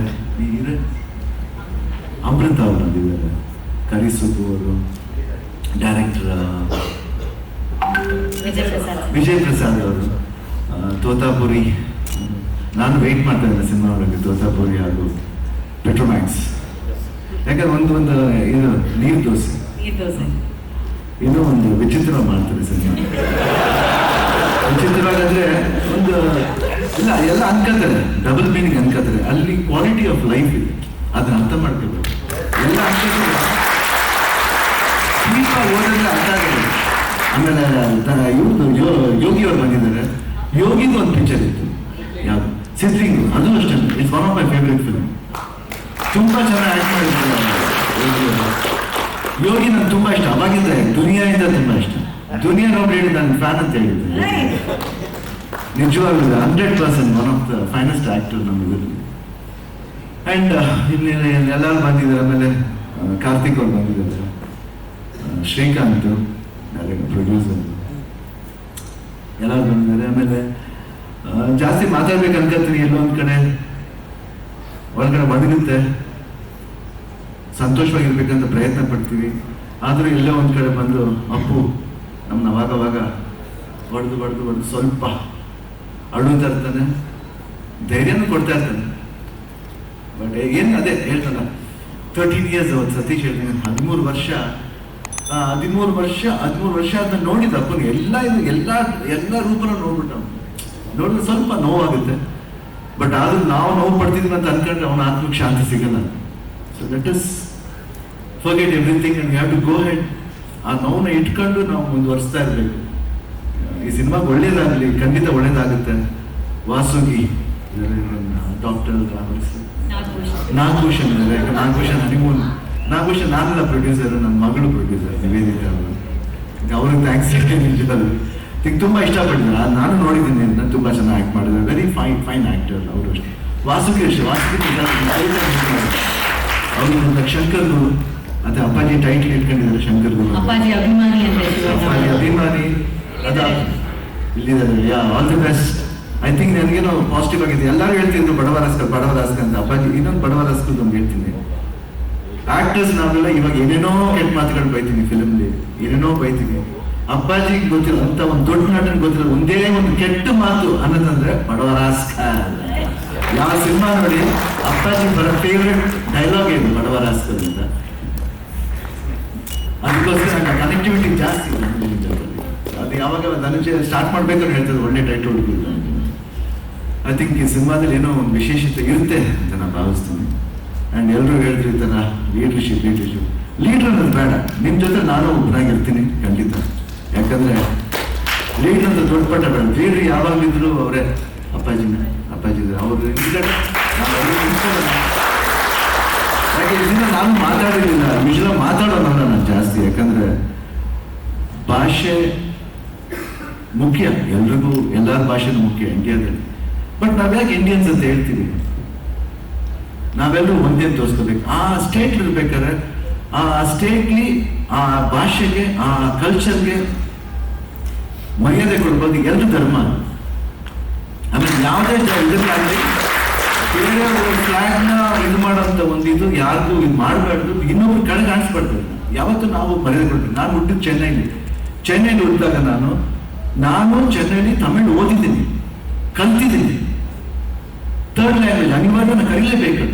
ಅಮೃತ ಅವರು ಬಂದಿದ್ದಾರೆ, ಕರಿಸುಬ್ಬು ಅವರು, ಡೈರೆಕ್ಟರ್ ವಿಜಯ್ ಪ್ರಸಾದ್ ಅವರು, ತೋತಾಪುರಿ. ನಾನು ವೆಯ್ಟ್ ಮಾಡ್ತಾ ಇದ್ದೆ ಸಿನಿಮಾ ಒಳಗೆ ತೋತಾಪುರಿ ಹಾಗೂ ಪೆಟ್ರೋಮ್ಯಾಕ್ಸ್. ಯಾಕಂದ್ರೆ ಒಂದು ಇದು ನೀರು ದೋಸೆ ಇನ್ನೂ ಒಂದು ವಿಚಿತ್ರ ಮಾಡ್ತಾರೆ ಸಿನಿಮಾ. ವಿಚಿತ್ರವಾಗಂದ್ರೆ ಒಂದು ಇಲ್ಲ ಎಲ್ಲ ಅನ್ಕೋತಾರೆ, ಡಬಲ್ ಮೀನಿಂಗ್ ಅನ್ಕೋತಾರೆ. ಅಲ್ಲಿ ಕ್ವಾಲಿಟಿ ಆಫ್ ಲೈಫ್ ಇದೆ, ಅದನ್ನ ಅರ್ಥ ಮಾಡ್ಕೋಬೇಕು. ಎಲ್ಲ ಅನ್ಕೋತಾರೆ, ದೀಪ ಓದಿದ್ರೆ ಅರ್ಥ ಆಗಿದೆ. ಆಮೇಲೆ ಇವ್ರದ್ದು ಯೋಗಿ ಅವ್ರು ಬಂದಿದ್ದಾರೆ. ಯೋಗಿದು ಒಂದು ಪಿಕ್ಚರ್ ಇತ್ತು, ಯಾವುದು ಸಿದ್ರಿಂಗು, ಅದು ಅಷ್ಟೇ. It's one of my favourite film. ತುಂಬಾ ಚೆನ್ನಾಗಿ ಆಕ್ಟ್ ಮಾಡಿದ್ದಾರೆ ಯೋಗಿ. ನಂಗೆ ತುಂಬಾ ಇಷ್ಟ. ಅವಾಗಿಂದ ದುನಿಯಾದಿಂದ ತುಂಬಾ ಇಷ್ಟ. ದುನಿಯಾ ನೋಡಿ ಹೇಳಿ ನನ್ನ ಫ್ಯಾನ್ ಅಂತ ಹೇಳಿದ್ದೆ. ನಿಜವಾಗ್ಲೂ 100% one of the finest actor ನಮ್ಮ ಇದರಲ್ಲಿ. ಅಂಡ್ ಇನ್ನೇನು ಎಲ್ಲರೂ ಬಂದಿದ್ದಾರೆ. ಆಮೇಲೆ ಕಾರ್ತಿಕ್ ಅವ್ರು ಬಂದಿದ್ದಾರೆ, ಶ್ರೀಕಾಂತ್ ಪ್ರೊಡ್ಯೂಸರ್, ಎಲ್ಲರೂ ಬಂದಿದ್ದಾರೆ. ಆಮೇಲೆ ಜಾಸ್ತಿ ಮಾತಾಡ್ಬೇಕು ಅನ್ಕೋತೀನಿ. ಎಲ್ಲೋ ಒಂದ್ ಕಡೆ ಒಳಗಡೆ ಒದಗುತ್ತೆ, ಸಂತೋಷವಾಗಿರ್ಬೇಕಂತ ಪ್ರಯತ್ನ ಪಡ್ತೀವಿ. ಆದರೂ ಎಲ್ಲೋ ಒಂದ್ ಕಡೆ ಬಂದು ಅಪ್ಪು ನಮ್ನ ಅವಾಗವಾಗ ಹೊಡೆದು ಸ್ವಲ್ಪ ಅಳುತ್ತಾ ಇರ್ತಾನೆ, ಧೈರ್ಯನೂ ಕೊಡ್ತಾ ಇರ್ತಾನೆ. ಬಟ್ ಏನು ಅದೇ ಹೇಳ್ತಾನ 13 ಇಯರ್ಸ್ ಅವತ್ತು ಸತೀಶ್ ಹೇಳ್ತೀನಿ, 13 ವರ್ಷ ಅದನ್ನ ನೋಡಿದ ಅಪ್ಪನ ಎಲ್ಲ ರೂಪನ ನೋಡ್ಬಿಟ್ಟು ನೋಡಿದ್ರೆ ಸ್ವಲ್ಪ ನೋವಾಗುತ್ತೆ. ಬಟ್ ಆದ್ರೂ ನಾವು ನೋವು ಪಡ್ತಿದ್ವಿ ಅಂತ ಅನ್ಕೊಂಡ್ರೆ ಅವನ ಆತ್ಮಕ್ಕೆ ಶಾಂತಿ ಸಿಗಲ್ಲ. So let us forget everything and we have to go head. ಆ ನೋವನ್ನ ಇಟ್ಕೊಂಡು ನಾವು ಮುಂದುವರಿಸ್ತಾ ಇರ್ಬೇಕು. ಈ ಸಿನಿಮಾಗೆ ಒಳ್ಳೇದಾಗಲಿ, ಖಂಡಿತ ಒಳ್ಳೇದಾಗುತ್ತೆ. ವಾಸುಗಿ, ಡಾಕ್ಟರ್ ನಾಗಭೂಷಣ್ ಇದ್ದಾರೆ. ನಾಗಭೂಷಣ್ ಹನಿಮೂನ್, ನಾಗಭೂಷಣ್ ನಾನೆಲ್ಲ ಪ್ರೊಡ್ಯೂಸರ್, ನನ್ನ ಮಗಳು ಪ್ರೊಡ್ಯೂಸರ್ ನಿವೇದಿತಾ ಅವರು. ಅವ್ರಿಗೆ ಥ್ಯಾಂಕ್ಸ್ ನಿಜವಾಗ್ಲೂ. ತುಂಬಾ ಇಷ್ಟಪಟ್ಟಿದ್ದಾರೆ. ನಾನು ನೋಡಿದ್ದೀನಿ ಅಂತ. ತುಂಬಾ ಚೆನ್ನಾಗಿ ಆಕ್ಟ್ ಮಾಡಿದ್ದಾರೆ. ವೆರಿ ಫೈನ್ ಆಕ್ಟರ್ ಅವರು ಅಷ್ಟೇ. ವಾಸುಗಿ ಅಷ್ಟೇ. ಅವರು ಶಂಕರ್ ಗುರು ಮತ್ತೆ ಅಪ್ಪಾಜಿ ಟೈಟಲ್ ಇಟ್ಕೊಂಡಿದ್ದಾರೆ. ಶಂಕರ್ ಗುರು ಅಪ್ಪಾಜಿ ಅಭಿಮಾನಿ ಅದ ಇಲ್ಲಿದ್ದಾರೆ. All the best. I think ನನಗೇನೋ ಪಾಸಿಟಿವ್ ಆಗಿದೆ. ಎಲ್ಲರೂ ಹೇಳ್ತಿದ್ರು ಬಡವರಸ್ಕ ಅಂತ. ಅಪ್ಪಾಜಿ ಇನ್ನೊಂದು ಬಡವರಸ್ಕದ್ದು ಒಂದು ಹೇಳ್ತೀನಿ. ಆಕ್ಟರ್ಸ್ ನಾವೆಲ್ಲ ಇವಾಗ ಏನೇನೋ ಕೆಟ್ಟ ಮಾತುಗಳು ಬೈತೀವಿ, ಫಿಲ್ಮ್ಲಿ ಏನೇನೋ ಬೈತೀವಿ. ಅಪ್ಪಾಜಿಗೆ ಗೊತ್ತಿಲ್ಲ ಅಂತ ಒಂದು ದೊಡ್ಡ ನಟನಿಗೆ ಗೊತ್ತಿಲ್ಲ ಒಂದೇ ಒಂದು ಕೆಟ್ಟ ಮಾತು ಅನ್ನೋದಂದ್ರೆ ಬಡವರ ರಾಸ್ಕಲ್. ಯಾವ ಸಿನಿಮಾ ನೋಡಿ ಅಪ್ಪಾಜಿ ಬರೋ ಫೇವ್ರೆಟ್ ಡೈಲಾಗ್ ಏನು ಬಡವರ ರಾಸ್ಕಲ್ ಅಂತ. ಅದಕ್ಕೋಸ್ಕರ ನನ್ನ ಕನೆಕ್ಟಿವಿಟಿ ಜಾಸ್ತಿ ಇದೆ ನನ್ನ ಜೊತೆಲಿ. ಅದು ಯಾವಾಗ ಧನುಂಜಯ ಸ್ಟಾರ್ಟ್ ಮಾಡ್ಬೇಕಾದ್ರೆ ಹೇಳ್ತದೆ ಒಳ್ಳೆ ಟೈಟಲ್ ಹುಡುಗಿಲ್ಲ. ಐ ಥಿಂಕ್ ಈ ಸಿನಿಮಾದಲ್ಲಿ ಏನೋ ಒಂದು ವಿಶೇಷತೆ ಇರುತ್ತೆ ಅಂತ ನಾನು ಭಾವಿಸ್ತೀನಿ. ಆ್ಯಂಡ್ ಎಲ್ಲರೂ ಹೇಳಿದ್ರು ಈ ಥರ ಲೀಡರ್ಶಿಪ್ ಲೀಡರ್ ಅನ್ನೋದು ಬೇಡ, ನಿಮ್ಮ ಜೊತೆ ನಾನು ಒಬ್ಬನಾಗಿರ್ತೀನಿ ಖಂಡಿತ. ಯಾಕಂದರೆ ಲೀಡರ್ ಅಂತ ದೊಡ್ಡ ಪಟ್ಟ ಬೇಡ. ಲೀಡ್ರ್ ಯಾವಾಗಲಿದ್ರು ಅವರೇ ಅಪ್ಪಾಜಿ ಅವರು ಯಾಕೆ ಇದನ್ನ ನಾನು ಮಾತಾಡಿರಲಿಲ್ಲ. ಯೂಶುವಲ್ ಮಾತಾಡೋಣ ನಾನು ಜಾಸ್ತಿ, ಯಾಕಂದರೆ ಭಾಷೆ ಮುಖ್ಯ, ಎಲ್ರಿಗೂ ಎಲ್ಲರ ಭಾಷೆನೂ ಮುಖ್ಯ ಇಂಡಿಯಾದಲ್ಲಿ. ಬಟ್ ನಾವ್ಯಾಕೆ ಇಂಡಿಯನ್ಸ್ ಅಂತ ಹೇಳ್ತೀವಿ? ನಾವೆಲ್ಲರೂ ಒಂದೇ ತೋರಿಸ್ಕೋಬೇಕು. ಆ ಸ್ಟೇಟ್ ಇರ್ಬೇಕಾದ್ರೆ ಆ ಸ್ಟೇಟ್ಲಿ ಆ ಭಾಷೆಗೆ ಆ ಕಲ್ಚರ್ಗೆ ಮರ್ಯಾದೆ ಕೊಡ್ಬೋದು. ಎರಡು ಧರ್ಮ. ಆಮೇಲೆ ಯಾವುದೇ ಇದಕ್ಕಾಗಲಿ ಬೇರೆ ಫ್ಲಾಗ್ನ ಇದು ಮಾಡೋಂಥ ಒಂದು ಇದು ಯಾರಿಗೂ ಇದು ಮಾಡಬಾರ್ದು, ಇನ್ನೊಬ್ರು ಕೆಳಗೆ ಕಾಣಿಸ್ಬಾರ್ದು. ಯಾವತ್ತೂ ನಾವು ಮರ್ಯಾದೆ ಕೊಡ್ತೀವಿ. ನಾನು ಹುಟ್ಟಿದ್ದು ಚೆನ್ನೈಲಿ ಹುಟ್ಟಿದಾಗ ನಾನು ಚೆನ್ನೈಲಿ ತಮಿಳು ಓದಿದ್ದೀನಿ, ಕಲ್ತಿದ್ದೀನಿ. ಥರ್ಡ್ ಲ್ಯಾಂಗ್ವೇಜ್ ಅನಿವಾರ್ಯ, ನಾನು ಕಲಿಲೇಬೇಕು.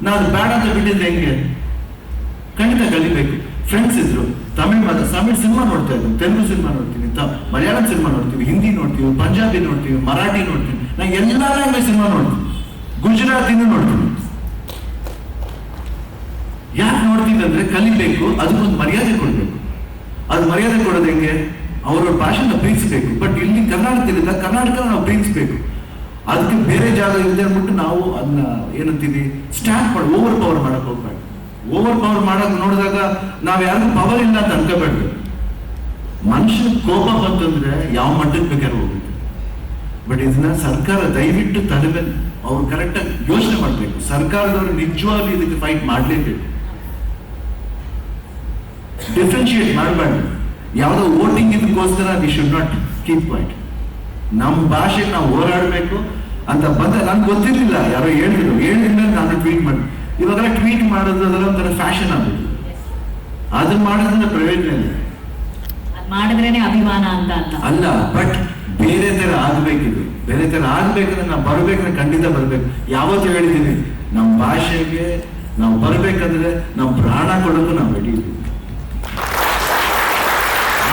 ನಾನು ಬೇಡ ಅಂತ ಬಿಟ್ಟಿದ್ರೆ ಹೆಂಗೆ? ಖಂಡಿತ ಕಲಿಬೇಕು. ಫ್ರೆಂಡ್ಸ್ ಇದ್ರು, ತಮಿಳ್ ಸಿನಿಮಾ ನೋಡ್ತಾ ಇದ್ದೀನಿ, ತೆಲುಗು ಸಿನಿಮಾ ನೋಡ್ತೀನಿ, ಮಲಯಾಳಂ ಸಿನಿಮಾ ನೋಡ್ತೀವಿ, ಹಿಂದಿ ನೋಡ್ತೀವಿ, ಪಂಜಾಬಿ ನೋಡ್ತೀವಿ, ಮರಾಠಿ ನೋಡ್ತೀನಿ. ನಾನು ಎಲ್ಲ ಲ್ಯಾಂಗ್ವೇಜ್ ಸಿನಿಮಾ ನೋಡ್ತೀನಿ, ಗುಜರಾತಿನೂ ನೋಡ್ತೀನಿ. ಯಾಕೆ ನೋಡ್ತೀವಿ ಅಂದ್ರೆ ಕಲಿಬೇಕು, ಅದಕ್ಕೊಂದು ಮರ್ಯಾದೆ ಕೊಡ್ಬೇಕು. ಅದು ಮರ್ಯಾದೆ ಕೊಡೋದು ಹೆಂಗೆ? ಅವ್ರವ್ರ ಭಾಷೆನ ಪ್ರೀತಿಸ್ಬೇಕು. ಬಟ್ ಇಲ್ಲಿ ಕರ್ನಾಟಕದಲ್ಲಿದ್ದ ಕರ್ನಾಟಕ ನಾವು ಪ್ರೀತಿಸ್ಬೇಕು. ಅದಕ್ಕೆ ಬೇರೆ ಜಾಗ ಇಲ್ಲದೆ ಅಂದ್ಬಿಟ್ಟು ನಾವು ಅದನ್ನ ಏನಂತೀವಿ ಸ್ಟ್ಯಾಂಪ್ ಮಾಡಿ ಓವರ್ ಪವರ್ ಮಾಡಕ್ ಹೋಗ್ಬೇಡ. ಓವರ್ ಪವರ್ ಮಾಡಕ್ ನೋಡಿದಾಗ ನಾವ್ ಯಾರಿಗೂ ಪವರ್ ಇಲ್ಲ ಅಂತ ಅನ್ಕೋಬೇಡ್ದು. ಮನುಷ್ಯನ ಕೋಪ ಬಂತಂದ್ರೆ ಯಾವ ಮಟ್ಟಕ್ಕೆ ಬೇಕಾದ್ರೆ ಹೋಗುತ್ತೆ. ಬಟ್ ಇದನ್ನ ಸರ್ಕಾರ ದಯವಿಟ್ಟು ತಲೆ ಮೇಲೆ ಅವ್ರು ಕರೆಕ್ಟಾಗಿ ಯೋಚನೆ ಮಾಡ್ಬೇಕು. ಸರ್ಕಾರದವರು ನಿಜವಾಗ್ಲೂ ಇದಕ್ಕೆ ಫೈಟ್ ಮಾಡ್ಲೇಬೇಕು. ಡಿಫ್ರೆನ್ಶಿಯೇಟ್ ಮಾಡಬಾರ್ದು. ಯಾವುದೋ ವೋಟಿಂಗ್ ಇದಕ್ಕೋಸ್ಕರ we should not keep point. ನಮ್ಮ ಭಾಷೆಗೆ ನಾವು ಹೋರಾಡಬೇಕು ಅಂತ ಬಂದ ನನ್ಗೆ ಗೊತ್ತಿರಲಿಲ್ಲ. ಯಾರೋ ಹೇಳಿದ್ಮೇಲೆ ನಾನು ಟ್ವೀಟ್ ಮಾಡಿ. ಇವಾಗೆಲ್ಲ ಟ್ವೀಟ್ ಮಾಡೋದು ಅದರ ಒಂಥರ ಫ್ಯಾಷನ್ ಆಗ್ಬಿಟ್ಟು. ಅದನ್ನ ಮಾಡೋದ್ರಿಂದ ಪ್ರಯೋಜನ ಇಲ್ಲ. ಮಾಡಿದ್ರೇನೆ ಅಭಿಮಾನ ಅಂತ ಅಲ್ಲ, ಬಟ್ ಬೇರೆ ತರ ಆಗ್ಬೇಕಿದು. ಬೇರೆ ತರ ಆಗ್ಬೇಕಂದ್ರೆ ನಾವು ಬರ್ಬೇಕಂದ್ರೆ ಖಂಡಿತ ಬರ್ಬೇಕು. ಯಾವತ್ತೂ ಹೇಳಿದ್ದೀನಿ, ನಮ್ಮ ಭಾಷೆಗೆ ನಾವು ಬರ್ಬೇಕಂದ್ರೆ ನಾವು ಪ್ರಾಣ ಕೊಡೋದು ನಾವು ರೆಡಿ ಇದ್ದೀವಿ.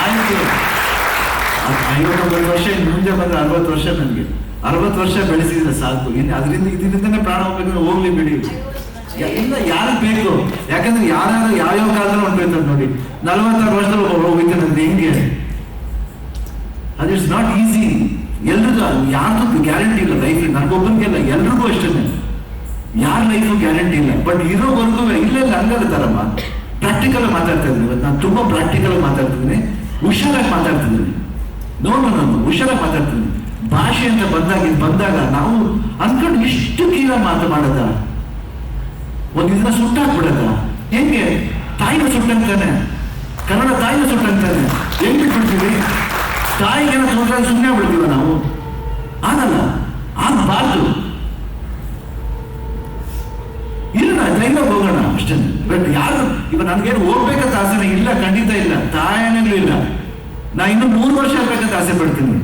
ಆಯ್ತು, 51 ವರ್ಷ ಮುಂದೆ ಬಂದ್ರೆ 60 ವರ್ಷ. ನನಗೆ 60 ವರ್ಷ ಬೆಳೆಸಿದ್ರೆ ಸಾಕು. ಇನ್ನು ಇದರಿಂದನೇ ಪ್ರಾಣ ಹೋಗ್ಬೇಕಂದ್ರೆ ಹೋಗ್ಲಿ ಬಿಡಿ. ಇಲ್ಲ ಯಾರು ಬೇಕು? ಯಾಕಂದ್ರೆ ಯಾರ್ಯಾರು ಯಾವ್ಯಾವ ಕಾಲದಲ್ಲಿ ಹೊಂಟೋಯ್ತಾರೆ ನೋಡಿ. 46 ವರ್ಷದಲ್ಲಿ ಹೋಗ್ತಾನಂದ್ರೆ ಹೆಂಗೆ? ಅದು ಇಟ್ಸ್ ನಾಟ್ ಈಸಿ. ಎಲ್ರಿಗೂ ಯಾರ್ದು ಗ್ಯಾರಂಟಿ ಇಲ್ಲ ಲೈಫ್. ನನಗೊಬ್ಬನಿಗೆಲ್ಲ, ಎಲ್ರಿಗೂ ಅಷ್ಟೇ. ಯಾರ ಲೈಫು ಗ್ಯಾರಂಟಿ ಇಲ್ಲ. ಬಟ್ ಇರೋವರೆಗೂ ಇಲ್ಲ ಹಂಗಲ್ಲತಾರಮ್ಮ. ಪ್ರಾಕ್ಟಿಕಲ್ ಮಾತಾಡ್ತಾ ಇದ್ದೀನಿ ಇವತ್ತು. ನಾನು ತುಂಬಾ ಪ್ರಾಕ್ಟಿಕಲ್ ಮಾತಾಡ್ತಿದ್ದೀನಿ, ಹುಷಾರಾಗಿ ಮಾತಾಡ್ತಿದ್ದೀನಿ. ನಾನು ಹುಷಾರಾಗಿ ಮಾತಾಡ್ತೀನಿ. ಭಾಷೆ ಅಂತ ಬಂದಾಗ ನಾವು ಅನ್ಕೊಂಡು ಇಷ್ಟು ಕೀಳ ಮಾತು ಮಾಡದ, ಒಂದು ಇದನ್ನ ಸುಟ್ಟಾಕ್ಬಿಡದ. ಹೆಂಗೆ? ತಾಯಿನ ಸುಟ್ಟಂತಾನೆ, ಕನ್ನಡ ತಾಯಿನ ಸುಟ್ಟಂತಾನೆ. ಹೆಂಗ್ ಬಿಟ್ಬಿಡ್ತೀವಿ? ತಾಯಿಗೆ ತೊಂದರೆ ಸುಮ್ಮನೆ ಬಿಡ್ತೀವ ನಾವು? ಆಗಲ್ಲ, ಆಗಬಾರ್ದು. ಇಲ್ಲ ಧೈರ್ಯ ಹೋಗೋಣ ಅಷ್ಟೇ. ಬಟ್ ಯಾರು ಇವ ನನ್ಗೇನು ಹೋಗ್ಬೇಕಂತ ಆಸೆನೇ ಇಲ್ಲ, ಖಂಡಿತ ಇಲ್ಲ. ತಾಯನೂ ಇಲ್ಲ. ನಾ ಇನ್ನು 3 ವರ್ಷ ಆಗ್ಬೇಕಂತ ಆಸೆ ಪಡ್ತೀನಿ.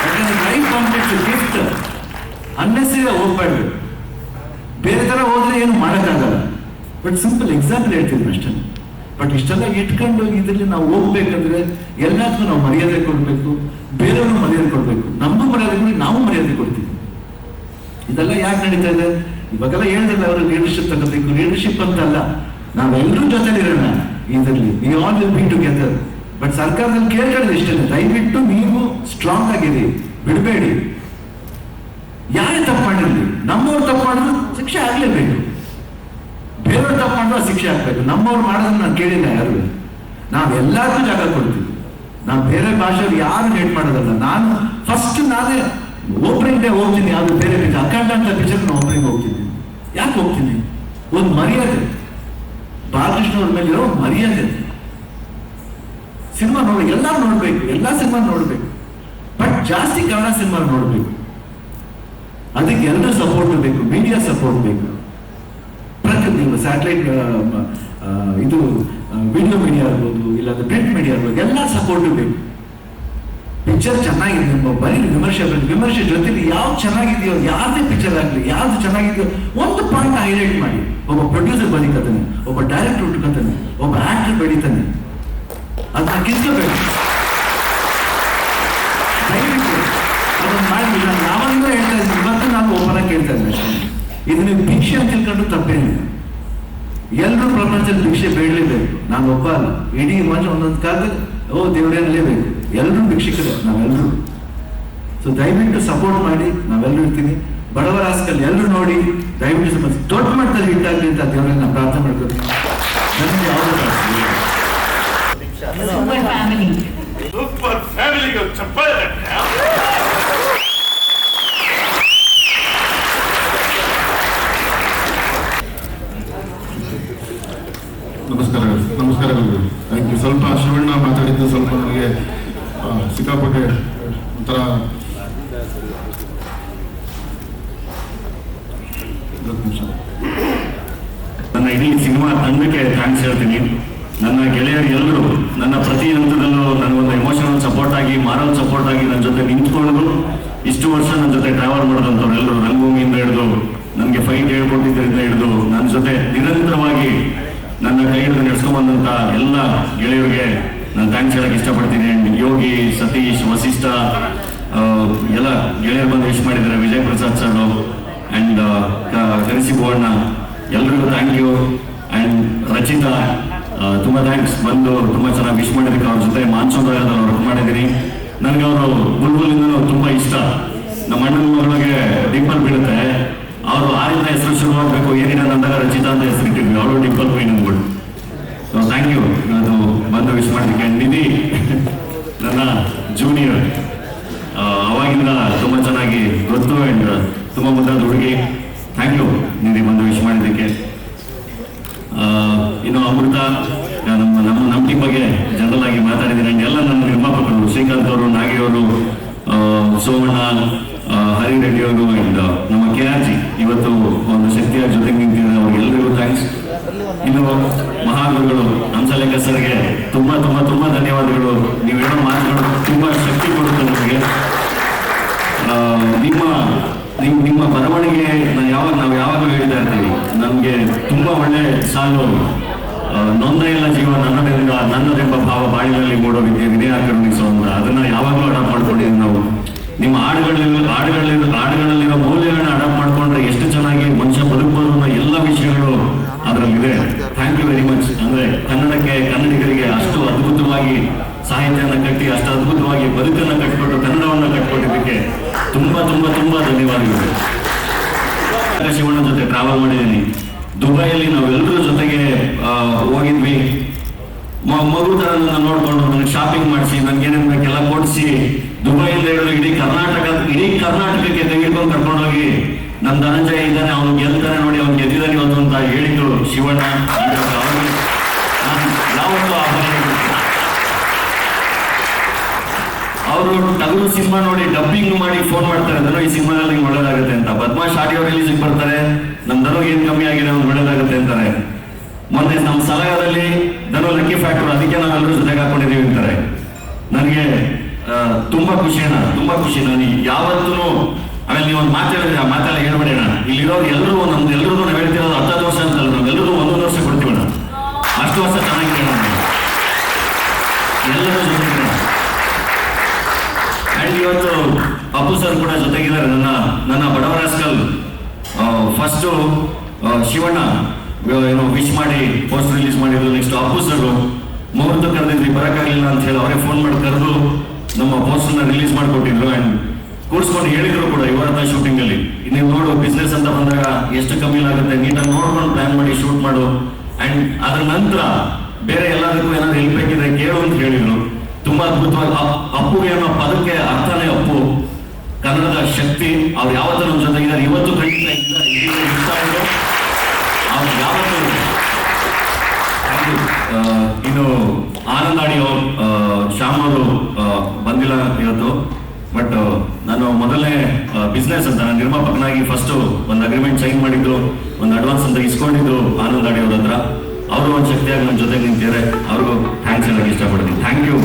ಯಾಕಂದ್ರೆ ಲೈಫ್ ಕಾಂಪ್ಲೆಕ್ಸ್ ಗಿಫ್ಟ್ ಅನ್ನೆಸರಿ ಹೋಗ್ಬಾರ್ದು. ಬೇರೆ ತರ ಹೋದ್ರೆ ಏನು ಮಾಡೋಕ್ಕಾಗಲ್ಲ. ಬಟ್ ಸಿಂಪಲ್ ಎಕ್ಸಾಂಪಲ್ ಹೇಳ್ತಿದ್ದೀನಿ ಅಷ್ಟೇ. ಬಟ್ ಇಷ್ಟೆಲ್ಲ ಇಟ್ಕೊಂಡು ಇದರಲ್ಲಿ ನಾವು ಹೋಗ್ಬೇಕಂದ್ರೆ ಎಲ್ಲದಕ್ಕೂ ನಾವು ಮರ್ಯಾದೆ ಕೊಡ್ಬೇಕು, ಬೇರೆಯವ್ರಿಗೂ ಮರ್ಯಾದೆ ಕೊಡ್ಬೇಕು. ನಮಗೂ ಮರ್ಯಾದೆ ಕೊಡಿ, ನಾವು ಮರ್ಯಾದೆ ಕೊಡ್ತೀವಿ. ಇದೆಲ್ಲ ಯಾಕೆ ನಡೀತಾ ಇದೆ? ಇವಾಗೆಲ್ಲ ಹೇಳಿದ್ರೆ ಅವರು ಲೀಡರ್ಶಿಪ್ ತಗೋಬೇಕು. ಲೀಡರ್ಶಿಪ್ ಅಂತಲ್ಲ, ನಾವೆಲ್ಲರೂ ಜೊತೆಲಿರೋಣ ಇದರಲ್ಲಿ. We all will be together. But ಸರ್ಕಾರದಲ್ಲಿ ಕೇಳ್ಕೊಳ್ಳೋದು ಇಷ್ಟೇ, ದಯವಿಟ್ಟು ನೀವು ಸ್ಟ್ರಾಂಗ್ ಆಗಿರಿ, ಬಿಡಬೇಡಿ. ಯಾರೇ ತಪ್ಪು ಮಾಡಿರ್ಲಿ, ನಮ್ಮವ್ರು ತಪ್ಪು ಮಾಡಿದ್ರು ಶಿಕ್ಷೆ ಆಗ್ಲೇಬೇಕು. ಬೇರೆಯವ್ರು ತಪ್ಪು ಮಾಡಿದ್ರು ಶಿಕ್ಷೆ ಆಗ್ಬೇಕು. ನಮ್ಮವ್ರು ಮಾಡೋದನ್ನ ನಾನು ಕೇಳಿಲ್ಲ ಯಾರು. ನಾವೆಲ್ಲರಿಗೂ ಜಾಗ ಕೊಡ್ತೀವಿ. ನಾವು ಬೇರೆ ಭಾಷೆಯವ್ರು ಯಾರು ಹೇಟ್ ಮಾಡೋದಲ್ಲ. ನಾನು ಫಸ್ಟ್ ನಾನೇ ಓಪನಿಂಗ್ ಡೇ ಹೋಗ್ತೀನಿ. ಯಾವುದು ಬೇರೆ ಪಿಕ್ಚರ್, ಅಖಂಡ ಅಂತ ಪಿಕ್ಚರ್ ನಾನು ಓಪನಿಂಗ್ ಹೋಗ್ತೀನಿ. ಯಾಕೆ ಹೋಗ್ತೀನಿ? ಒಂದು ಮರ್ಯಾದೆ, ಬಾಲಕೃಷ್ಣ ಅವ್ರ ಮೇಲೆ ಇರೋ ಮರ್ಯಾದೆ. ಸಿನಿಮಾ ನೋಡಿ, ಎಲ್ಲರೂ ನೋಡ್ಬೇಕು, ಎಲ್ಲ ಸಿನಿಮಾ ನೋಡ್ಬೇಕು. ಬಟ್ ಜಾಸ್ತಿ ಕನ್ನಡ ಸಿನಿಮಾ ನೋಡ್ಬೇಕು. ಅದಕ್ಕೆ ಎಲ್ಲರೂ ಸಪೋರ್ಟ್ ಬೇಕು, ಮೀಡಿಯಾ ಸಪೋರ್ಟ್ ಬೇಕು. ನೀವು ಸ್ಯಾಟಲೈಟ್ ಇದು ವಿಡಿಯೋ ಮೀಡಿಯಾ ಇರ್ಬೋದು ಇಲ್ಲ ಪ್ರಿಂಟ್ ಮೀಡಿಯಾ ಇರ್ಬೋದು ಎಲ್ಲ ಸಪೋರ್ಟ್ ಬೇಕು. ಪಿಕ್ಚರ್ ಚೆನ್ನಾಗಿದೆ, ನಿಮ್ಮ ಬರೀ ವಿಮರ್ಶೆ ಜೊತೆಲಿ ಯಾವ್ದು ಚೆನ್ನಾಗಿದೆಯೋ, ಯಾವುದೇ ಪಿಕ್ಚರ್ ಆಗಲಿ ಯಾವ್ದು ಚೆನ್ನಾಗಿದೆಯೋ ಒಂದು ಪಾಯಿಂಟ್ ಹೈಲೈಟ್ ಮಾಡಿ. ಒಬ್ಬ ಪ್ರೊಡ್ಯೂಸರ್ ಬರೀಕತಾನೆ, ಒಬ್ಬ ಡೈರೆಕ್ಟರ್ ಹುಟ್ಕೋತಾನೆ, ಒಬ್ಬ ಆಕ್ಟರ್ ಬೆಳೀತಾನೆ, ಅದನ್ನ ಕಿತ್ಕೋಬೇಕು. ದಯವಿಟ್ಟು ಅದನ್ನ ಮಾಡಿ. ನಾನು ಯಾವಾಗಲೂ ಹೇಳ್ತಾ ಇದ್ದೀನಿ, ಇವತ್ತು ನಾನು ಒಬ್ಬನ ಕೇಳ್ತಾ ಇದ್ದೀನಿ ಅಷ್ಟೇ. ಇದು ನೀವು ಭಿಕ್ಷೆ ಅಂತ ತಿಳ್ಕೊಂಡು ತಪ್ಪೇನಿಲ್ಲ. ಎಲ್ಲರೂ ಪ್ರಪಂಚದಲ್ಲಿ ಭಿಕ್ಷೆ ಬೇಡಲೇಬೇಕು. ನಾನು ಒಬ್ಬ ಅಲ್ಲ, ಇಡೀ ಮಂಚ ಒಂದೊಂದು ಕಾಲದಲ್ಲಿ ದೇವರೇನಲೇಬೇಕು. ಎಲ್ಲರೂ ಭಿಕ್ಷಿಕರೇ ನಾವೆಲ್ಲರೂ. ಸೊ ದಯವಿಟ್ಟು ಸಪೋರ್ಟ್ ಮಾಡಿ, ನಾವೆಲ್ಲರೂ ಇರ್ತೀನಿ. ಬಡವರ ಹಾಸ್ಕಲ್ ಎಲ್ಲರೂ ನೋಡಿ ದಯವಿಟ್ಟು ದೊಡ್ಡ ಮಟ್ಟದಲ್ಲಿ ಹಿಟ್ಟಾಗಲಿ ಅಂತ ದೇವರನ್ನ ನಾನು ಪ್ರಾರ್ಥನೆ ಮಾಡ್ಕೊತೀನಿ. ನನಗೆ ಯಾವುದೇ ಸೂಪರ್ ಫ್ಯಾಮಿಲಿಗೆ ಚಪ್ಪಾಳೆ. ನಮಸ್ಕಾರಗಳು. Thank you. ಸ್ವಲ್ಪ ಶಿವಣ್ಣ ಮಾತಾಡಿದ್ದು ಸ್ವಲ್ಪ ನನಗೆ ಸಿಕ್ಕಾಪಟ್ಟೆ ಒಂಥರ ನನ್ನ ಇಡೀ ಸಿನಿಮಾ ತಂಡಕ್ಕೆ ಥ್ಯಾಂಕ್ಸ್ ಹೇಳ್ತೀನಿ. ನನ್ನ ಗೆಳೆಯರು ಎಲ್ಲರೂ ನನ್ನ ಪ್ರತಿ ಹಂತದಲ್ಲೂ ನನಗೊಂದು ಎಮೋಷನಲ್ ಸಪೋರ್ಟ್ ಆಗಿ, ಮಾರಲ್ ಸಪೋರ್ಟ್ ಆಗಿ ನನ್ನ ಜೊತೆ ನಿಂತ್ಕೊಂಡು ಇಷ್ಟು ವರ್ಷ ನನ್ನ ಜೊತೆ ಟ್ರಾವೆಲ್ ಮಾಡಿದಂಥವ್ರು ಎಲ್ಲರೂ, ರಂಗಭೂಮಿಯಿಂದ ಹಿಡಿದು ನನಗೆ ಫೈಟ್ ಹೇಳ್ಕೊಟ್ಟಿದ್ದರಿಂದ ಹಿಡಿದು ನನ್ನ ಜೊತೆ ನಿರಂತರವಾಗಿ ನನ್ನ ಕೈ ಹಿಡಿದು ನಡೆಸ್ಕೊಂಡ್ಬಂದಂಥ ಎಲ್ಲ ಗೆಳೆಯರಿಗೆ ನಾನು ಥ್ಯಾಂಕ್ಸ್ ಹೇಳಕ್ಕೆ ಇಷ್ಟಪಡ್ತೀನಿ. ಯೋಗಿ, ಸತೀಶ್, ವಸಿಷ್ಠ ಎಲ್ಲ ಗೆಳೆಯರು ಬಂದು ವಿಶ್ ಮಾಡಿದ್ದಾರೆ. ವಿಜಯ್ ಪ್ರಸಾದ್ ಸರ್ ಆ್ಯಂಡ್ ಕರಿಸಿ ಬೋವಣ್ಣ, ಎಲ್ರಿಗೂ ಥ್ಯಾಂಕ್ ಯು. ಆ್ಯಂಡ್ ರಚಿತಾ, ತುಂಬ ಥ್ಯಾಂಕ್ಸ್, ಬಂದು ತುಂಬ ಚೆನ್ನಾಗಿ ವಿಶ್ ಮಾಡಿದ್ದಕ್ಕೆ. ಅವ್ರ ಜೊತೆ ಮಾನ್ಸೋದಲ್ಲಿ ವರ್ಕ್ ಮಾಡಿದ್ದೀನಿ. ನನಗೆ ಅವರು ಬುಲ್ಬುಲಿಂದನೂ ತುಂಬ ಇಷ್ಟ. ನಮ್ಮ ಅಣ್ಣನ ಮಗಳಿಗೆ ಡಿಂಪಲ್ ಬೀಳುತ್ತೆ, ಅವರು ಆರಿಂದ ಹೆಸರು ಶುರುವಾಗಬೇಕು ಏನಿಲ್ಲ ಅಂದಾಗ ರಚಿತಾ ಅಂತ ಹೆಸರಿಟ್ಟಿದ್ವಿ. ಅವರು ಡಿಂಪಲ್ ಕ್ವೀನ್ ಅಂದ್ಬಿಟ್ಟು. ಸೊ ಥ್ಯಾಂಕ್ ಯು, ಅದು ಬಂದು ವಿಶ್ ಮಾಡಿದ್ದಕ್ಕೆ. ನಿಧಿ ನನ್ನ ಜೂನಿಯರ್, ಅವಾಗಿಂದ ತುಂಬ ಚೆನ್ನಾಗಿ ಗೊತ್ತು ಆ್ಯಂಡ್ ತುಂಬ ಮುದ್ದಾದ ಹುಡುಗಿ. ಥ್ಯಾಂಕ್ ಯು ನಿಧಿ, ಬಂದು ವಿಶ್ ಮಾಡಿದ್ದಕ್ಕೆ. ಇನ್ನು ಅಮೃತ, ನಮ್ಮ ಟೀಮ್ ಬಗ್ಗೆ ಜನರಲ್ ಆಗಿ ಮಾತಾಡಿದ್ದೀನಿ. ಎಲ್ಲ ನನ್ನ ನಿರ್ಮಾಪಕರು ಶ್ರೀಕಾಂತ್ ಅವರು, ನಾಗಿ ಅವರು, ಸೋಮಣ್ಣ, ಹರಿ ರೆಡ್ಡಿ ಅವರು ಆ್ಯಂಡ್ ನಮ್ಮ KRG ಇವತ್ತು ಒಂದು ಶಕ್ತಿಯ ಜೊತೆಗೆ ನಿಂತಿದ್ದಾರೆ. ಅವ್ರಿಗೆಲ್ಲರಿಗೂ ಥ್ಯಾಂಕ್ಸ್. ಇನ್ನು ಮಹಾಗುರುಗಳು ಹಂಸಲೇಖ ಸರ್ಗೆ ತುಂಬ ತುಂಬ ತುಂಬ ಧನ್ಯವಾದಗಳು. ನೀವು ಹೇಳೋ ಮಾತುಗಳು ತುಂಬ ಶಕ್ತಿ ಕೊಡುತ್ತೆ ನಮಗೆ. ನಿಮ್ಮ ಬರವಣಿಗೆ ನಾವು ಯಾವಾಗಲೂ ಹೇಳ್ತಾ ಇರ್ತೀವಿ, ನಮಗೆ ತುಂಬ ಒಳ್ಳೆ ಸಾಲು, ನೊಂದ ಎಲ್ಲ ಜೀವ ನನ್ನದೆಂಬ ಭಾವ ಬಾಳಿನಲ್ಲಿ ಮೂಡೋ ವಿದ್ಯಾ ಕರುಣಿಸೋ ಅಂತ. ಅದನ್ನ ಯಾವಾಗಲೂ ಅಡಾಪ್ಟ್ ಮಾಡ್ಕೊಂಡಿದ್ದೀವಿ ನಾವು. ನಿಮ್ಮ ಹಾಡುಗಳಲ್ಲಿರೋ ಮೌಲ್ಯಗಳನ್ನ ಅಡಾಪ್ಟ್ ಮಾಡ್ಕೊಂಡ್ರೆ ಎಷ್ಟು ಚೆನ್ನಾಗಿ ಮನುಷ್ಯ ಬದುಕಬಹುದು ಅನ್ನೋ ಎಲ್ಲ ವಿಷಯಗಳು ಅದರಲ್ಲಿದೆ. Thank you very much. ಅಂದ್ರೆ ಕನ್ನಡಿಗರಿಗೆ ಅಷ್ಟು ಅದ್ಭುತವಾಗಿ ಸಾಹಿತ್ಯನ ಕಟ್ಟಿ, ಅಷ್ಟು ಅದ್ಭುತವಾಗಿ ಬದುಕನ್ನು ಕಟ್ಟಿಕೊಟ್ಟು, ಕನ್ನಡವನ್ನು ಕಟ್ಟಿಕೊಟ್ಟಿದ್ದಕ್ಕೆ ತುಂಬ ತುಂಬ ತುಂಬ ಧನ್ಯವಾದಗಳು. ಶಿವಣ್ಣ ಜೊತೆ ಟ್ರಾವೆಲ್ ಮಾಡಿದ್ದೀನಿ. ದುಬೈಯಲ್ಲಿ ನಾವೆಲ್ಲರೂ ಜೊತೆಗೆ ಹೋಗಿದ್ವಿ. ಮಗು ಥರ ನನ್ನ ನೋಡ್ಕೊಂಡು ನನಗೆ ಶಾಪಿಂಗ್ ಮಾಡಿಸಿ, ನನಗೇನೇನು ಬೇಕೆಲ್ಲ ಕೊಡಿಸಿ, ದುಬೈಯಿಂದ ಹಿಡಿದು ಇಡೀ ಕರ್ನಾಟಕಕ್ಕೆ ತೆಗೆದುಕೊಂಡು ಕರ್ಕೊಂಡೋಗಿ, ನಮ್ಮ ಧನಂಜಯ ಇದ್ದಾನೆ, ಅವನು ಗೆಲ್ತಾನೆ ನೋಡಿ, ಅವ್ನು ಗೆದ್ದಿದ್ದಾನೆ ಇವತ್ತು ಅಂತ ಹೇಳಿದ್ದು ಶಿವಣ್ಣ. ಯಾವತ್ತೂ ಅವರು ಟಗರು ಸಿನಿಮಾ ನೋಡಿ ಡಬ್ಬಿಂಗ್ ಮಾಡಿ ಫೋನ್ ಮಾಡ್ತಾರೆ, ಧನು ಈ ಸಿನಿಮಾದಲ್ಲಿ ನಿಂಗೆ ಒಳ್ಳೇದಾಗುತ್ತೆ ಅಂತ. ಬದ್ಮಾಶ್ ಆಡಿಯೋ ರಿಲೀಸಿಗೆ ಬರ್ತಾರೆ, ನಮ್ಮ ಧನುಗೆ ಏನು ಕಮ್ಮಿ ಆಗಿದೆ ಅವ್ನು ಒಳ್ಳೇದಾಗುತ್ತೆ ಅಂತಾರೆ. ಮೊನ್ನೆ ನಮ್ಮ ಸಲಗಾದಲ್ಲಿ ಧನು ಲಕ್ಕಿ ಫ್ಯಾಕ್ಟರ್, ಅದಕ್ಕೆ ನಾವೆಲ್ಲರೂ ಜೊತೆಗೆ ಹಾಕೊಂಡಿದ್ದೀವಿ ಅಂತಾರೆ. ನನಗೆ ತುಂಬಾ ಖುಷಿ ಅಣ್ಣ, ತುಂಬಾ ಖುಷಿ. ನಾನು ಯಾವತ್ತೂ ಆಮೇಲೆ ನೀವು ಒಂದು ಮಾತಾಡಿದ್ರೆ ಆ ಮಾತೆಲ್ಲ ಹೇಳ್ಬೇಡಿ ಅಣ್ಣ. ಇಲ್ಲಿರೋರು ಎಲ್ಲರೂ ನಮ್ದು ನಾವು ಹೇಳ್ತಿರೋದು 10 ವರ್ಷ ಅಂತಲ್ಲ, ನಾವೆಲ್ಲರೂ 1 ವರ್ಷ ಕೊಡ್ತೀವಿ ಅಣ್ಣ. ಅಷ್ಟು ವರ್ಷ ಚೆನ್ನಾಗಿದೆ ಎಲ್ಲರೂ ಜೊತೆಗಿದ್ದಾರೆ. ಆ್ಯಂಡ್ ಇವತ್ತು ಅಪ್ಪು ಸರ್ ಕೂಡ ಜೊತೆಗಿದ್ದಾರೆ. ನನ್ನ ಬಡವರ ಹಾಸ್ಕಲ್ ಫಸ್ಟು ಶಿವಣ್ಣ ಏನೋ ವಿಶ್ ಮಾಡಿ ಪೋಸ್ಟ್ ರಿಲೀಸ್ ಮಾಡಿದ್ರು. ನೆಕ್ಸ್ಟ್ ಅಪ್ಪು ಸರ್ ಮುಹೂರ್ತ ಕರೆದಿದ್ವಿ, ಬರೋಕ್ಕಾಗಲಿಲ್ಲ ಅಂತ ಹೇಳಿ ಅವರೇ ಫೋನ್ ಮಾಡಿ ಕರೆದು ನಮ್ಮ ಪೋಸ್ಟರ್ನ ರಿಲೀಸ್ ಮಾಡಿಕೊಟ್ಟಿದ್ರು. ಆ್ಯಂಡ್ ಕೂರಿಸ್ಕೊಂಡು ಹೇಳಿದ್ರು ಕೂಡ ಇವತ್ತ ಶೂಟಿಂಗಲ್ಲಿ, ನೀವು ನೋಡು ಬಿಸ್ನೆಸ್ ಅಂತ ಬಂದಾಗ ಎಷ್ಟು ಕಮ್ಮಿ ಆಗುತ್ತೆ, ನೀಟಾಗಿ ನೋಡ್ಕೊಂಡು ಪ್ಲಾನ್ ಮಾಡಿ ಶೂಟ್ ಮಾಡು. ಆ್ಯಂಡ್ ಅದ್ರ ನಂತರ ಬೇರೆ ಎಲ್ಲದಕ್ಕೂ ಏನಾದ್ರು ಹೆಲ್ಪ್ ಬೇಕಿದ್ರೆ ಕೇಳು ಅಂತ ಹೇಳಿದ್ರು. ತುಂಬಾ ಅದ್ಭುತವಾಗಿ ಅಪ್ಪುಗೆ ಅನ್ನೋ ಪದಕ್ಕೆ ಅರ್ಥನೇ ಅಪ್ಪು, ಕನ್ನಡದ ಶಕ್ತಿ. ಅವ್ರು ಯಾವತ್ತೂ ನಮ್ಮ ಜೊತೆಗಿದ್ದಾರೆ, ಇವತ್ತು ಖಂಡಿತ ಇದ್ದಾರೆ. ಅವ್ರು ಯಾವತ್ತೂ ಇನ್ನು ಆನಂದಾಡಿ ಅವರು ಶ್ಯಾಮ್ ಅವರು ಬಂದಿಲ್ಲ ಇವತ್ತು, ಬಟ್ ನಾನು ಮೊದಲನೇ ಬಿಸ್ನೆಸ್ ಅಂತ ನಾನು ನಿರ್ಮಾಪಕನಾಗಿ ಫಸ್ಟ್ ಒಂದು ಅಗ್ರಿಮೆಂಟ್ ಸೈನ್ ಮಾಡಿದ್ದು, ಒಂದು ಅಡ್ವಾನ್ಸ್ ಅಂತ ಇಸ್ಕೊಂಡಿದ್ದು ಆನಂದ್ ಅಡಿ ಅವ್ರ ಹತ್ರ. ಅವರು ಒಂದು ಶಕ್ತಿಯಾಗಿ ನನ್ನ ಜೊತೆಗೆ ನಿಂತಿದ್ದಾರೆ. ಅವ್ರಿಗೂ ಥ್ಯಾಂಕ್ಸ್ ಹೇಳಕ್ಕೆ ಇಷ್ಟಪಡ್ತೀನಿ. Thank you.